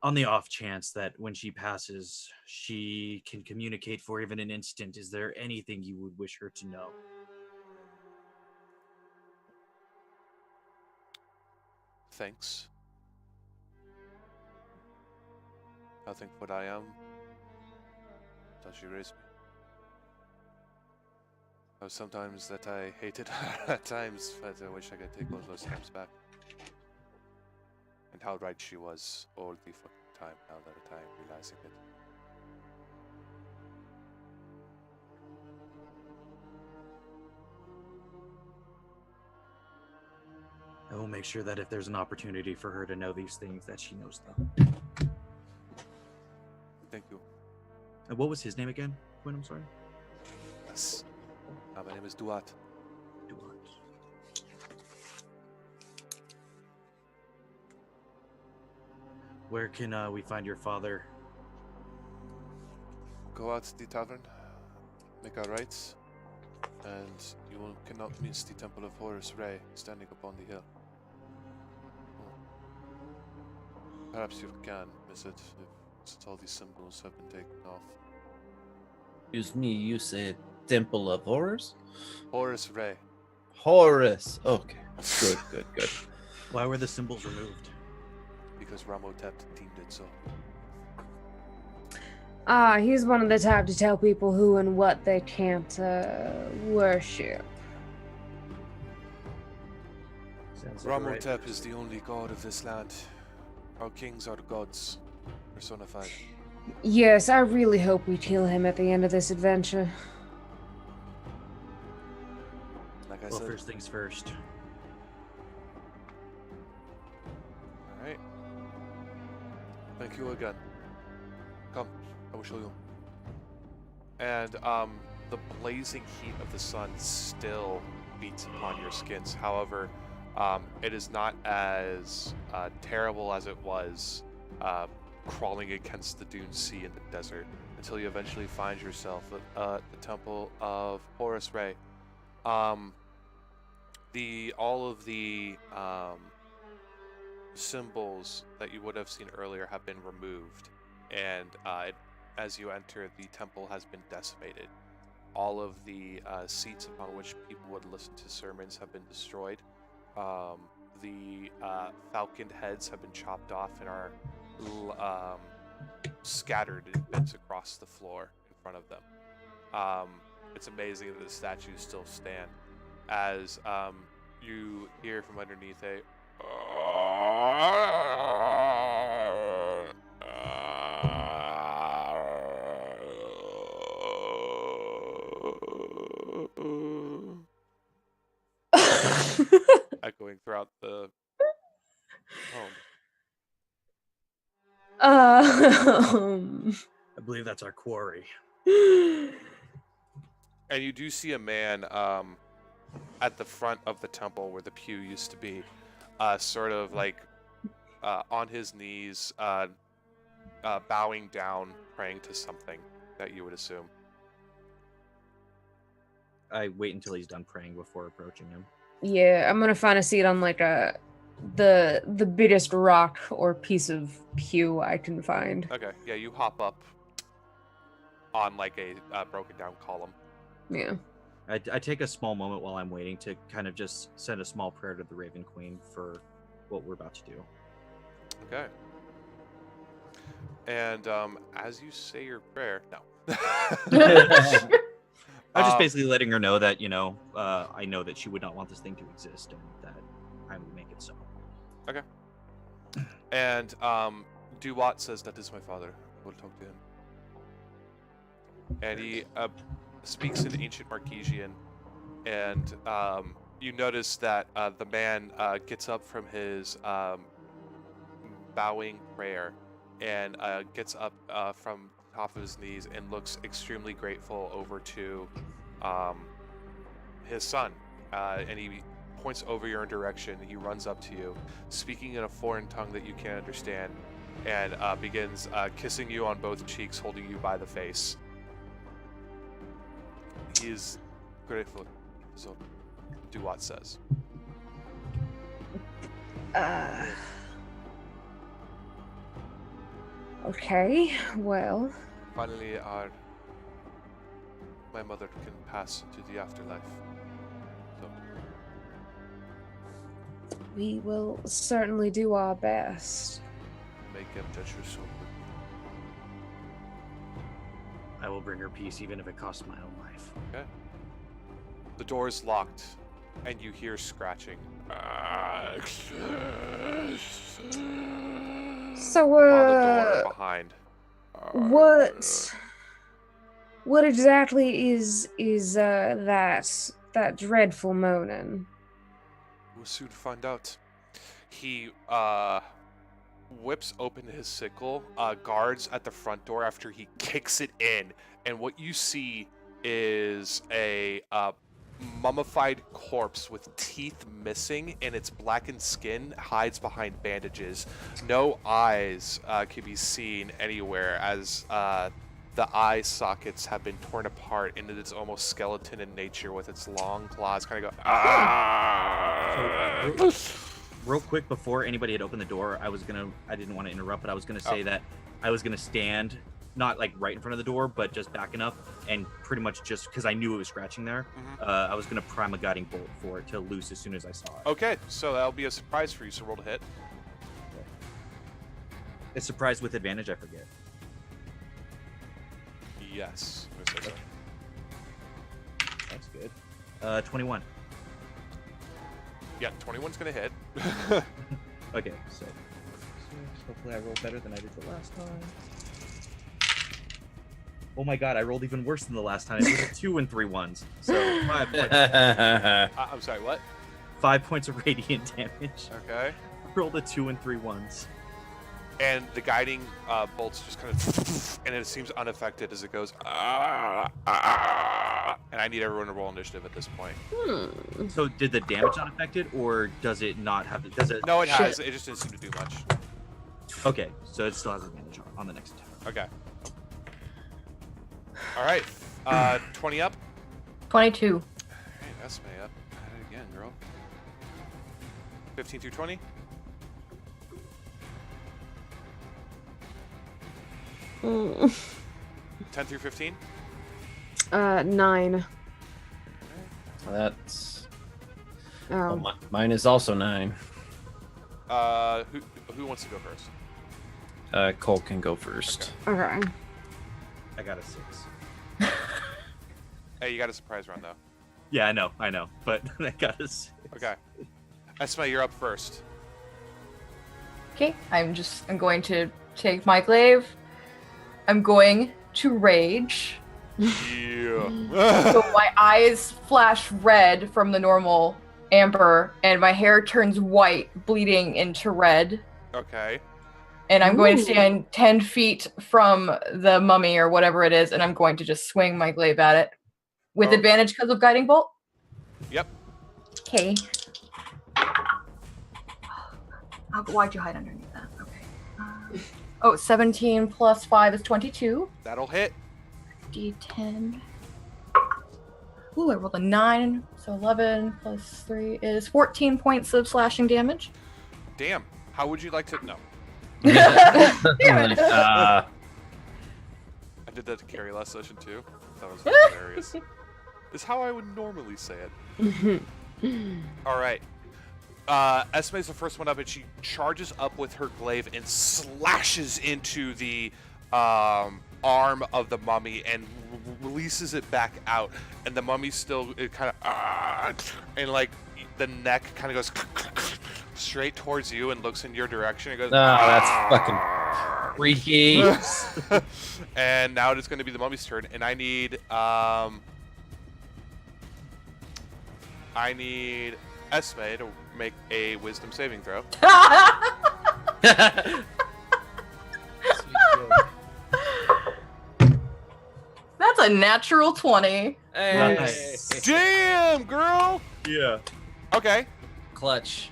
on the off chance that when she passes, she can communicate for even an instant, is there anything you would wish her to know? Thanks. I think what I am, that she raised me. Sometimes that I hated her, at times that I wish I could take all those times back. And how right she was all the fucking time, now that I'm realizing it. I will make sure that if there's an opportunity for her to know these things, that she knows them. Thank you. And what was his name again, Quinn? I'm sorry. Yes. My name is Duat. Duarte. Where can we find your father? Go out to the tavern, make our rights, and you cannot miss the Temple of Horus Ray standing upon the hill. Perhaps you can miss it since all these symbols have been taken off. Excuse me, you said Temple of Horrors? Horus Ray. Horus. Okay. Good. Why were the symbols removed? Because Ramotep deemed it so. He's one of the type to tell people who and what they can't worship. Sounds like a right Ramotep is person. the only god of this land. Our kings are gods, personified. Yes, I really hope we kill him at the end of this adventure. Like I Well, said. first things first. Alright. Thank you again. Come, I will show you. And the blazing heat of the sun still beats upon your skins. However, it is not as terrible as it was crawling against the dune sea in the desert until you eventually find yourself at the Temple of Horus Ray. All of the symbols that you would have seen earlier have been removed, and as you enter, the temple has been decimated. All of the seats upon which people would listen to sermons have been destroyed. The falconed heads have been chopped off and are scattered in bits across the floor in front of them. It's amazing that the statues still stand as you hear from underneath a echoing throughout the home. I believe that's our quarry. And you do see a man at the front of the temple where the pew used to be, sort of like on his knees, bowing down, praying to something that you would assume. I wait until he's done praying before approaching him. Yeah, I'm gonna find a seat on like the biggest rock or piece of pew I can find. Okay, yeah, you hop up on like a broken down column. Yeah. I take a small moment while I'm waiting to kind of just send a small prayer to the Raven Queen for what we're about to do. Okay. And as you say your prayer, no. I'm just basically letting her know that, I know that she would not want this thing to exist and that I will make it so. Okay. And Duwat says, "That is my father. We'll talk to him." And he speaks in ancient Marquesian, and you notice that the man gets up from his bowing prayer and gets up from top of his knees and looks extremely grateful over to his son, and he points over your direction. He runs up to you, speaking in a foreign tongue that you can't understand, and begins kissing you on both cheeks, holding you by the face. He is grateful, so Duwat says. Okay, well. Finally, my mother can pass to the afterlife. So, We will certainly do our best. make him touch your soul. I will bring her peace even if it costs my own life. Okay. The door is locked, and you hear scratching. So, On the door behind. what exactly is that dreadful moaning? We'll soon find out. He whips open his sickle, guards at the front door after he kicks it in, and what you see is a mummified corpse with teeth missing, and its blackened skin hides behind bandages. No eyes can be seen anywhere, as the eye sockets have been torn apart into its almost skeleton in nature, with its long claws kind of go. Real quick, before anybody had opened the door, I didn't want to interrupt, but I was gonna say that I was gonna stand, not like right in front of the door, but just backing up, and pretty much just because I knew it was scratching there, I was gonna prime a guiding bolt for it to loose as soon as I saw it. Okay, so that'll be a surprise for you. So roll to hit. A surprise with advantage, I forget. Yes. I'm gonna say so. That's good. 21. Yeah, 21's gonna hit. Okay, so hopefully I roll better than I did the last time. Oh my god, I rolled even worse than the last time. It was 2 and 3 ones. So 5 points. I'm sorry, what? 5 points of radiant damage. Okay. Rolled a 2 and 3 ones. And the guiding bolts just kind of, and it seems unaffected as it goes. And I need everyone to roll initiative at this point. So did the damage not affect it, or does it not have? Does it? No, it has. It just didn't seem to do much. Okay, so it still has advantage on the next attack. Okay. All right. 20 up. 22. Hey, that's me up. At it again, girl. 15 through 20. Mm. 10 through 15. 9. That's. Oh. Well, mine is also 9. Who wants to go first? Cole can go first. Okay. I got a 6. Hey, you got a surprise round though. Yeah, I know, but I got a 6. Okay. Esma, you're up first. Okay, I'm going to take my glaive. I'm going to rage. Yeah. So my eyes flash red from the normal amber, and my hair turns white, bleeding into red. Okay. And I'm going to Ooh. stand 10 feet from the mummy or whatever it is, and I'm going to just swing my glaive at it. With Oh. advantage because of Guiding Bolt? Yep. Okay. Why'd you hide underneath that? Okay. 17 plus 5 is 22. That'll hit. D10. Ooh, I rolled a 9, so 11 plus 3 is 14 points of slashing damage. Damn. How would you like to? No. Damn it. I did that to Carrie last session too. That was hilarious. This is how I would normally say it. All right. Esme's the first one up, and she charges up with her glaive and slashes into the arm of the mummy and releases it back out. And the mummy still kind of and like the neck kind of goes straight towards you and looks in your direction. It goes. That's fucking freaky. And now it is going to be the mummy's turn, and I need Esme to make a wisdom saving throw. That's a natural 20. Hey. Damn, girl. Yeah. Okay. Clutch.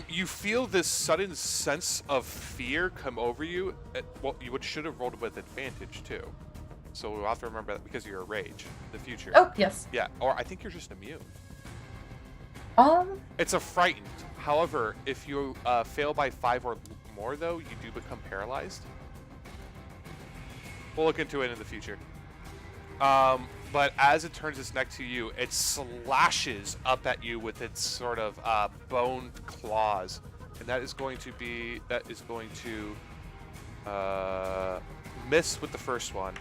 You feel this sudden sense of fear come over you. Well, you should have rolled with advantage too. So we'll have to remember that because you're a rage in the future. Oh, yes. Yeah, or I think you're just immune. It's a frightened. However, if you fail by 5 or more, though, you do become paralyzed. We'll look into it in the future. But as it turns its neck to you, it slashes up at you with its sort of boned claws, and that is going to miss with the first one,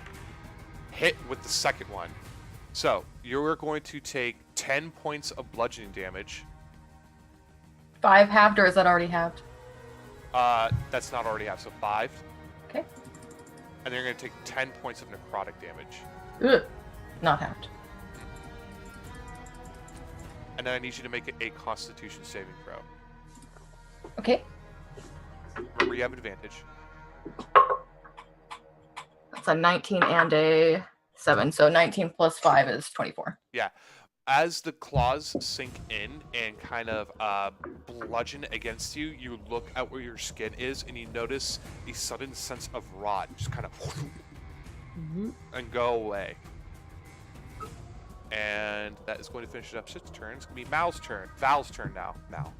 hit with the second one. So you're going to take 10 points of bludgeoning damage. 5 halved, or is that already halved? That's not already half, so 5. Okay. And then you're going to take 10 points of necrotic damage. Ugh. Not halved. And then I need you to make a Constitution saving throw. Okay. Remember, you have advantage. That's a 19 and a 7, so 19 plus 5 is 24. Yeah. as the claws sink in and kind of bludgeon against you, you look at where your skin is and you notice a sudden sense of rot just kind of and go away. And that is going to finish it up Sid's turn. It's going to be Mal's turn. Val's turn now. Mal.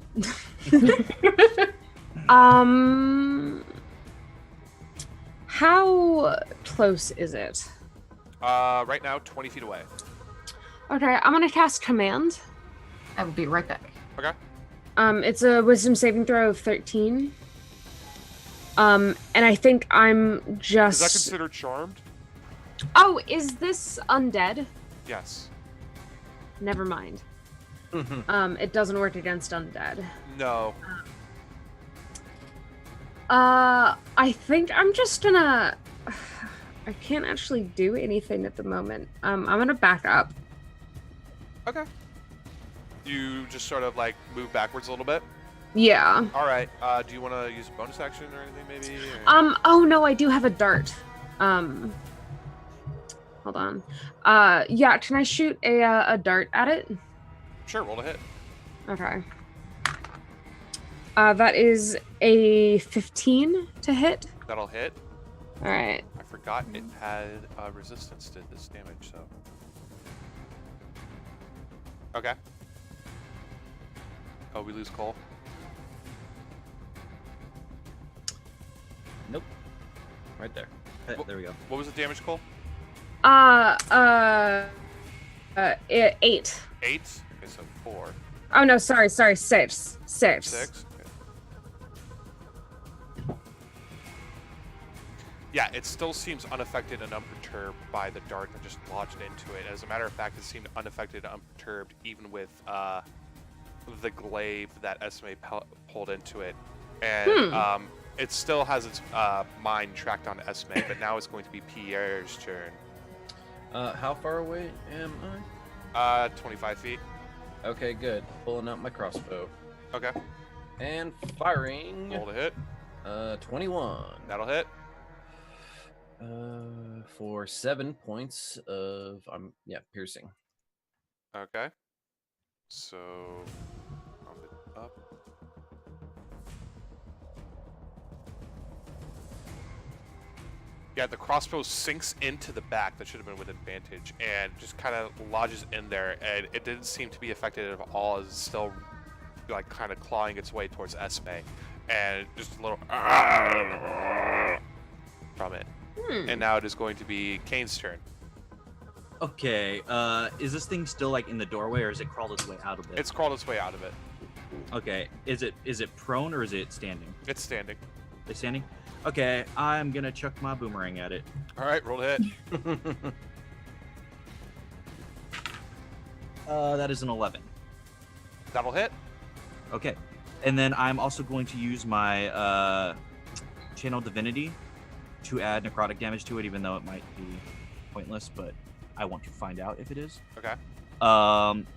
How close is it? Right now, 20 feet away. Okay, I'm gonna cast Command. I will be right back. Okay. It's a Wisdom saving throw of 13. And I think I'm just. Is that considered charmed? Oh, is this undead? Yes. Never mind. It doesn't work against undead. No. I think I'm just gonna. I can't actually do anything at the moment. I'm gonna back up. Okay. You just sort of like move backwards a little bit. Yeah. All right. Do you want to use a bonus action or anything, maybe? Or... Oh no, I do have a dart. Hold on. Yeah. Can I shoot a dart at it? Sure. Roll to hit. Okay. That is a 15 to hit. That'll hit. All right. I forgot it had resistance to this damage, so. Okay. Oh, we lose Cole. Nope. Right there. There we go. What was the damage, Cole? 8. 8. Okay, so 4. Oh no, sorry, 6. 6. Yeah, it still seems unaffected and unperturbed by the dart that just lodged into it. As a matter of fact, it seemed unaffected and unperturbed even with the glaive that Esme pulled into it. And it still has its mind tracked on Esme, but now it's going to be Pierre's turn. How far away am 25 feet. I? Okay, good. Pulling out my crossbow. Okay. And firing. Roll to hit. 21. That'll hit. For 7 points of piercing. Okay. So round it up. Yeah, the crossbow sinks into the back. That should have been with advantage, and just kind of lodges in there. And it didn't seem to be affected at all. As it's still like kind of clawing its way towards Esme, and just a little from it. And now it is going to be Kane's turn. Okay, is this thing still like in the doorway, or has it crawled its way out of it? It's crawled its way out of it. Okay, is it prone or is it standing? It's standing. It's standing? Okay, I'm gonna chuck my boomerang at it. All right, roll to hit. That is an 11. That'll hit. Okay, and then I'm also going to use my Channel Divinity to add necrotic damage to it, even though it might be pointless, but I want to find out if it is. Okay.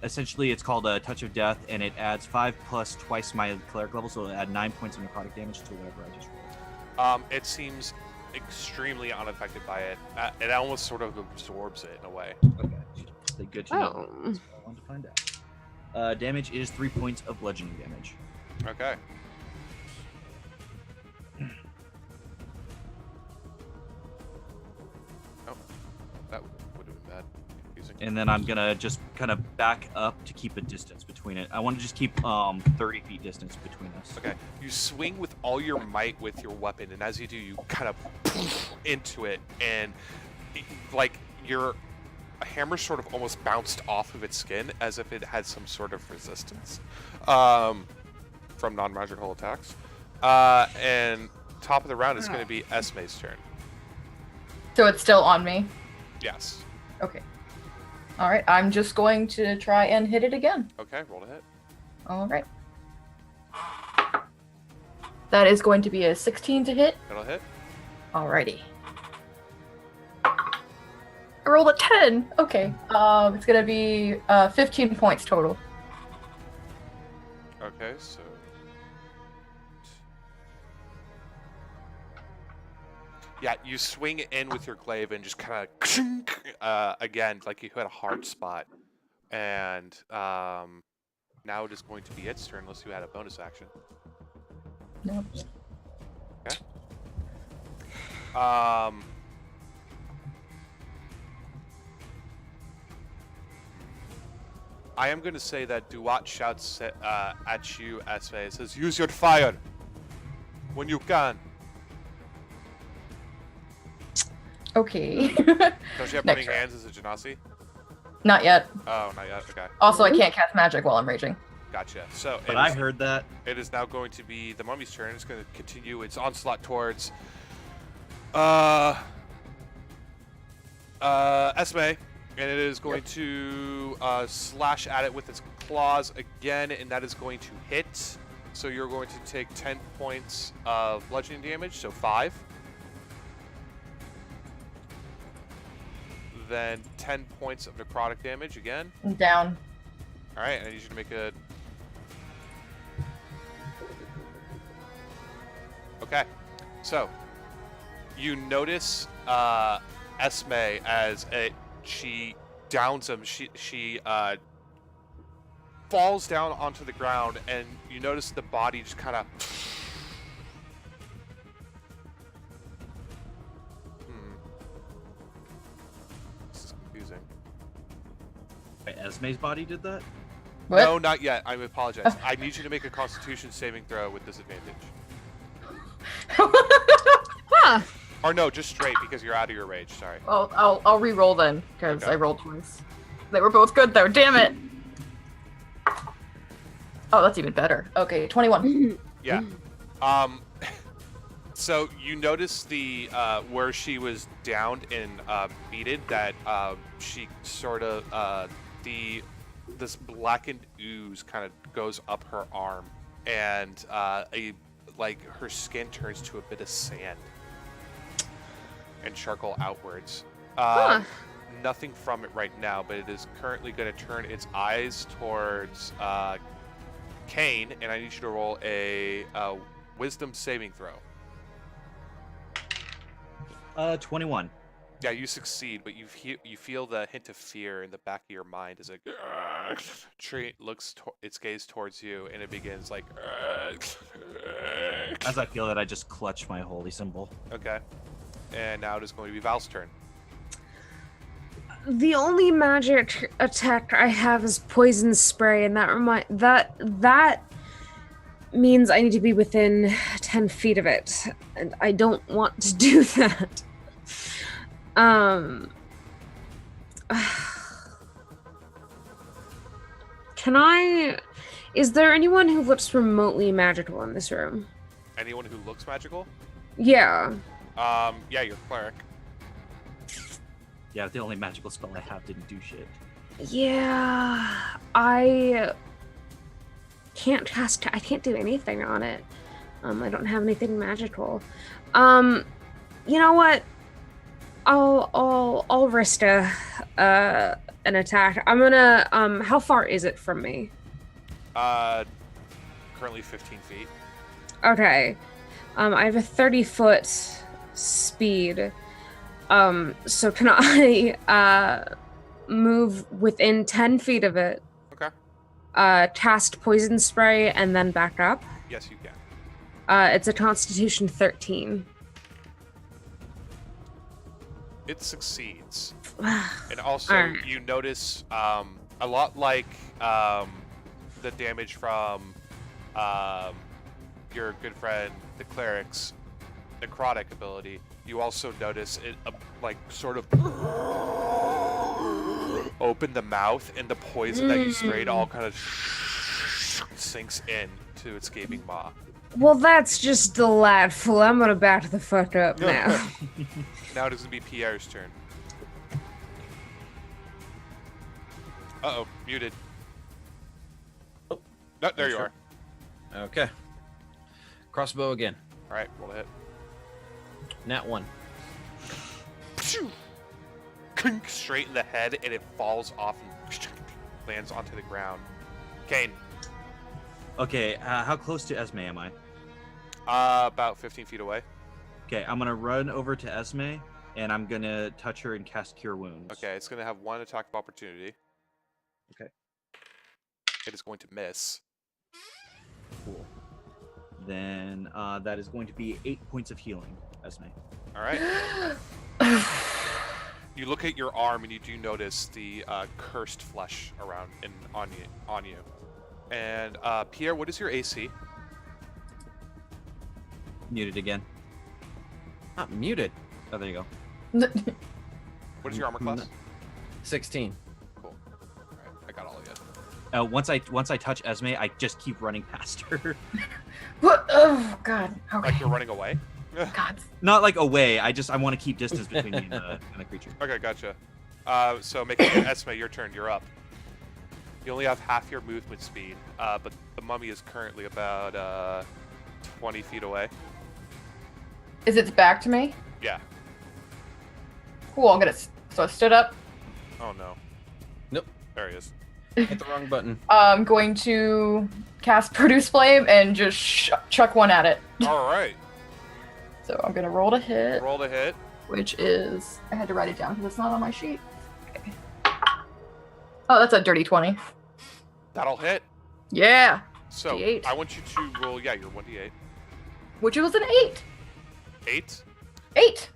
Essentially, it's called a Touch of Death, and it adds 5 plus twice my cleric level, so it'll add 9 points of necrotic damage to whatever I just rolled. It seems extremely unaffected by it. It almost sort of absorbs it in a way. Okay, good to know. That's what I wanted to find out. Damage is 3 points of bludgeoning damage. Okay. Oh, that would have been bad. Confusing. And then I'm gonna just kind of back up to keep a distance between it. I want to just keep 30 feet distance between us. Okay. You swing with all your might with your weapon, and as you do, you kind of into it, and like your hammer sort of almost bounced off of its skin as if it had some sort of resistance from non-magical attacks. And top of the round is going to be Esme's turn. So it's still on me? Yes. Okay. Alright, I'm just going to try and hit it again. Okay, roll to hit. Alright. That is going to be a 16 to hit. That'll hit. Alrighty. I rolled a 10! Okay. It's gonna be 15 points total. Okay, so... Yeah, you swing in with your glaive and just kind of again, like you hit a hard spot. And now it is going to be its turn unless you had a bonus action. Nope. Okay. I am going to say that Duat shouts at you, Esme. It says, use your fire when you can. Okay. Does she have Next burning round. hands as a Genasi? Not yet. Oh, not yet. Okay. Also, I can't cast magic while I'm raging. Gotcha. So But I heard that. it is now going to be the mummy's turn. It's going to continue its onslaught towards Esme, and it is going to slash at it with its claws again, and that is going to hit. So you're going to take 10 points of bludgeoning damage, so 5. Then 10 points of necrotic damage again. I'm down. All right, and I need you to make a. Okay, so you notice Esme as she downs him. She falls down onto the ground, and you notice the body just kind of. This is confusing. Wait, Esme's body did that? What? No, not yet. I apologize. I need you to make a Constitution saving throw with disadvantage. Huh. Or no, just straight because you're out of your rage. Sorry. I'll re-roll then, because Okay. I rolled twice. They were both good though. Damn it. Oh, that's even better. Okay, 21. Yeah. So you notice the where she was downed and beaten, that she sort of this blackened ooze kind of goes up her arm, and her skin turns to a bit of sand and charcoal outwards. Nothing from it right now, but it is currently going to turn its eyes towards Kane, and I need you to roll a wisdom saving throw. 21. Yeah, you succeed, but you feel the hint of fear in the back of your mind as a tree looks its gaze towards you, and it begins like. As I feel that, I just clutch my holy symbol. Okay, and now it is going to be Val's turn. The only magic attack I have is poison spray, and that means I need to be within 10 feet of it, and I don't want to do that. Can I? Is there anyone who looks remotely magical in this room? Anyone who looks magical? Yeah. Yeah, you're cleric. Yeah, the only magical spell I have didn't do shit. Yeah. I can't do anything on it. I don't have anything magical. You know what? I'll risk an attack. I'm gonna how far is it from me? Currently 15 feet. Okay. I have a 30-foot speed. So can I move within 10 feet of it? Okay. Cast poison spray and then back up? Yes, you can. It's a Constitution 13. It succeeds. And also, Alright. you notice a lot like the damage from your good friend, the cleric's necrotic ability. You also notice it sort of open the mouth, and the poison that you sprayed all kind of sinks in to its gaping maw. Well, that's just delightful. I'm gonna back the fuck up now. Now it is going to be Pierre's turn. Uh-oh, muted. Oh, No, there you sure. are. Okay. Crossbow again. All right, roll a hit. Nat 1. Clink, straight in the head, and it falls off and lands onto the ground. Kane, Okay, how close to Esme am I? about 15 feet away. Okay, I'm gonna run over to Esme, and I'm gonna touch her and cast Cure Wounds. Okay, it's going to have one attack of opportunity. Okay. It is going to miss. Cool. Then that is going to be 8 points of healing, Esme. All right. You look at your arm and you do notice the cursed flesh around and on you. And Pierre, what is your AC? Muted again. Not muted. Oh, there you go. What is your armor class? 16. Cool. All right, I got all of you. Once I touch Esme, I just keep running past her. What? Oh God. Okay. Like you're running away? God. Not like away. I want to keep distance between me and the creature. Okay, gotcha. So making it Esme, your turn. You're up. You only have half your movement speed, but the mummy is currently about 20 feet away. Is it back to me? Yeah. Cool. I'm gonna. So I stood up. Oh no. Nope. There he is. Hit the wrong button. I'm going to cast Produce Flame and just chuck one at it. All right. So I'm gonna roll to hit, Roll to hit. which is I had to write it down because it's not on my sheet. Okay. Oh, that's a dirty 20. That'll hit. Yeah. So D8. I want you to roll. Yeah, your 1d8. Which was an 8. 8. 8.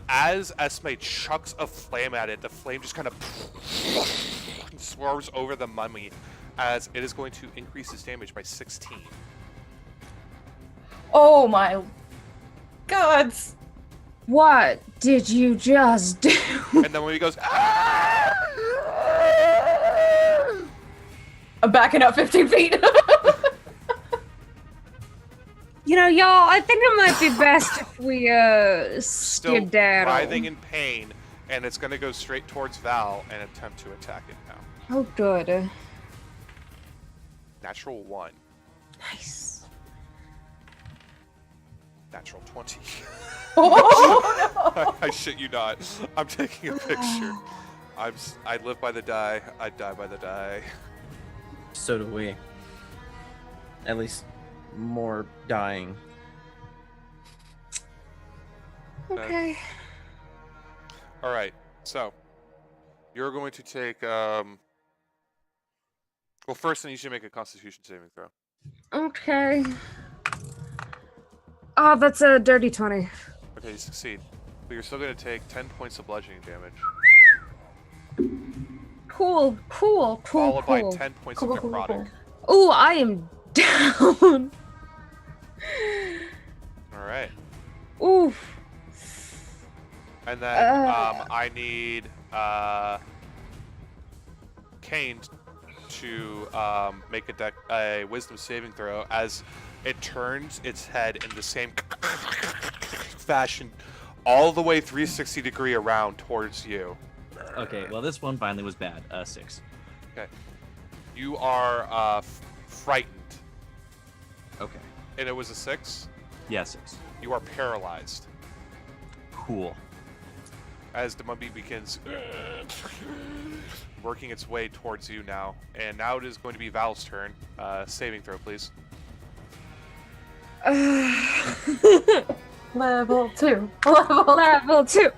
As Esme chucks a flame at it, the flame just kind of swerves over the mummy, as it is going to increase its damage by 16. Oh my gods. What did you just do? And then when he goes, "Ah!" I'm backing up 15 feet. You know, y'all, I think it might be best if we still skedaddle. writhing in pain, and it's going to go straight towards Val and attempt to attack it now. Oh, good. Natural 1. Nice. Natural 20. Oh, no. I shit you not. I'm taking a picture. I live by the die. I die by the die. So do we. At least more dying. Okay. All right. So you're going to take. Well, first I need you to make a Constitution saving throw. Okay. Oh, that's a dirty 20. Okay, you succeed, but you're still going to take 10 points of bludgeoning damage, Cool. followed by 10 points Cool, of cool, cool, necrotic. Oh, I am down. All right, Oof. and then I need Kane to make a Wisdom saving throw as it turns its head in the same fashion, all the way 360 degree around towards you. Okay, well this one finally was bad. 6. Okay, you are frightened, Okay. and it was a 6. Yeah, 6. You are paralyzed Cool. as the mummy begins working its way towards you now. And now it is going to be Val's turn. Saving throw, please. Level 2. Level 2.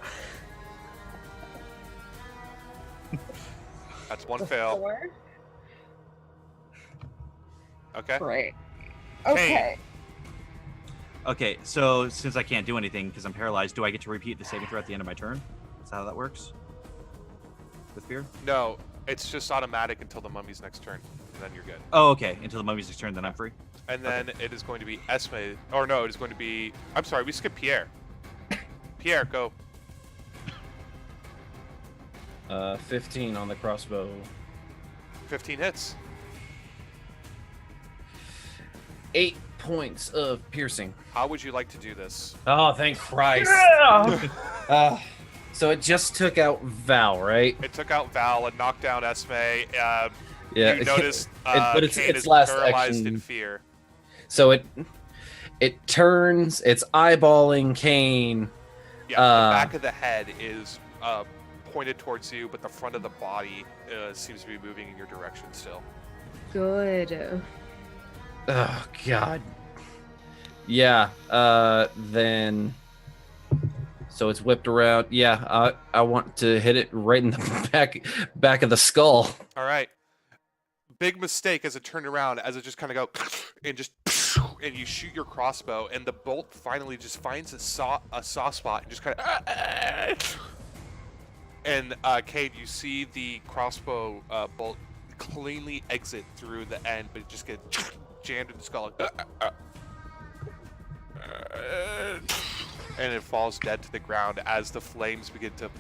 That's one fail. 4. Okay. Right. Okay. Okay, so since I can't do anything because I'm paralyzed, do I get to repeat the saving throw at the end of my turn? Is that how that works? With fear? No, it's just automatic until the mummy's next turn, and then you're good. Oh, okay. Until the mummy's next turn, then I'm free. And then it is going to be Esme, or no, it is going to be. I'm sorry, we skipped Pierre. Pierre, go. 15 on the crossbow. 15 hits. 8 points of piercing. How would you like to do this? Oh, thank Christ. So it just took out Val, right? It took out Val and knocked down Esme. Yeah. You noticed but it's Kane is last paralyzed action. in fear. So it turns, it's eyeballing Kane. Yeah, the back of the head is pointed towards you, but the front of the body seems to be moving in your direction still. Good. Oh God. Yeah. Then. So it's whipped around. Yeah. I want to hit it right in the back of the skull. All right. big mistake as it turned around, as it just kind of go and just and you shoot your crossbow, and the bolt finally just finds a soft spot and just kind of. And Cade, you see the crossbow bolt cleanly exit through the end, but it just get jammed in the skull, and it falls dead to the ground as the flames begin to.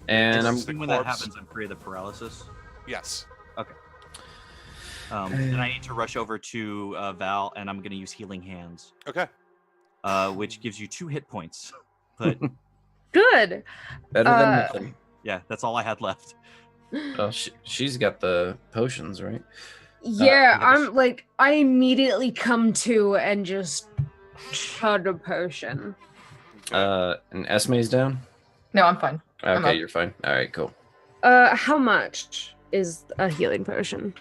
And I'm When that happens, I'm free of the paralysis. Yes. Okay. Then I need to rush over to Val, and I'm going to use Healing Hands. Okay. Which gives you 2 hit points. But Good. better than nothing. yeah, that's all I had left. Oh, she's got the potions, right? Yeah, yes. I immediately come to and just chug a potion. And Esme's down? No, I'm fine. I'm Okay, up. you're fine. All right, cool. How much is a healing potion?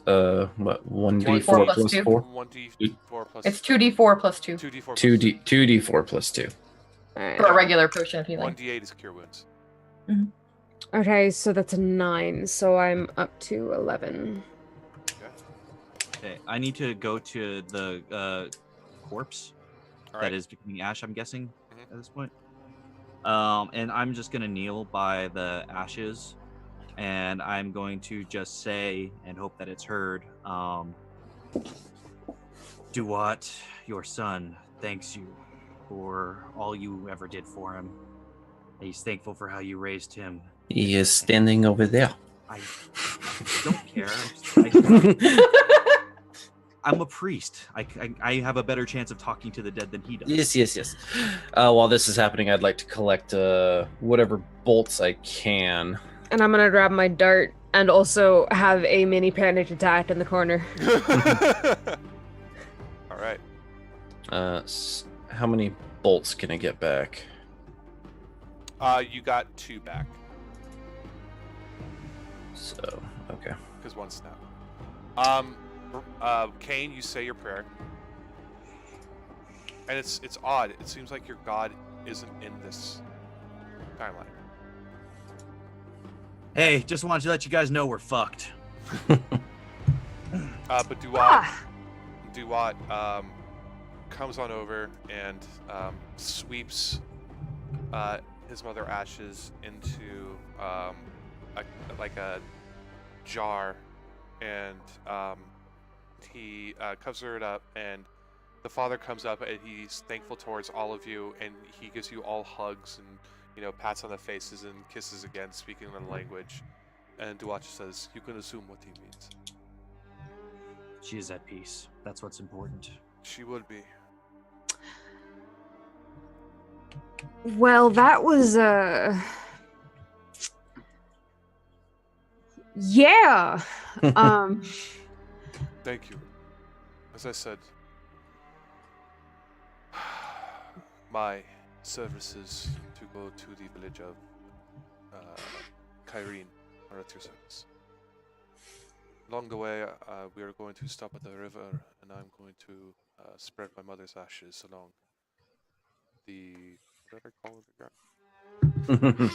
What, 1d4 4 plus plus 2. 4? 1d4 plus. It's 2d4 plus 2 2d4. 2d4 plus 2. Alright. for a regular potion of healing. 1d8 is cure wounds. Okay, so that's a 9, so I'm up to 11. Okay, I need to go to the corpse All that right. is becoming ash, I'm guessing, Mhm. at this point. And I'm just going to kneel by the ashes, and I'm going to just say and hope that it's heard, Duat, your son, thanks you for all you ever did for him. He's thankful for how you raised him. He is standing over there. I don't care. I'm a priest. I have a better chance of talking to the dead than he does. Yes. While this is happening, I'd like to collect whatever bolts I can. And I'm gonna grab my dart and also have a mini panic attack in the corner. All right. How many bolts can I get back? You got 2 back So, okay. because 1 snap. Kane, you say your prayer, and it's odd. It seems like your god isn't in this timeline. Hey, just wanted to let you guys know we're fucked. But Duat comes on over and sweeps his mother Ashes into a jar, and he covers it up, and the father comes up and he's thankful towards all of you, and he gives you all hugs and pats on the faces and kisses again, speaking the language. And Duat says, "You can assume what he means." She is at peace. That's what's important. She will be. Well, that was yeah. Thank you. As I said, my services to go to the village of Kyrene are at your service. Along the way, we are going to stop at the river, and I'm going to spread my mother's ashes along the... What did I call it again?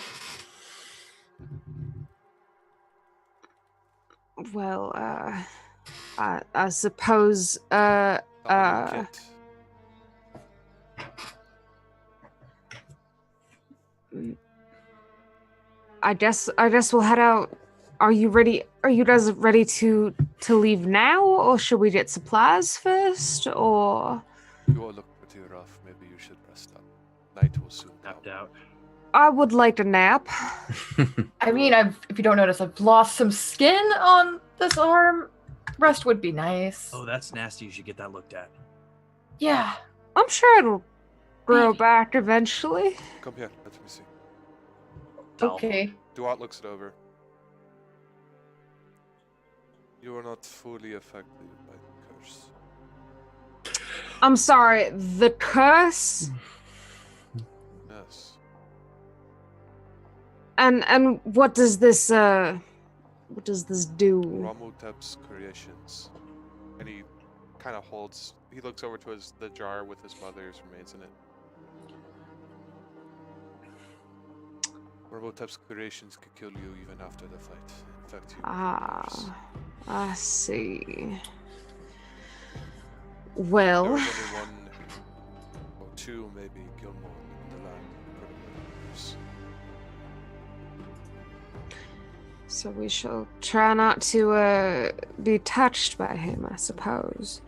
Well, I suppose Kit. I guess we'll head out. Are you ready? Are you guys ready to leave now, or should we get supplies first, or? You all look pretty rough. Maybe you should rest up. Night will soon come. Tapped out. I would like a nap. I mean, if you don't notice, I've lost some skin on this arm. Rest would be nice. Oh, that's nasty. You should get that looked at. Yeah. I'm sure it'll grow Maybe. back eventually. Come here. Let me see. Okay. Duat looks it over. You are not fully affected by the curse. I'm sorry, the curse? Yes. And what does this do? Ramutep's creations. And he kind of holds... He looks over to the jar with his mother's remains in it. Robotep's creations could kill you even after the fight. In fact, you I see. there Well, was only one or two, maybe, Gilmore in the land. so we shall try not to be touched by him, I suppose.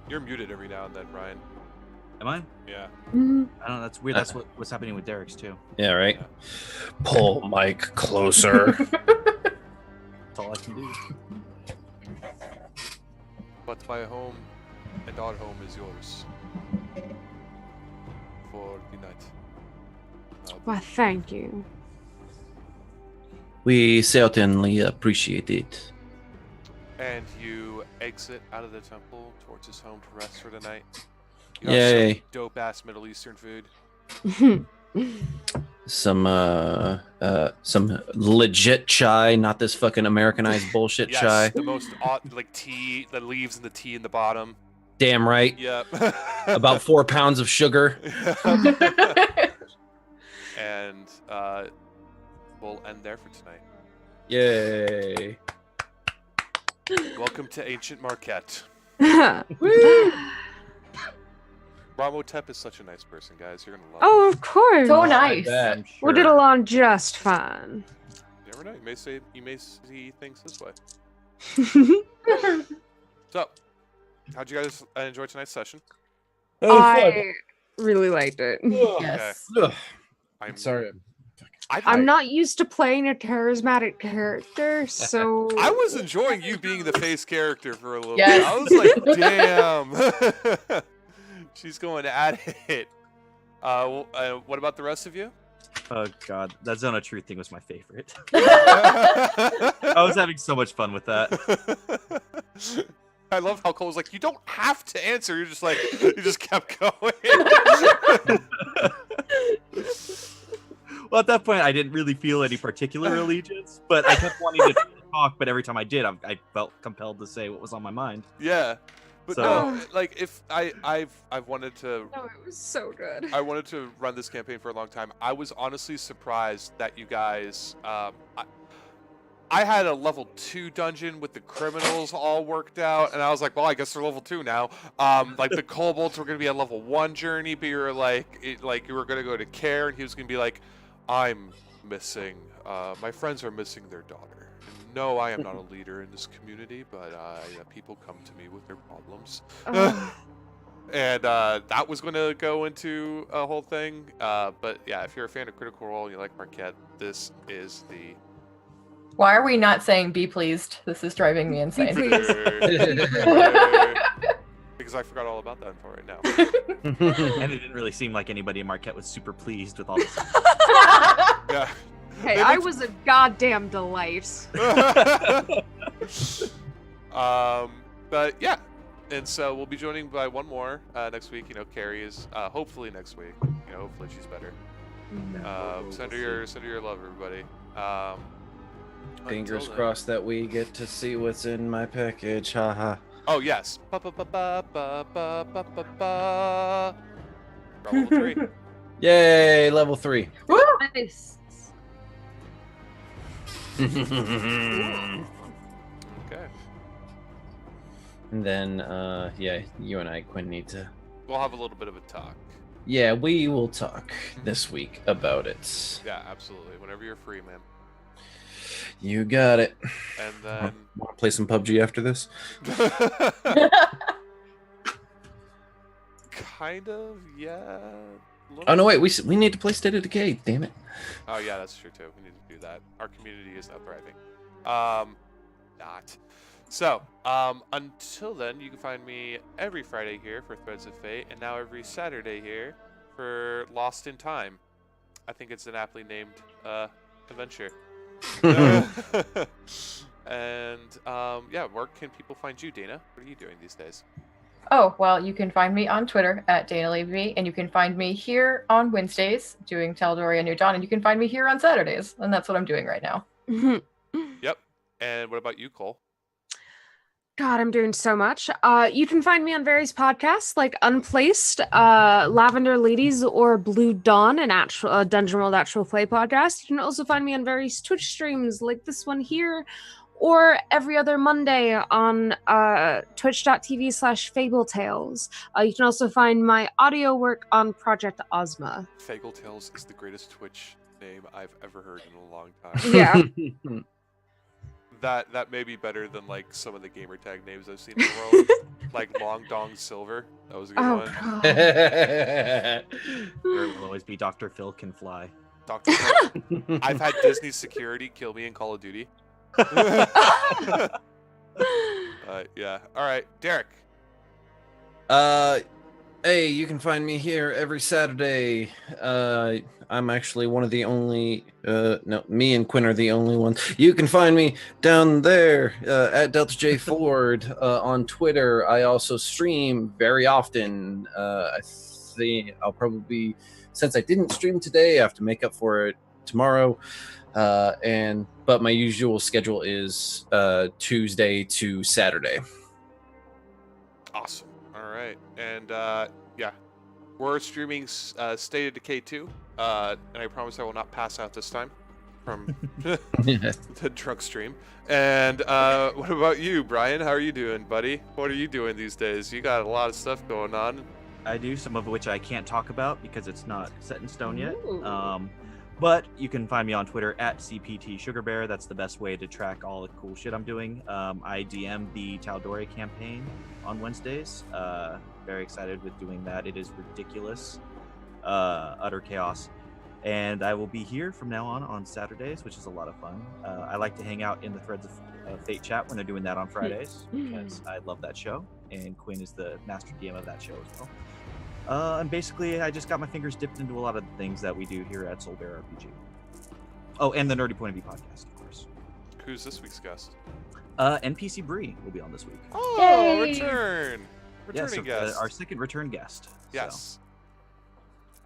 You're muted every now and then, Ryan. Am I? Yeah. I don't know. That's weird. That's what's happening with Derek's too. Yeah, right. Yeah. Pull Mike closer. That's all I can do. But my home and our home is yours for the night. Why, thank you. We certainly appreciate it. And you exit out of the temple towards his home to rest for the night. You have Yay. some dope-ass Middle Eastern food. Some legit chai, not this fucking Americanized bullshit Yes, chai. the most like tea, the leaves and the tea in the bottom. Damn right. Yep. About 4 pounds of sugar. And we'll end there for tonight. Yay. Welcome to ancient Marquet. Ramotep is such a nice person, guys. You're gonna love him. Oh, of course. So I nice. bet. I'm We'll get along just fine. You never know. You may see things this way. So, how'd you guys enjoy tonight's session? I really liked it. Yes. Ugh. I'm Sorry. I'm not used to playing a charismatic character, so I was enjoying you being the face character for a little Yes. bit. I was like, damn. She's going at it. What about the rest of you? Oh god, that Zone of Truth thing was my favorite. I was having so much fun with that. I love how Cole's like, you don't have to answer. You're just like, you just kept going. Well, at that point, I didn't really feel any particular allegiance, but I kept wanting to talk. But every time I did, I felt compelled to say what was on my mind. Yeah, but So- no, like if I've wanted to. Oh, it was so good. I wanted to run this campaign for a long time. I was honestly surprised that you guys. I had a level 2 dungeon with the criminals all worked out, and I was like, well, I guess they're level 2 now. Like the kobolds were gonna be a level 1 journey, but you were like, you were gonna go to Care, and he was gonna be like, I'm missing. My friends are missing their daughter. And no, I am not a leader in this community, but people come to me with their problems. And that was going to go into a whole thing. But yeah, if you're a fan of Critical Role and you like Marquet, this is the... Why are we not saying be pleased? This is driving me insane. Because I forgot all about that info right now. And it didn't really seem like anybody in Marquette was super pleased with all this. Yeah. Hey, I was a goddamn delight. But yeah, and so we'll be joining by one more next week. You know, Carrie is hopefully next week. You know, hopefully she's better. Send her your love, everybody. Fingers until then- crossed that we get to see what's in my package. Haha. Oh yes. Ba ba ba ba ba ba ba ba ba. Level 3. Yay, level 3. Nice. Okay. And then, yeah, you and I, Quinn, need to. We'll have a little bit of a talk. Yeah, we will talk this week about it. Yeah, absolutely. Whenever you're free, man. You got it. And then. Want to play some PUBG after this? Kind of, yeah. Oh no, wait, we need to play State of Decay. Damn it. Oh yeah, that's true too. We need to do that. Our community is not thriving. Not. So, until then, you can find me every Friday here for Threads of Fate, and now every Saturday here for Lost in Time. I think it's an aptly named adventure. And yeah, where can people find you, Dana? What are you doing these days? Oh, well, you can find me on Twitter at DanaLevy, and you can find me here on Wednesdays doing Tal'Dorei and New Dawn, and you can find me here on Saturdays, and that's what I'm doing right now. Yep. And what about you, Cole? God, I'm doing so much. You can find me on various podcasts like Unplaced, Lavender Ladies, or Blue Dawn, an actual Dungeon World actual play podcast. You can also find me on various Twitch streams like this one here, or every other Monday on twitch.tv/FableTales. You can also find my audio work on Project Ozma. Fagletails is the greatest Twitch name I've ever heard in a long time. Yeah. That may be better than like some of the gamer tag names I've seen in the world. Like Long Dong Silver. That was a good one. God. There will always be Dr. Phil Can Fly. Dr. Phil. I've had Disney security kill me in Call of Duty. Yeah. All right, Derek. Hey, you can find me here every Saturday. I'm actually one of the only, no, me and Quinn are the only ones. You can find me down there at Delta J Ford on Twitter. I also stream very often. I think I'll probably, since I didn't stream today, I have to make up for it tomorrow. But my usual schedule is Tuesday to Saturday. Awesome. All right, and yeah, we're streaming State of Decay 2, and I promise I will not pass out this time from the drunk stream. And what about you, Brian? How are you doing, buddy? What are you doing these days? You got a lot of stuff going on. I do, some of which I can't talk about because it's not set in stone yet. Ooh. But you can find me on Twitter at CPT Sugarbear. That's the best way to track all the cool shit I'm doing. I DM the Tal'Dorei campaign on Wednesdays. Very excited with doing that. It is ridiculous, utter chaos. And I will be here from now on Saturdays, which is a lot of fun. I like to hang out in the Threads of Fate chat when they're doing that on Fridays because I love that show. And Quinn is the master DM of that show as well. And basically, I just got my fingers dipped into a lot of the things that we do here at Soul Bear RPG. Oh, and the Nerdy Point of View podcast, of course. Who's this week's guest? NPC Bree will be on this week. Oh, Yay! returning guest. Our second return guest. Yes.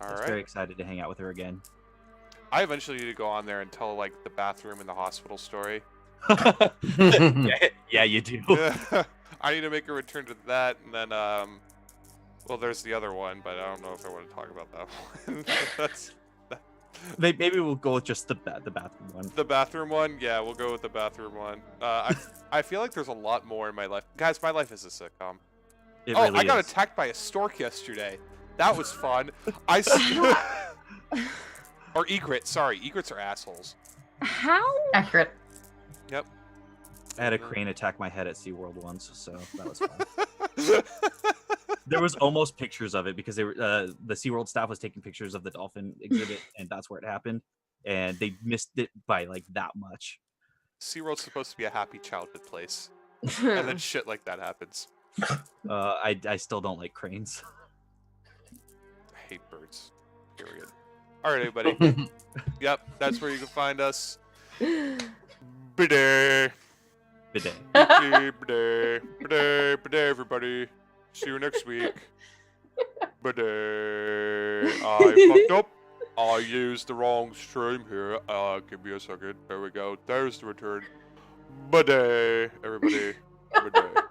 All So, right. very excited to hang out with her again. I eventually need to go on there and tell like the bathroom in the hospital story. yeah, you do. I need to make a return to that, and then well, there's the other one, but I don't know if I want to talk about that one. That's Maybe we'll go with just the bathroom one. the bathroom one. Yeah, we'll go with the bathroom one. I feel like there's a lot more in my life, guys. My life is a sitcom. It Oh, really I got is. attacked by a stork yesterday. That was fun. Or egret. Sorry, egrets are assholes. How? Accurate. Yep. I had a crane attack my head at SeaWorld once, so that was fun. There was almost pictures of it because they were the SeaWorld staff was taking pictures of the dolphin exhibit, and that's where it happened. And they missed it by like that much. SeaWorld's supposed to be a happy childhood place, and then shit like that happens. I still don't like cranes. I hate birds. Period. All right, everybody. Yep, that's where you can find us. Bidet. Bidet. Bidet. Bidet. Bidet, everybody. See you next week. Bidet. I fucked up. I used the wrong stream here. Give me a second. There we go. There's the return. Bidet, everybody. Bidet.